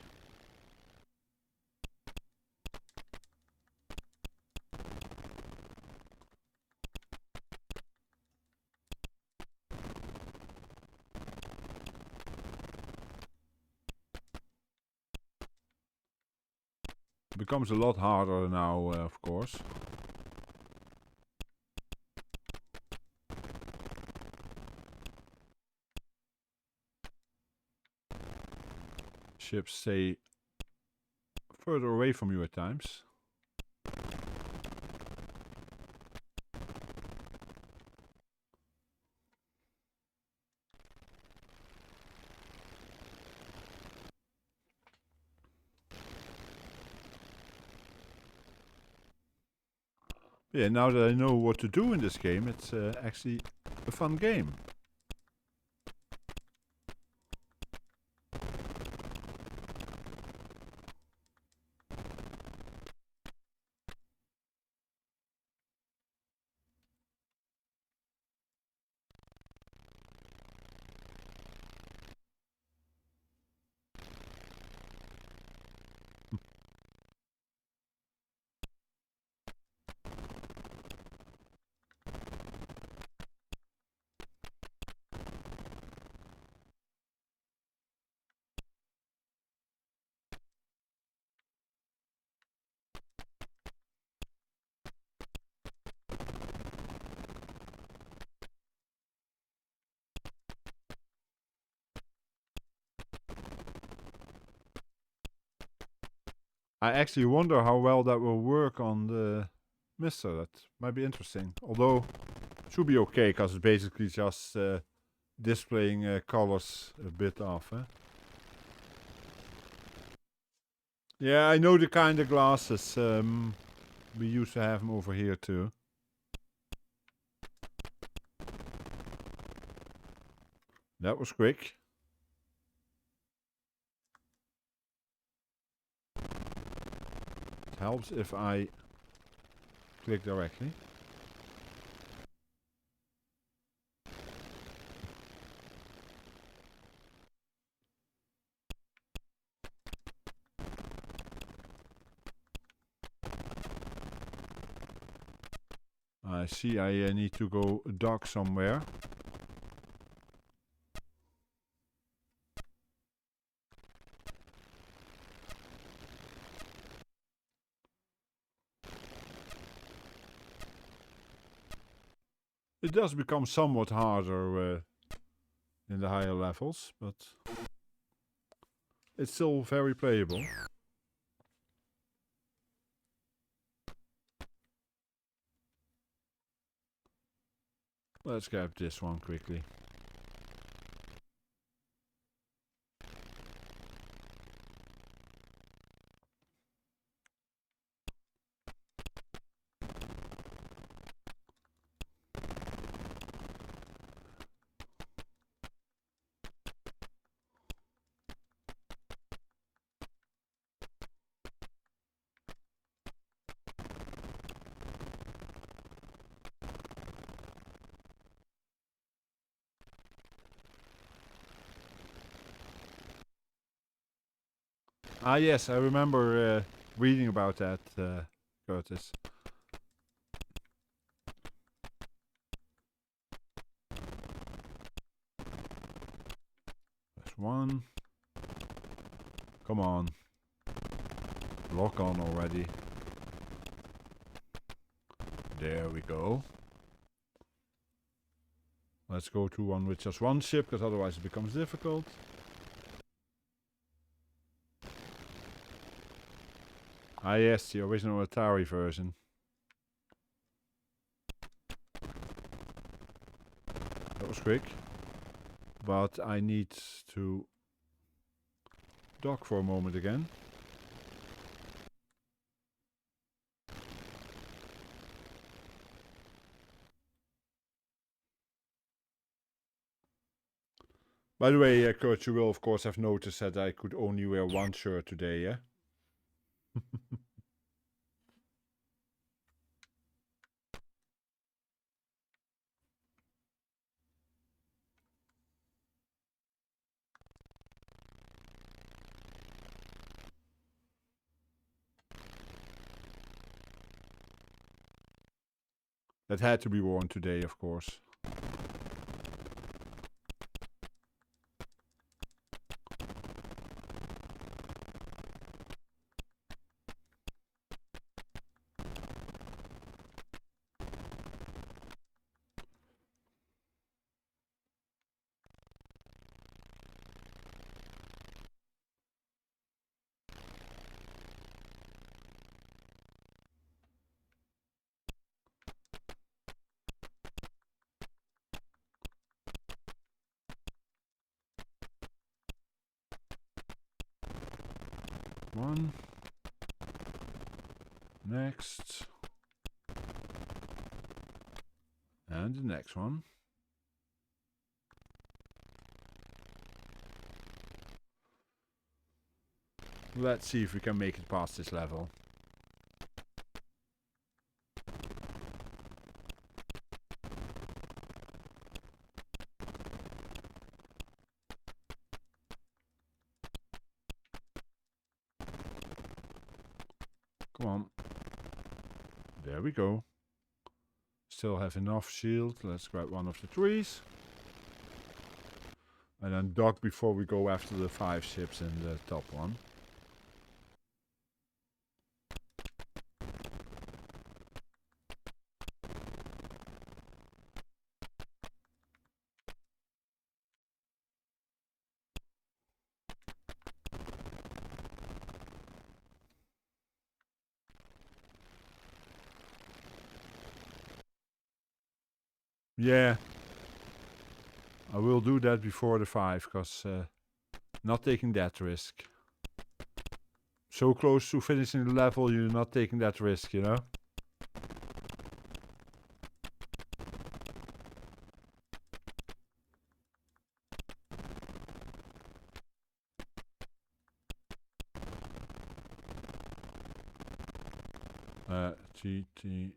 It becomes a lot harder now, of course. Ships stay further away from you at times. Yeah, now that I know what to do in this game, it's actually a fun game. I actually wonder how well that will work on the MiSTer. That might be interesting. Although, it should be okay, because it's basically just displaying colors a bit off. Yeah, I know the kind of glasses. We used to have them over here too. That was quick. It helps if I click directly. I see I need to go dock somewhere. It does become somewhat harder in the higher levels, but it's still very playable. Let's grab this one quickly. Ah yes, I remember reading about that, Curtis. There's one. Come on. Lock on already. There we go. Let's go to one with just one ship, because otherwise it becomes difficult. Ah yes, the original Atari version. That was quick. But I need to dock for a moment again. By the way, Kurt, you will of course have noticed that I could only wear one shirt today, yeah? That had to be worn today, of course. One. Next. And the next one. Let's see if we can make it past this level. Come on. There we go. Still have enough shield. Let's grab one of the trees. And then dock before we go after the 5 ships in the top one. Yeah, I will do that before the 5, because not taking that risk. So close to finishing the level, you're not taking that risk, you know? GT.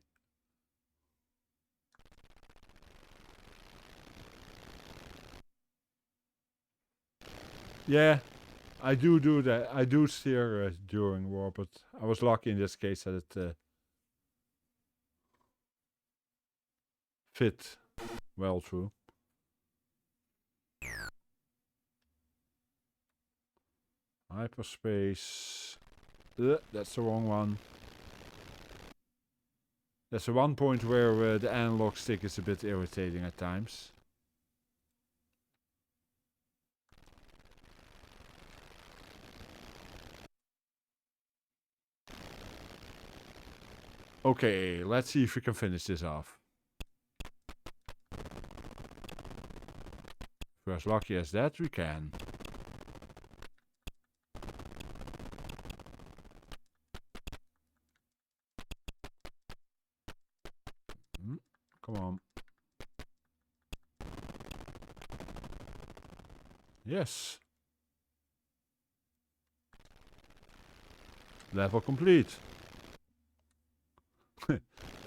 Yeah, I do that. I do steer during war, but I was lucky in this case that it fit well through. Hyperspace. That's the wrong one. That's the one point where the analog stick is a bit irritating at times. Okay, let's see if we can finish this off. For as lucky as that, we can. Come on. Yes. Level complete.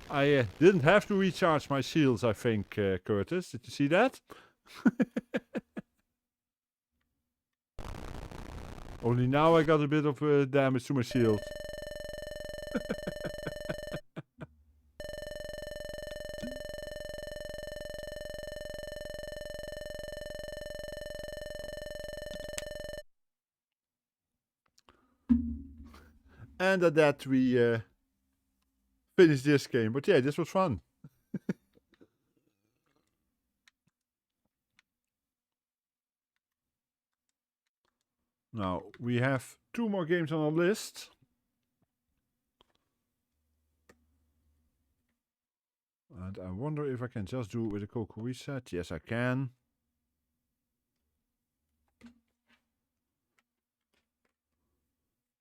I didn't have to recharge my shields, I think, Curtis. Did you see that? Only now I got a bit of damage to my shield. And at that we finished this game. But yeah, this was fun. Now, we have 2 more games on our list. And I wonder if I can just do it with a Coco reset. Yes, I can.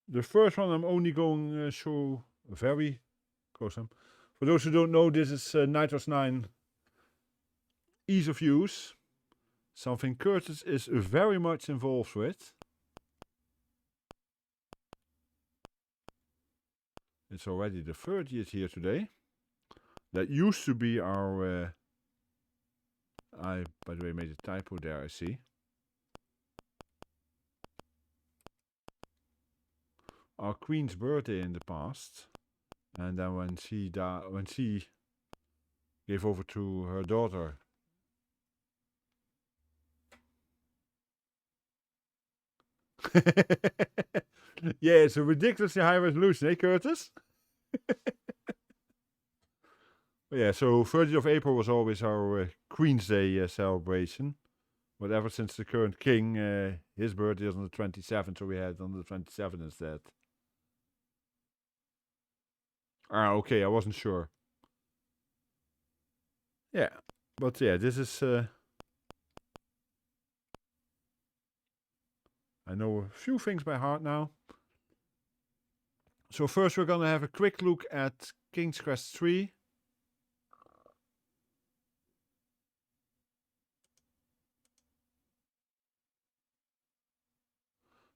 The first one I'm only going to show very close. For those who don't know, this is Nitrous 9 ease of use. Something Curtis is very much involved with. It's already the 30th here today. That used to be our... I, by the way, made a typo there, I see. Our queen's birthday in the past. And then when she gave over to her daughter... Yeah, it's a ridiculously high resolution, eh, Curtis? Yeah, so 30th of April was always our Queen's Day celebration. But ever since the current king, his birthday is on the 27th, so we had it on the 27th instead. Ah, okay, I wasn't sure. Yeah, but yeah, this is... I know a few things by heart now. So first we're going to have a quick look at King's Quest III.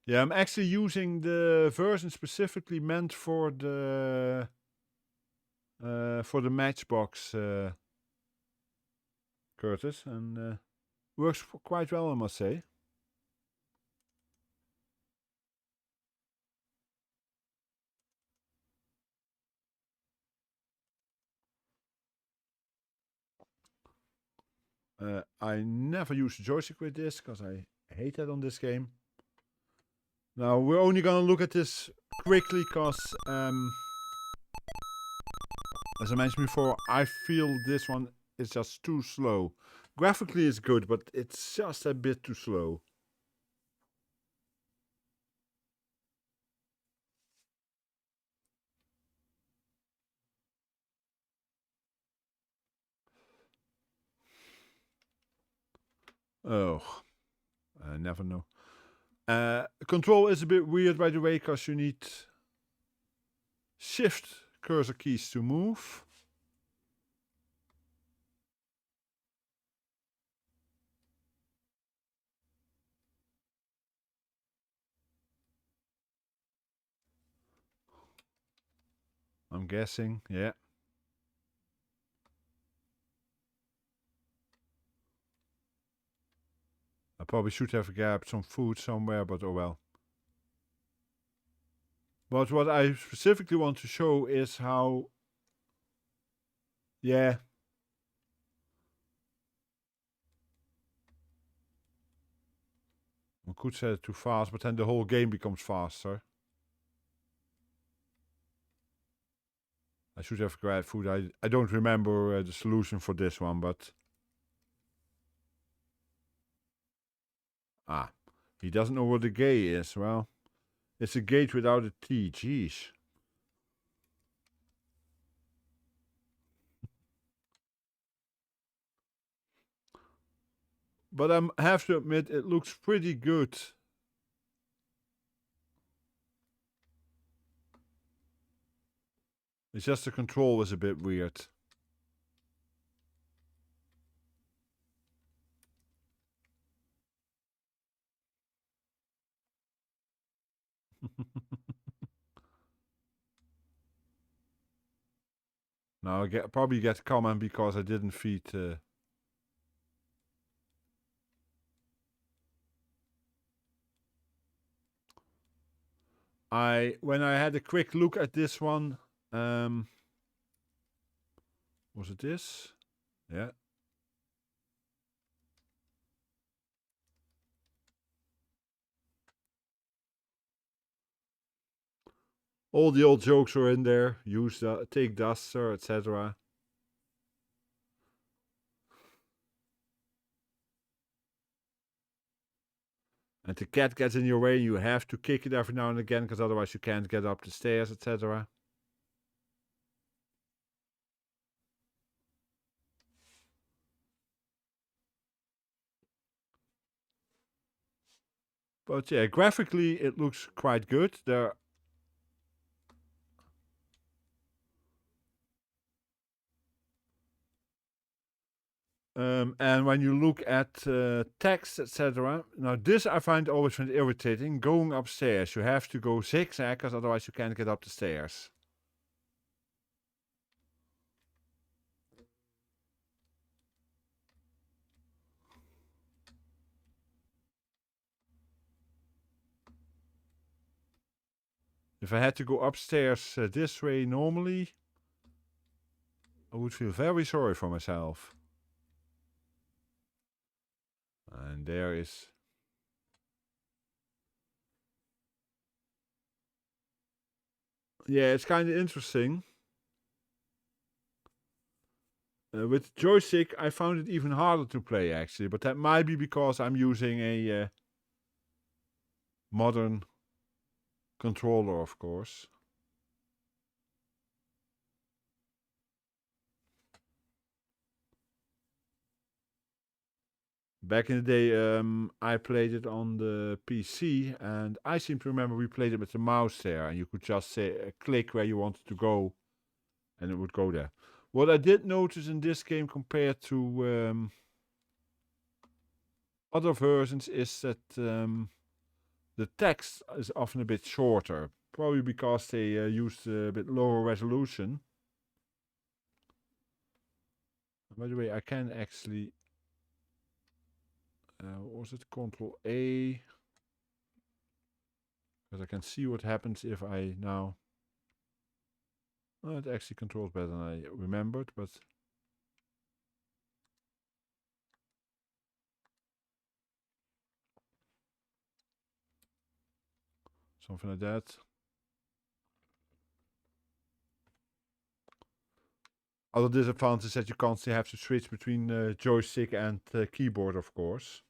Yeah, I'm actually using the version specifically meant for the Matchbox, Curtis, and works quite well, I must say. I never use the joystick with this because I hate that on this game. Now we're only gonna look at this quickly because, as I mentioned before, I feel this one is just too slow. Graphically it's good, but it's just a bit too slow. Oh, I never know. Control is a bit weird, by the way, because you need shift cursor keys to move. I'm guessing, yeah. I probably should have grabbed some food somewhere, but oh well. But what I specifically want to show is how, yeah, could set it too fast, but then the whole game becomes faster. I should have grabbed food. I don't remember the solution for this one, but... Ah, he doesn't know what a gay is. Well, it's a gate without a T. Jeez. But I have to admit, it looks pretty good. It's just the control is a bit weird. Now I probably get Carmen because I didn't feed... when I had a quick look at this one, was it this? Yeah. All the old jokes are in there. Use take duster, etc. And the cat gets in your way, you have to kick it every now and again, because otherwise you can't get up the stairs, etc. But yeah, graphically it looks quite good. And when you look at text, etc. Now this I find always irritating. Going upstairs, you have to go zigzag, because otherwise you can't get up the stairs. If I had to go upstairs this way normally, I would feel very sorry for myself. And there is... Yeah, it's kind of interesting. With joystick, I found it even harder to play, actually. But that might be because I'm using a modern controller, of course. Back in the day, I played it on the PC, and I seem to remember we played it with the mouse there, and you could just say click where you wanted to go, and it would go there. What I did notice in this game compared to other versions is that the text is often a bit shorter, probably because they used a bit lower resolution. By the way, I can actually... what was it? Control A. Because I can see what happens if I now... Oh, it actually controls better than I remembered, but... Something like that. Other disadvantage is that you constantly have to switch between joystick and keyboard, of course.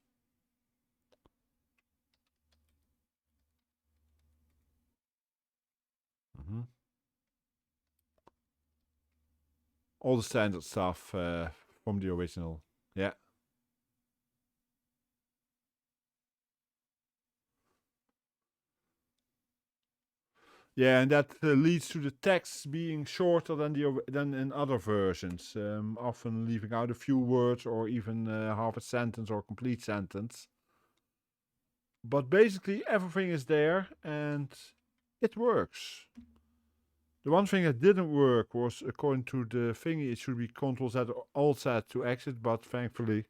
All the standard stuff from the original. Yeah. Yeah, and that leads to the text being shorter than in other versions, often leaving out a few words or even half a sentence or a complete sentence. But basically everything is there and it works. The one thing that didn't work was, according to the thingy, it should be Ctrl Z or Alt Z to exit, but thankfully...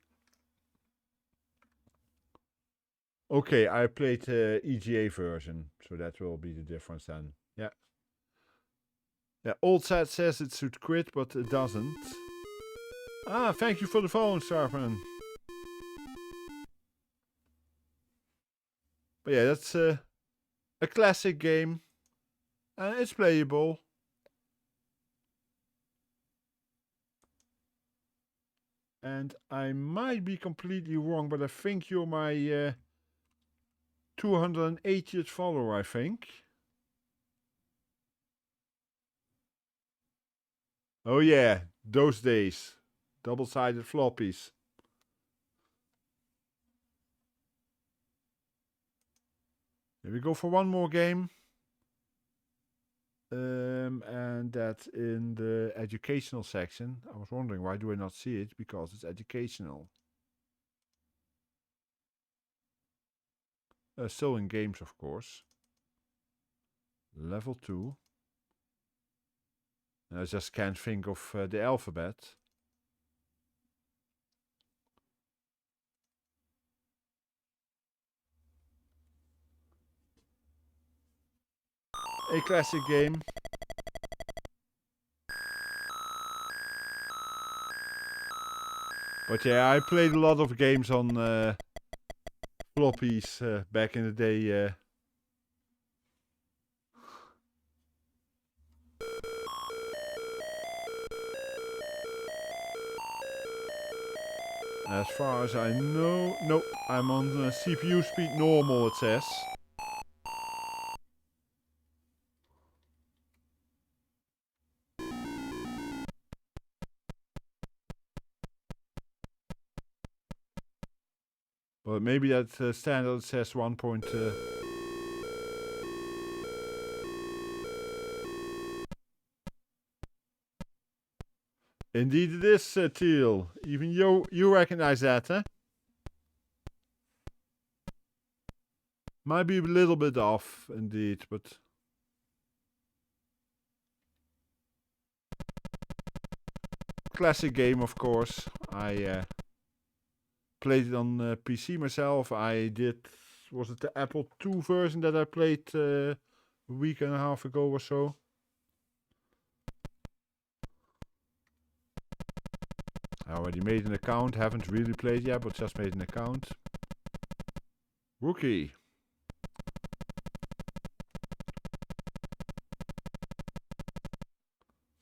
Okay, I played the EGA version, so that will be the difference then. Yeah. Yeah, Alt Z says it should quit, but it doesn't. Ah, thank you for the phone, Carmen. But yeah, that's a classic game. And it's playable. And I might be completely wrong, but I think you're my 280th follower, I think. Oh yeah, those days. Double-sided floppies. Here we go for one more game. And that's in the educational section. I was wondering, why do I not see it? Because it's educational. Still in games, of course. Level 2. And I just can't think of the alphabet. A classic game. But yeah, I played a lot of games on floppies back in the day. As far as I know, nope, I'm on CPU speed normal, it says. But maybe that standard says 1. Indeed it is, Teal. Even you recognize that, huh? Might be a little bit off, indeed, but... Classic game, of course. I played it on PC myself. I did... Was it the Apple II version that I played a week and a half ago or so? I already made an account. Haven't really played yet, but just made an account. Rookie.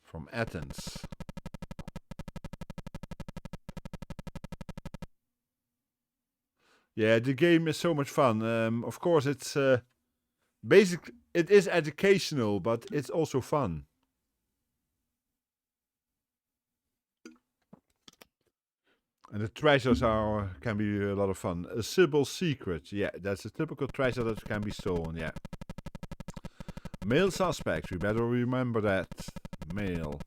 From Athens. Yeah, the game is so much fun. Of course, it's basic. It is educational, but it's also fun. And the treasures can be a lot of fun. A Sybil's Secret. Yeah, that's a typical treasure that can be stolen. Yeah. Male suspect. We better remember that. Male.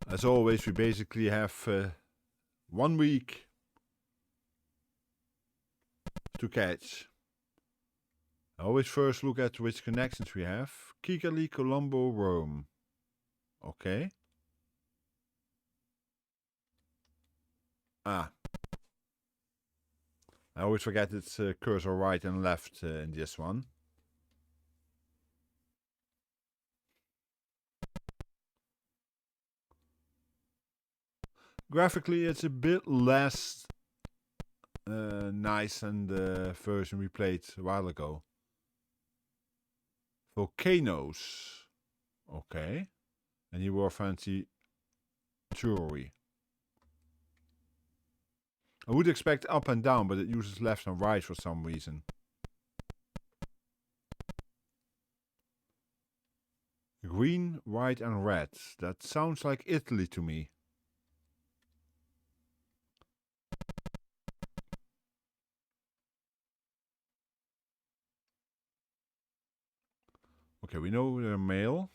As always, we basically have 1 week to catch. I always first look at which connections we have. Kigali, Colombo, Rome. Okay. Ah. I always forget it's cursor right and left in this one. Graphically, it's a bit less nice than the version we played a while ago. Volcanoes. Okay. And he wore fancy jewelry. I would expect up and down, but it uses left and right for some reason. Green, white and red. That sounds like Italy to me. Okay, we know they're male.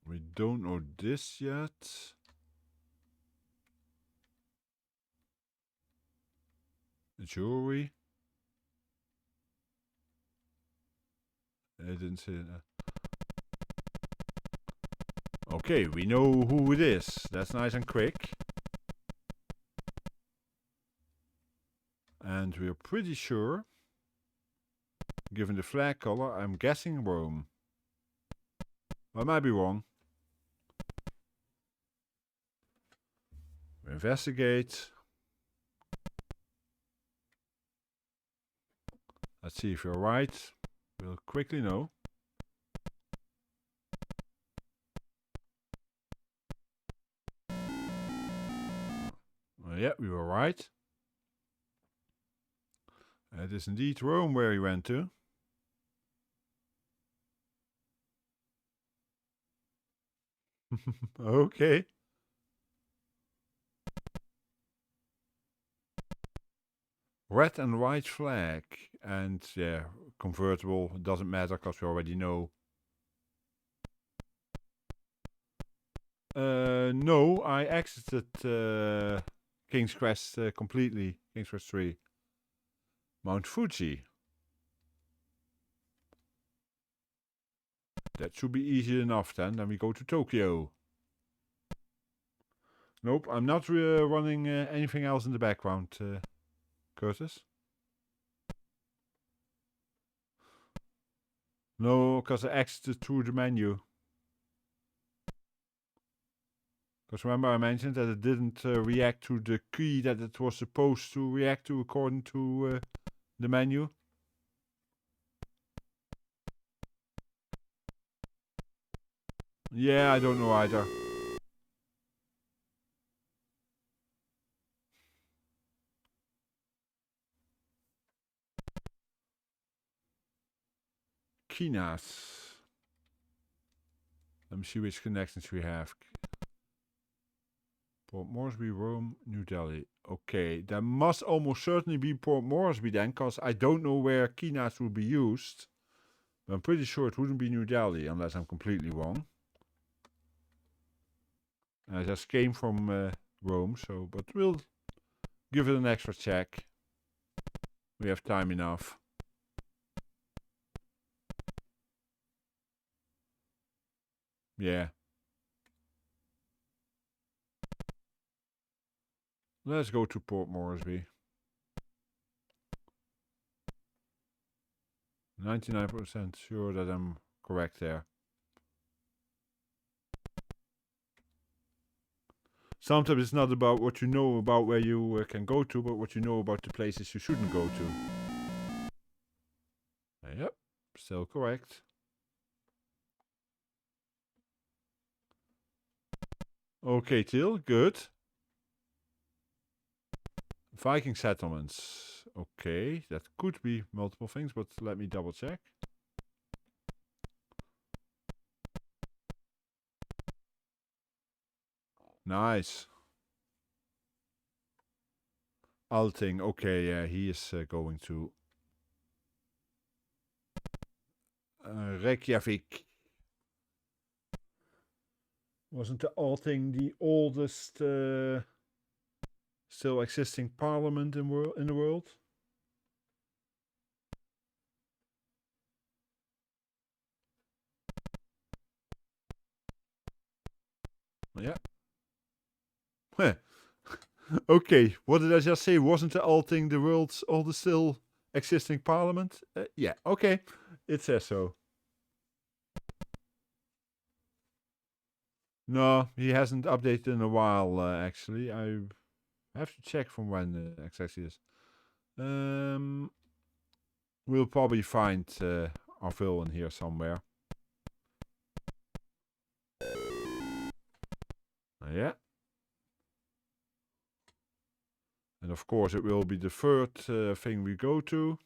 We don't know this yet. Jewelry. I didn't say that. Okay, we know who it is. That's nice and quick. And we're pretty sure, given the flag color, I'm guessing Rome. I might be wrong. Investigate. Let's see if you're right. We'll quickly know. Yeah, we were right. It is indeed Rome where he went to. Okay. Red and white flag. And yeah, convertible. Doesn't matter because we already know. No, I exited King's Quest completely. King's Quest 3. Mount Fuji. That should be easy enough then. Then we go to Tokyo. Nope, I'm not running anything else in the background, Curtis. No, because I exited through the menu. Because remember I mentioned that it didn't react to the key that it was supposed to react to according to the menu. Yeah, I don't know either. Kinas. Let me see which connections we have. Port Moresby, Rome, New Delhi. Okay, that must almost certainly be Port Moresby then, because I don't know where Kinas will be used. But I'm pretty sure it wouldn't be New Delhi, unless I'm completely wrong. I just came from Rome, so, but we'll give it an extra check. We have time enough. Yeah. Let's go to Port Moresby. 99% sure that I'm correct there. Sometimes it's not about what you know about where you can go to, but what you know about the places you shouldn't go to. Yep, still correct. Okay, Till, good. Viking settlements. Okay, that could be multiple things, but let me double check. Nice. Alting, okay, yeah, he is going to Reykjavik. Wasn't the Alting the oldest still existing parliament in the world? Yeah. Okay, what did I just say? Wasn't the Alting the world's oldest still existing parliament? Yeah, okay, it says so. No, he hasn't updated in a while, actually. I have to check from when exactly is. We'll probably find our villain here somewhere. Yeah. And of course it will be the third thing we go to.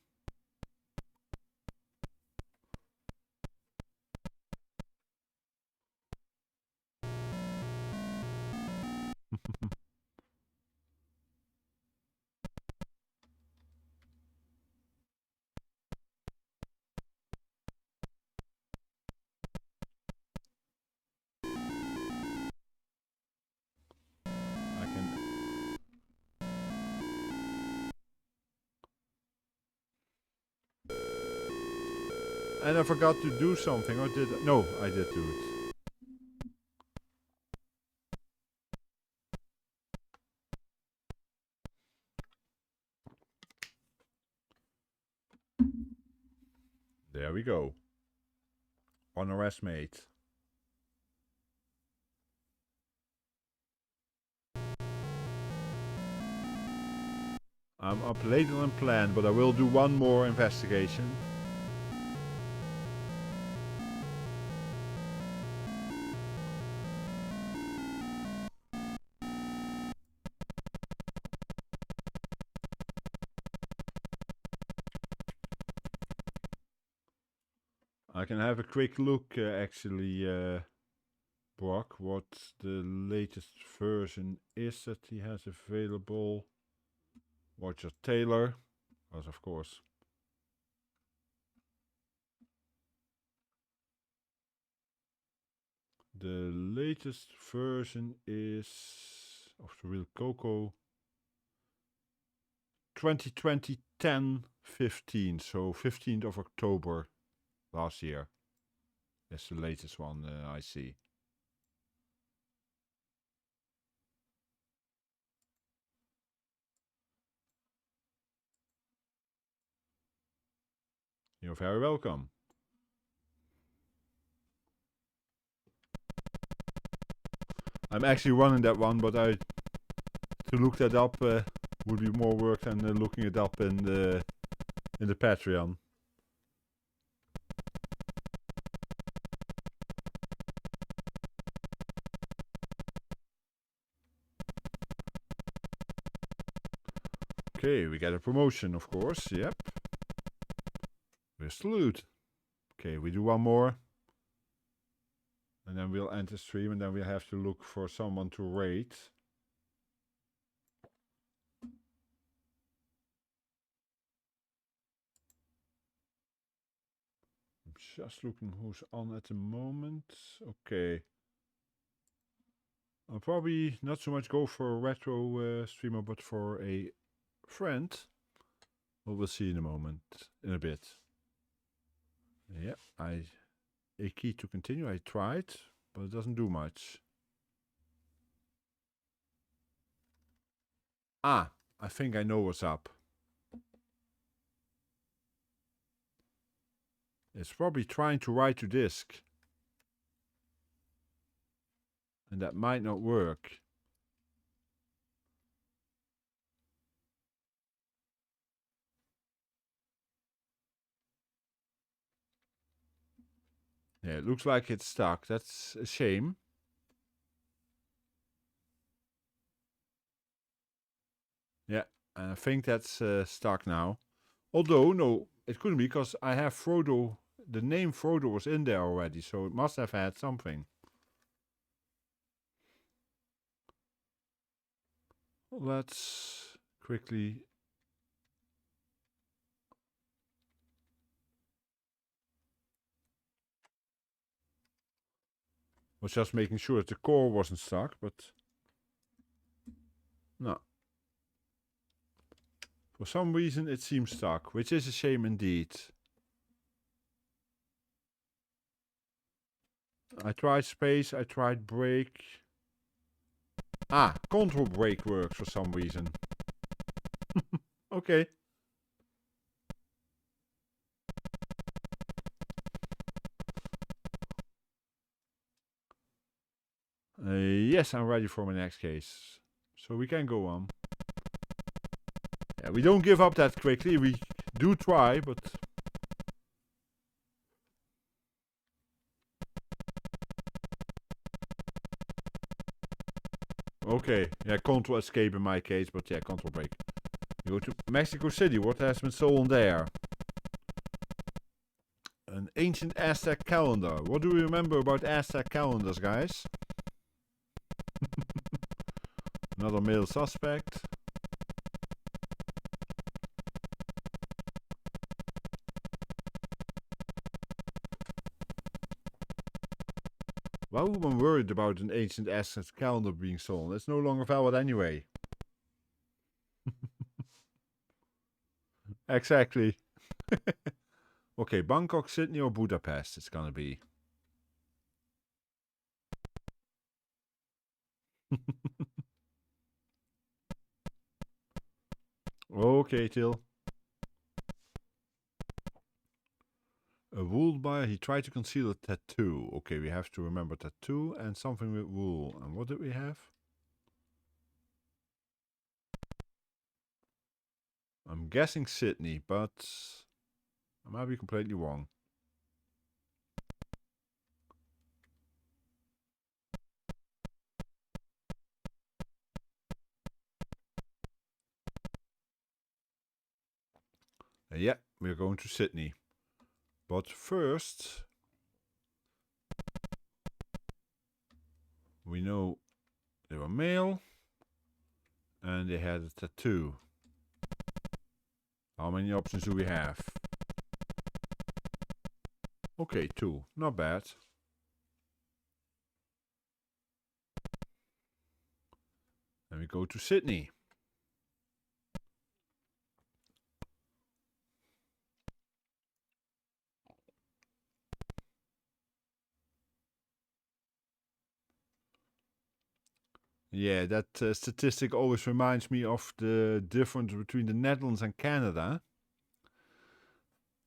And I forgot to do something, or did I? No, I did do it. There we go. Honor as mate. I'm up later than planned, but I will do one more investigation. I can have a quick look, actually, Brock, what the latest version is that he has available. Roger Taylor, because of course. The latest version is of the real Coco 2020 10/15, so 15th of October last year. That's the latest one I see. You're very welcome. I'm actually running that one, but to look that up would be more work than looking it up in the Patreon. Okay, we get a promotion, of course. Yep. We're salute. Okay, we do one more. And then we'll end the stream, and then we'll have to look for someone to raid. I'm just looking who's on at the moment. Okay. I'll probably not so much go for a retro streamer, but for a friend. Well, we'll see in a moment, in a bit. Yeah, a key to continue. I tried, but it doesn't do much. Ah, I think I know what's up. It's probably trying to write to disk. And that might not work. Yeah, it looks like it's stuck. That's a shame. Yeah, I think that's stuck now. Although, no, it couldn't be because I have Frodo. The name Frodo was in there already, so it must have had something. Let's quickly... was just making sure that the core wasn't stuck, but... no. For some reason it seems stuck, which is a shame indeed. I tried space, I tried break. Ah, control break works for some reason. Okay. Yes, I'm ready for my next case. So we can go on. Yeah, we don't give up that quickly. We do try, but... okay, yeah, control escape in my case, but yeah, control break. You go to Mexico City, what has been stolen there? An ancient Aztec calendar. What do we remember about Aztec calendars, guys? Another male suspect. Why would one worried about an ancient Aztec calendar being stolen? It's no longer valid anyway. Exactly. Okay, Bangkok, Sydney or Budapest it's gonna be. Okay, Till. A wool buyer, he tried to conceal a tattoo. Okay, we have to remember tattoo and something with wool. And what did we have? I'm guessing Sydney, but I might be completely wrong. Yeah, we're going to Sydney. But first, we know they were male and they had a tattoo. How many options do we have? Okay, 2. Not bad. Then we go to Sydney. Yeah, that statistic always reminds me of the difference between the Netherlands and Canada.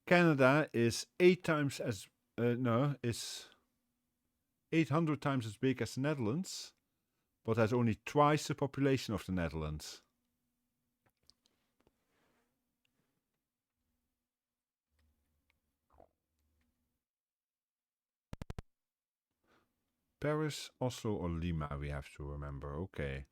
Canada is 8 times as is 800 times as big as the Netherlands, but has only twice the population of the Netherlands. Paris, Oslo, or Lima, we have to remember. Okay.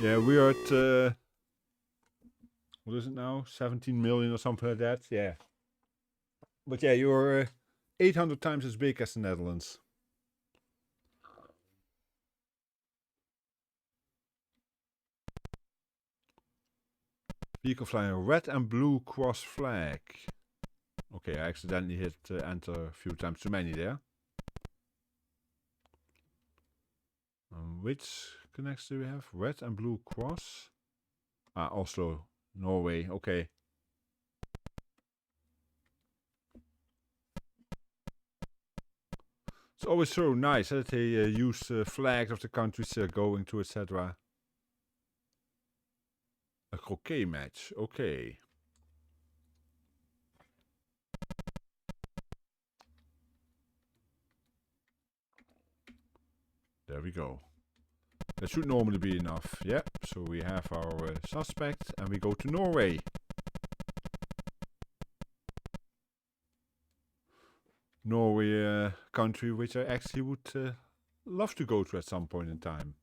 Yeah, we are at, what is it now? 17 million or something like that. Yeah. But yeah, you're 800 times as big as the Netherlands. Vehicle flying a red and blue cross flag. Okay, I accidentally hit enter a few times too many there. Which connects do we have? Red and blue cross. Ah, Oslo, Norway. Okay. It's always so nice that they use flags of the countries they're going to, etc. A croquet match. Okay. There we go. That should normally be enough. Yep. So we have our suspect and we go to Norway. Norway, country which I actually would love to go to at some point in time.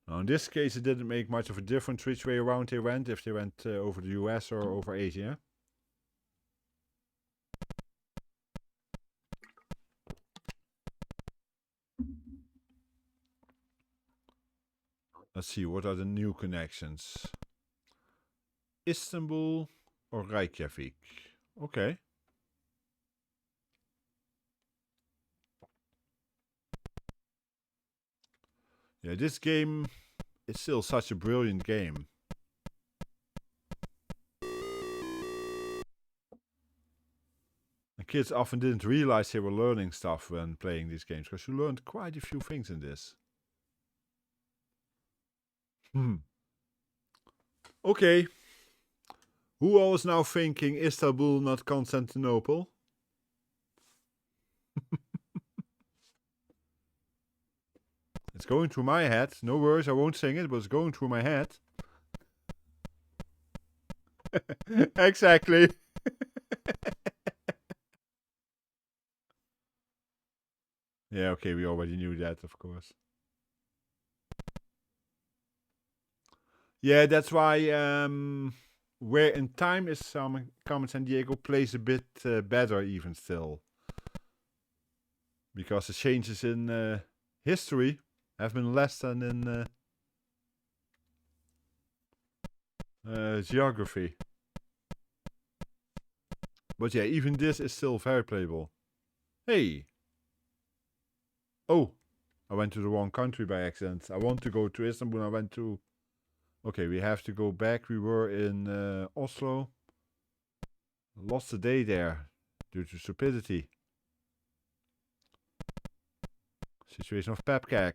Now in this case it didn't make much of a difference which way around they went, if they went over the US or over Asia. Let's see, what are the new connections? Istanbul or Reykjavik? Okay. Yeah, this game is still such a brilliant game. The kids often didn't realize they were learning stuff when playing these games, because you learned quite a few things in this. Okay. Who all is now thinking Istanbul, not Constantinople? It's going through my head. No worries, I won't sing it, but it's going through my head. Exactly. Yeah, okay, we already knew that, of course. Yeah, that's why Where in Time is Carmen Sandiego plays a bit better even still. Because the changes in history have been less than in geography. But yeah, even this is still very playable. Hey! Oh! I went to the wrong country by accident. I want to go to Istanbul, I went to... Okay, we have to go back. We were in Oslo. Lost a day there due to stupidity. Situation of Pepcak.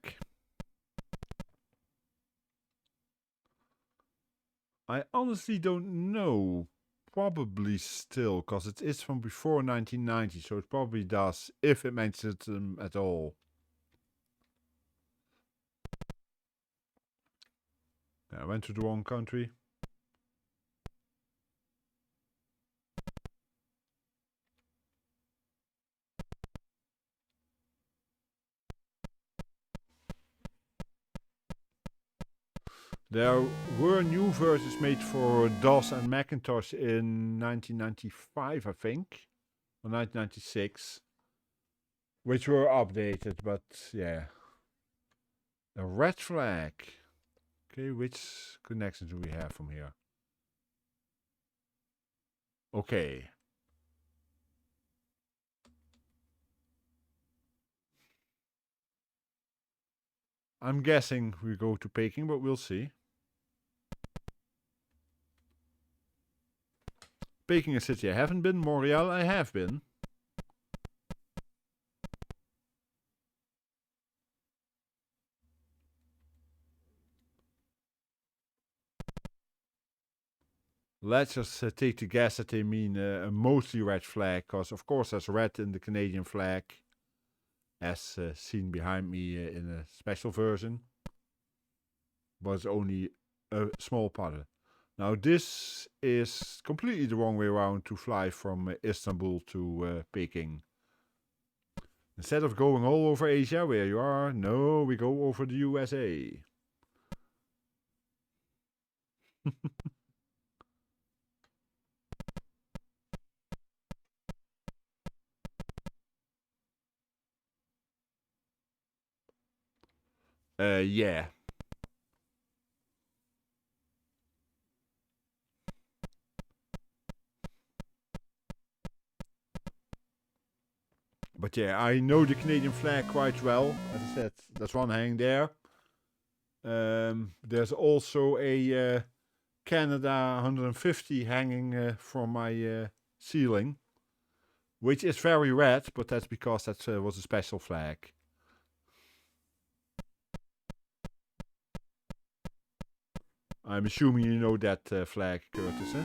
I honestly don't know. Probably still, because it is from before 1990, so it probably does, if it mentions them at all. I went to the wrong country. There were new versions made for DOS and Macintosh in 1995, I think, or 1996, which were updated, but yeah. A red flag. Okay, which connection do we have from here? Okay. I'm guessing we go to Peking, but we'll see. Peking is a city I haven't been. Montreal I have been. Let's just take the guess that they mean a mostly red flag, because of course there's red in the Canadian flag, as seen behind me in a special version, but it's only a small part of it. Now this is completely the wrong way around to fly from Istanbul to Peking. Instead of going all over Asia where you are, no, we go over the USA. Yeah. But yeah, I know the Canadian flag quite well. As I said, there's one hanging there. There's also a Canada 150 hanging from my ceiling, which is very red, but that's because that was a special flag. I'm assuming you know that flag, Curtis, eh?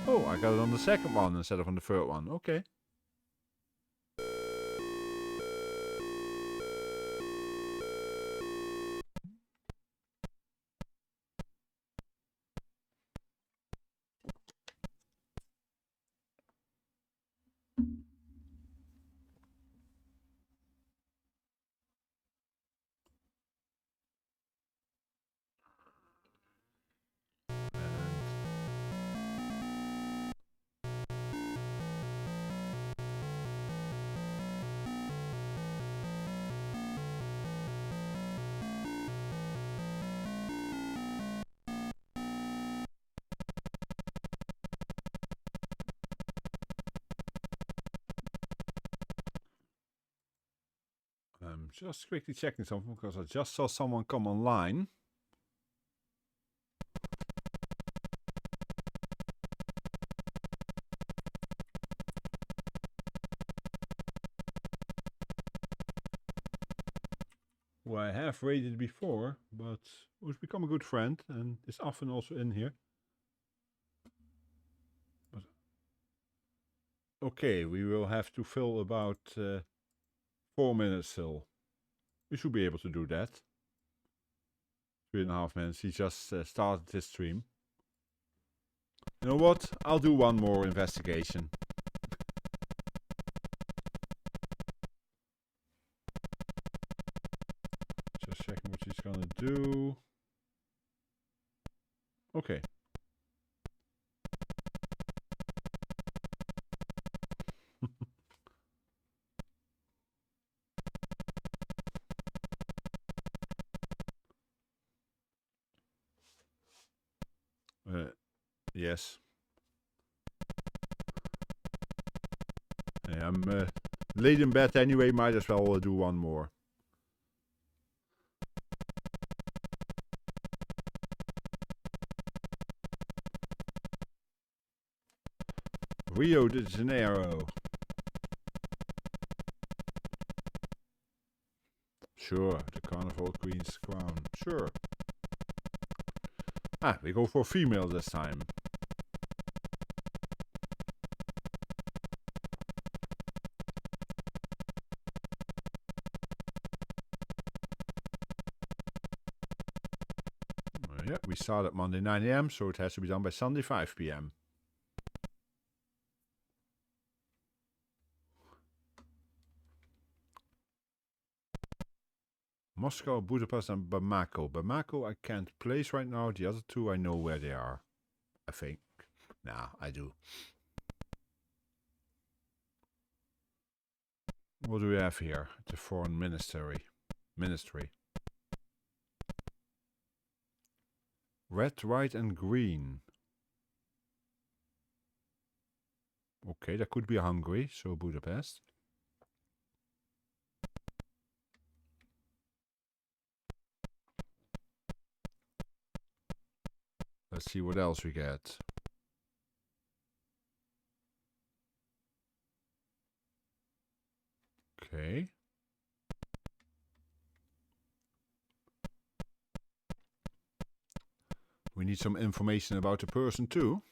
Oh, I got it on the second one instead of on the third one. Okay. I'm just quickly checking something because I just saw someone come online. Who I have raided before, but who's become a good friend and is often also in here. But okay, we will have to fill about 4 minutes still. We should be able to do that. 3.5 minutes. He just started his stream. You know what? I'll do one more investigation. Just checking what he's gonna do. Okay. Yes. Yeah, I'm late in bed anyway, might as well do one more. Rio de Janeiro. Sure, the Carnival Queen's crown. Sure. Ah, we go for female this time. Yeah, we start at Monday 9 AM, so it has to be done by Sunday 5 PM. Moscow, Budapest, and Bamako. Bamako I can't place right now. The other two I know where they are. I think. Nah, I do. What do we have here? The foreign ministry. Red, white, and green. Okay, that could be Hungary, so Budapest. Let's see what else we get. Okay. We need some information about the person too.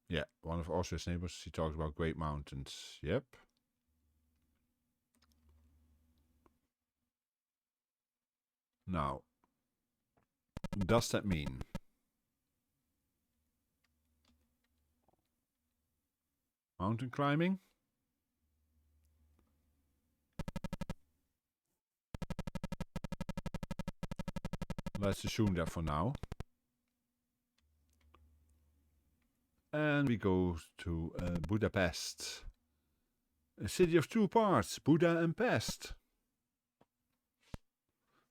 Yeah, one of Austria's neighbors. He talks about Great Mountains. Yep. Now, does that mean? Mountain climbing? Let's assume that for now. And we go to Budapest. A city of two parts, Buda and Pest.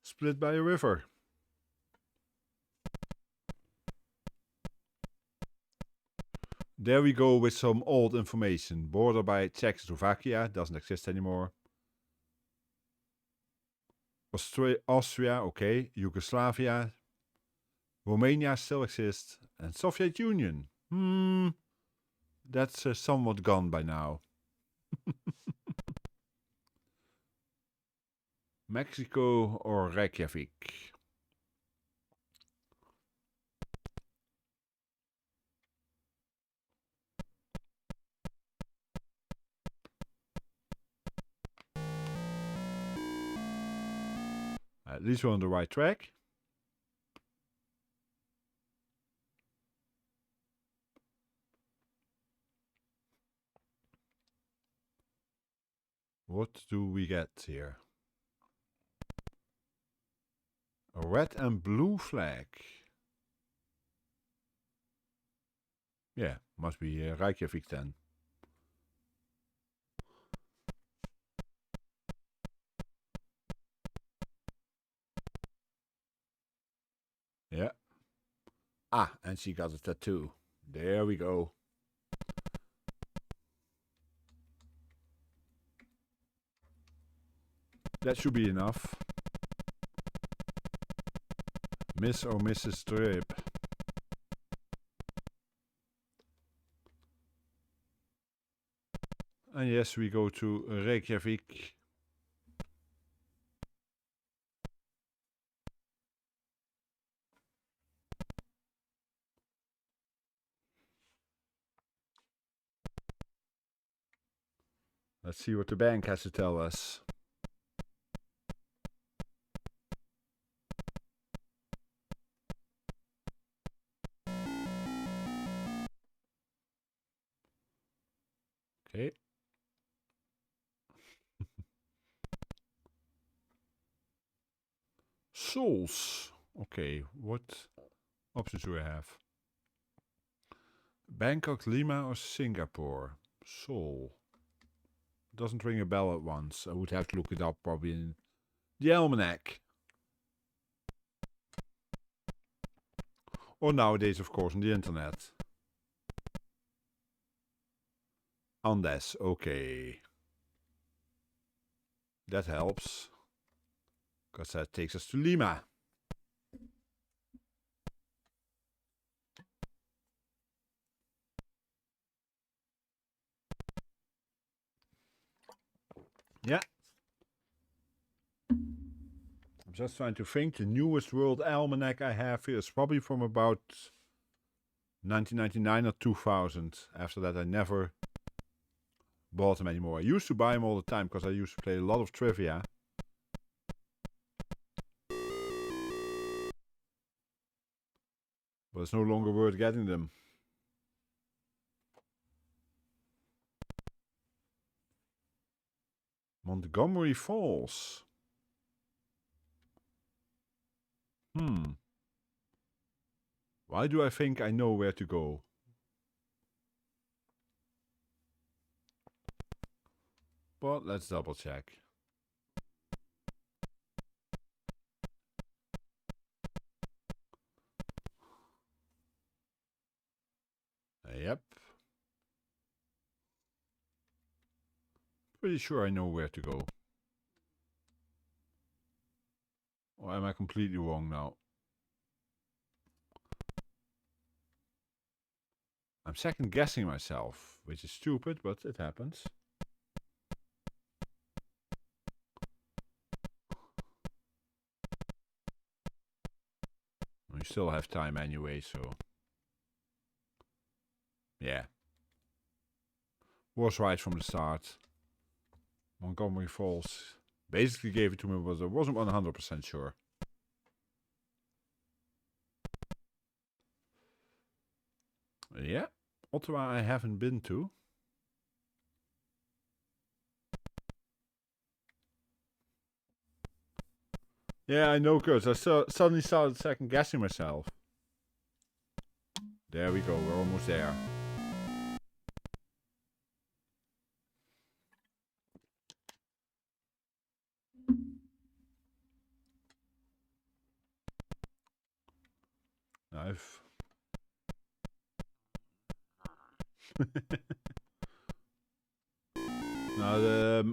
Split by a river. There we go with some old information. Border by Czechoslovakia, doesn't exist anymore. Austria, okay. Yugoslavia. Romania still exists. And Soviet Union. That's somewhat gone by now. Mexico or Reykjavik? At least we're on the right track. What do we get here? A red and blue flag. Yeah, must be Reykjavik then. Yeah. Ah, and she got a tattoo. There we go. That should be enough. Miss or Mrs. Strip. And yes, we go to Reykjavik. Let's see what the bank has to tell us. Okay. Souls. Okay, what options do I have? Bangkok, Lima, or Singapore? Seoul. Doesn't ring a bell at once. I would have to look it up probably in the almanac. Or nowadays, of course, on the internet. Andes, okay. That helps. Because that takes us to Lima. Yeah. just trying to think. The newest World Almanac I have here is probably from about 1999 or 2000. After that, I never bought them anymore. I used to buy them all the time because I used to play a lot of trivia. But it's no longer worth getting them. Montgomery Falls. Why do I think I know where to go? But let's double check. Yep. Pretty sure I know where to go. Or am I completely wrong now? I'm second guessing myself, which is stupid, but it happens. We still have time anyway, so yeah. Was right from the start. Montgomery Falls basically gave it to me, but I wasn't 100% sure. Yeah, Ottawa I haven't been to. Yeah, I know, Kurt. I suddenly started second guessing myself. There we go, we're almost there.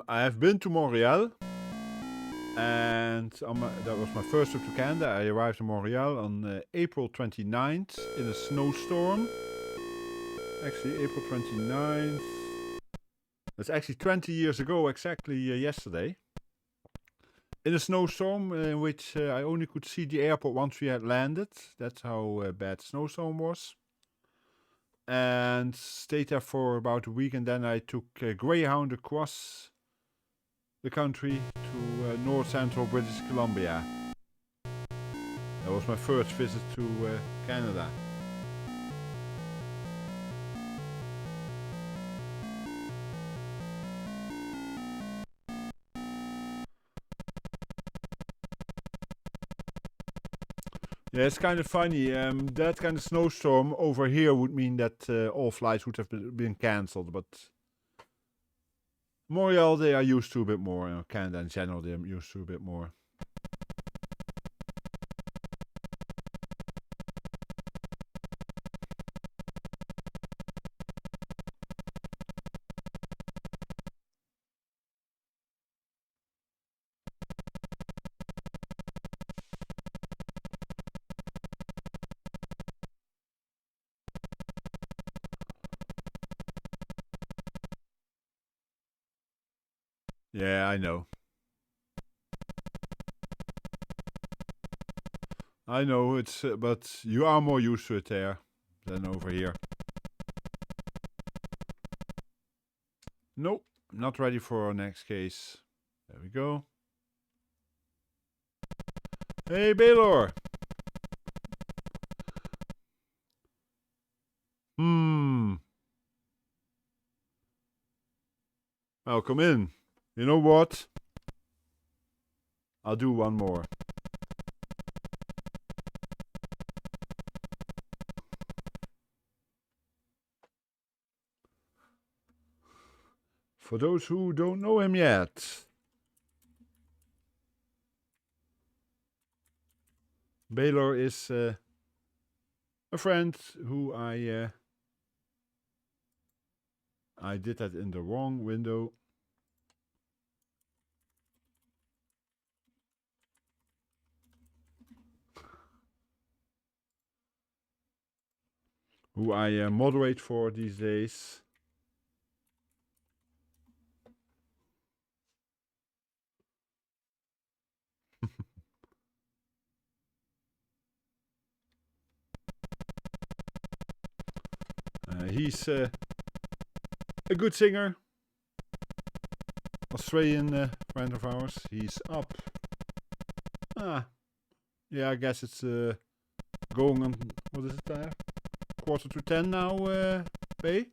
I have been to Montreal, and that was my first trip to Canada. I arrived in Montreal on April 29th in a snowstorm. Actually, April 29th. That's actually 20 years ago, exactly yesterday. In a snowstorm in which I only could see the airport once we had landed. That's how bad the snowstorm was. And stayed there for about a week, and then I took Greyhound across the country to north central British Columbia. That was my first visit to Canada. Yeah, it's kind of funny. That kind of snowstorm over here would mean that all flights would have been cancelled, but Montreal they are used to a bit more. Canada in general they are used to a bit more. Yeah, I know. I know, it's but you are more used to it there than over here. Nope, not ready for our next case. There we go. Hey, Baylor! Well, come in. You know what? I'll do one more. For those who don't know him yet, Baylor is a friend who I did that in the wrong window. Who I moderate for these days. He's a good singer. Australian friend of ours. He's up. Yeah, I guess it's going on. What is it there? 9:45 now, Bay?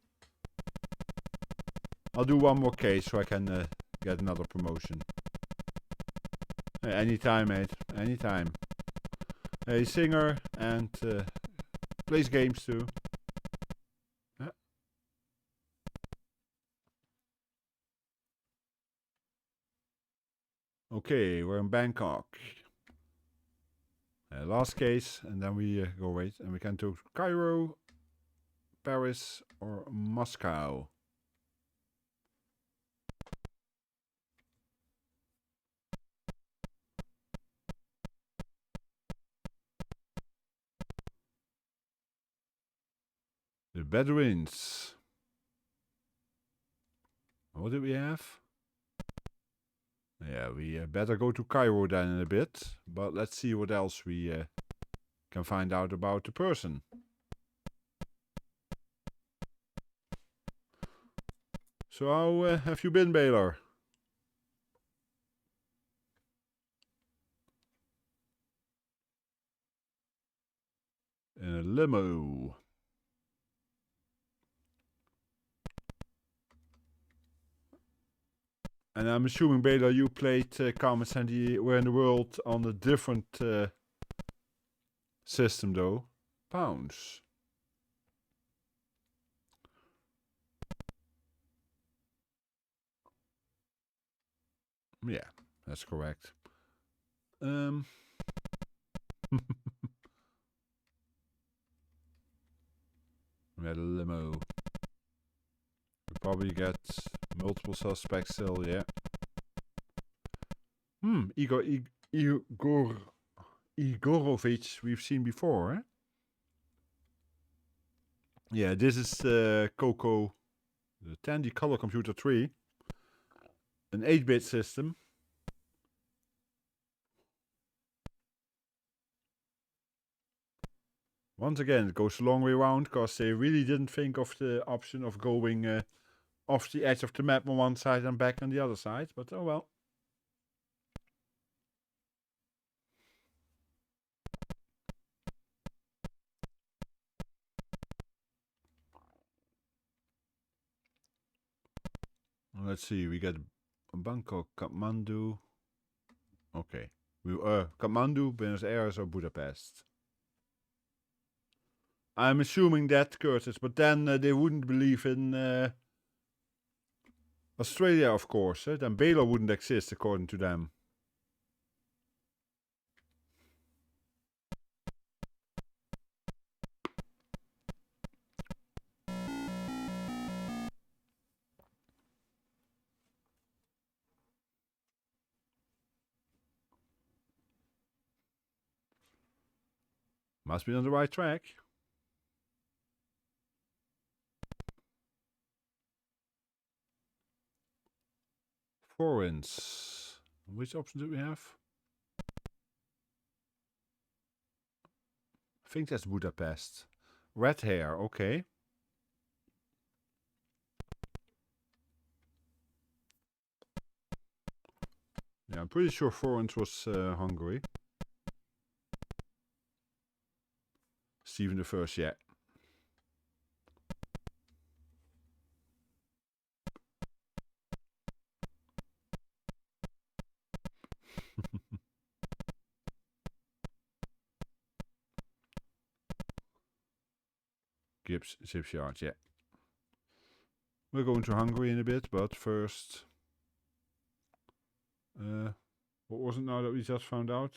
I'll do one more case so I can get another promotion. Anytime, mate. Anytime. A singer and plays games too. Yeah. Okay, we're in Bangkok. Last case, and then we go wait, and we can do Cairo, Paris, or Moscow. The Bedouins. What do we have? Yeah, we better go to Cairo then in a bit. But let's see what else we can find out about the person. So how have you been, Baylor? In a limo. And I'm assuming, Baylor, you played Carmen Sandiego Where in the World on a different system, though. Pounds. Yeah, that's correct. We had a limo. We probably get multiple suspects still, yeah. Igorovich we've seen before, eh? Yeah, this is Coco, the Tandy Color Computer 3. An 8-bit system. Once again, it goes a long way around because they really didn't think of the option of going off the edge of the map on one side and back on the other side, but oh well. Let's see, we get Bangkok, Kathmandu. Okay. Kathmandu, Buenos Aires, or Budapest. I'm assuming that, Curtis, but then they wouldn't believe in Australia, of course. Then Baylor wouldn't exist, according to them. Must be on the right track. Foreigns. Which option do we have? I think that's Budapest. Red hair, okay. Yeah, I'm pretty sure Foreigns was Hungary. Stephen the First, yeah. Gibbs Shipyard, yeah. We're going to Hungary in a bit, but first... what was it now that we just found out?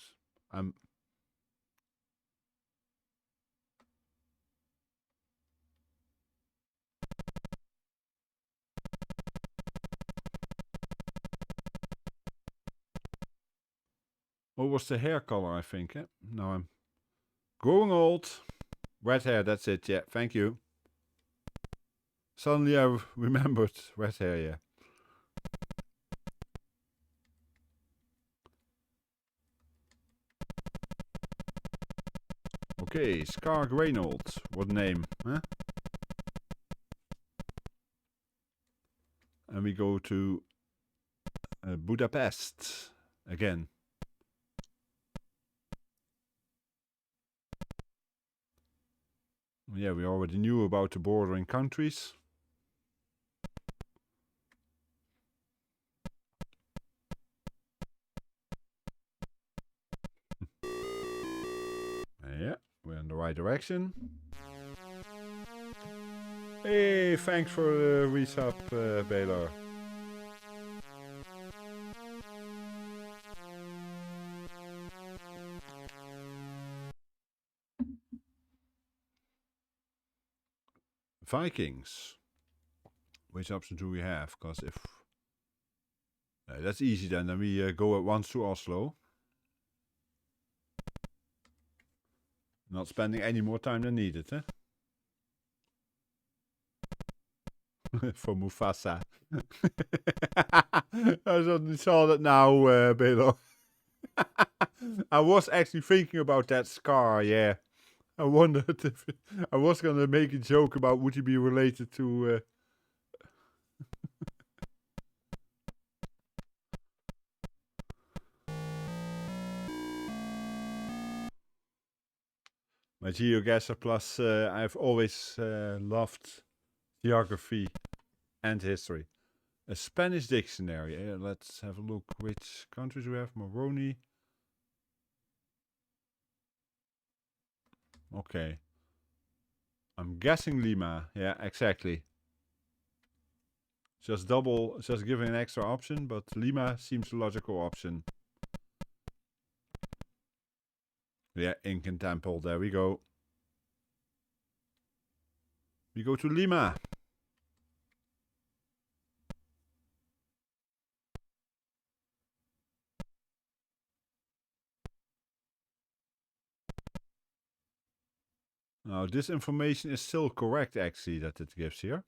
What was the hair color, I think? Now I'm growing old. Red hair, that's it, yeah, thank you. Suddenly I remembered red hair, yeah. Okay, Scarg Reynolds. What name, huh? we go to Budapest again. Yeah, we already knew about the bordering countries. Yeah, we're in the right direction. Hey, thanks for the resub, Baylor. Vikings. Which option do we have? Because if... that's easy then. Then we go at once to Oslo. Not spending any more time than needed, eh? For Mufasa. I suddenly saw that now, Baylor. I was actually thinking about that scar, yeah. I wondered if... I was gonna make a joke about would he be related to... My GeoGuessr Plus, I've always loved geography and history. A Spanish dictionary. Let's have a look which countries we have. Moroni. Okay. I'm guessing Lima. Yeah, exactly. Just giving an extra option, but Lima seems a logical option. Yeah, Incan Temple. There we go. We go to Lima. Now, this information is still correct, actually, that it gives here.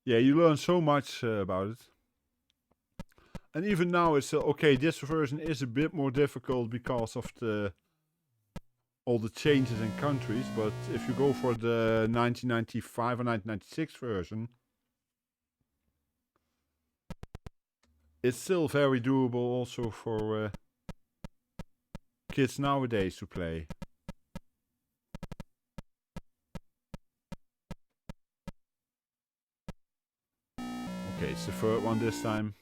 Yeah, you learn so much about it. And even now it's okay, this version is a bit more difficult because of all the changes in countries, but if you go for the 1995 or 1996 version, it's still very doable also for kids nowadays to play. Okay, it's the third one this time.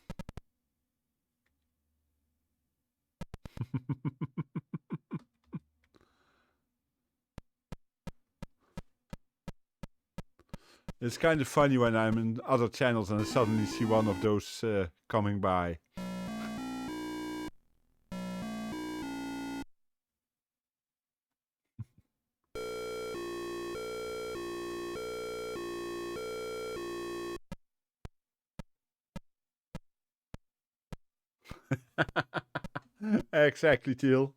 It's kind of funny when I'm in other channels and I suddenly see one of those coming by. Exactly, Teal.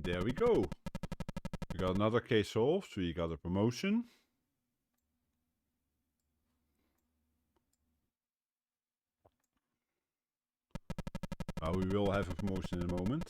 There we go. We got another case solved. We got a promotion. We will have a promotion in a moment.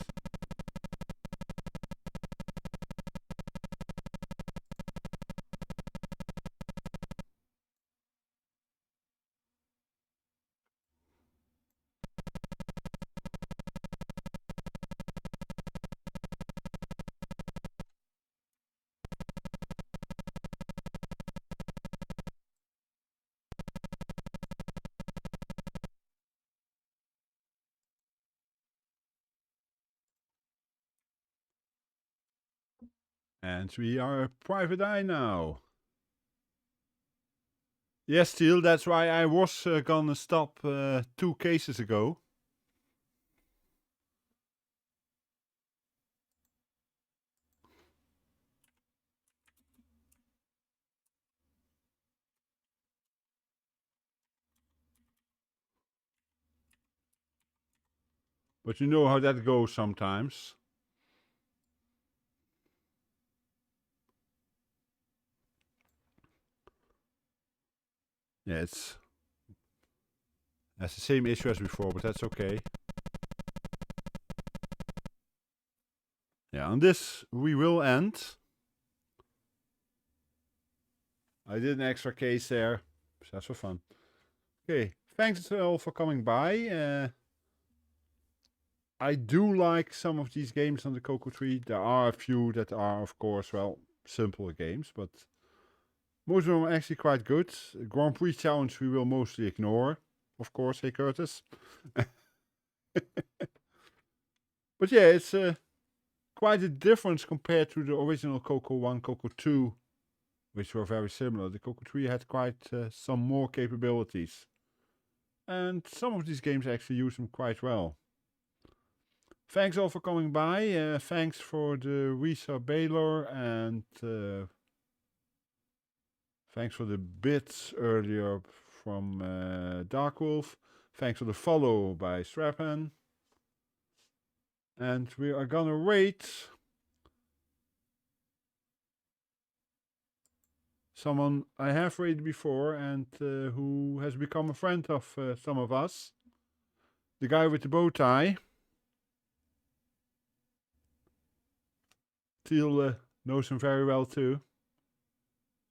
And we are a private eye now. Yes, Steel, that's why I was gonna stop 2 cases ago. But you know how that goes sometimes. Yeah, it's the same issue as before, but that's okay. Yeah, on this we will end. I did an extra case there, just for fun. Okay, thanks all for coming by. I do like some of these games on the Coco Tree. There are a few that are, of course, well, simpler games, but most of them are actually quite good. Grand Prix Challenge we will mostly ignore, of course. Hey, Curtis. But yeah, it's quite a difference compared to the original Coco 1, Coco 2, which were very similar. The Coco 3 had quite some more capabilities. And some of these games actually use them quite well. Thanks all for coming by. Thanks for the resub Baylor, and thanks for the bits earlier from Darkwolf. Thanks for the follow by Strapan. And we are gonna rate someone I have rated before and who has become a friend of some of us. The guy with the bow tie. Teal knows him very well too.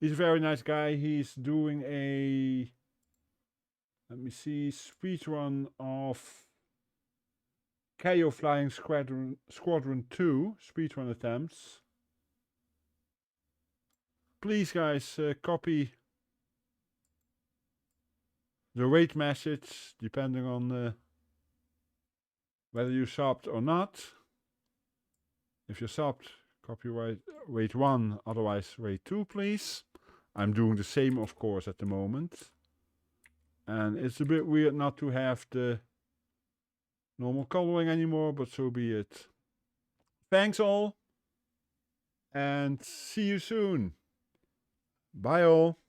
He's a very nice guy. He's doing a, let me see, speedrun of KO Flying Squadron 2 speedrun attempts. Please guys, copy the rate message depending on whether you subbed or not. If you subbed, copy rate 1, otherwise rate 2 please. I'm doing the same of course at the moment. And it's a bit weird not to have the normal coloring anymore, but so be it. Thanks all, and see you soon. Bye all.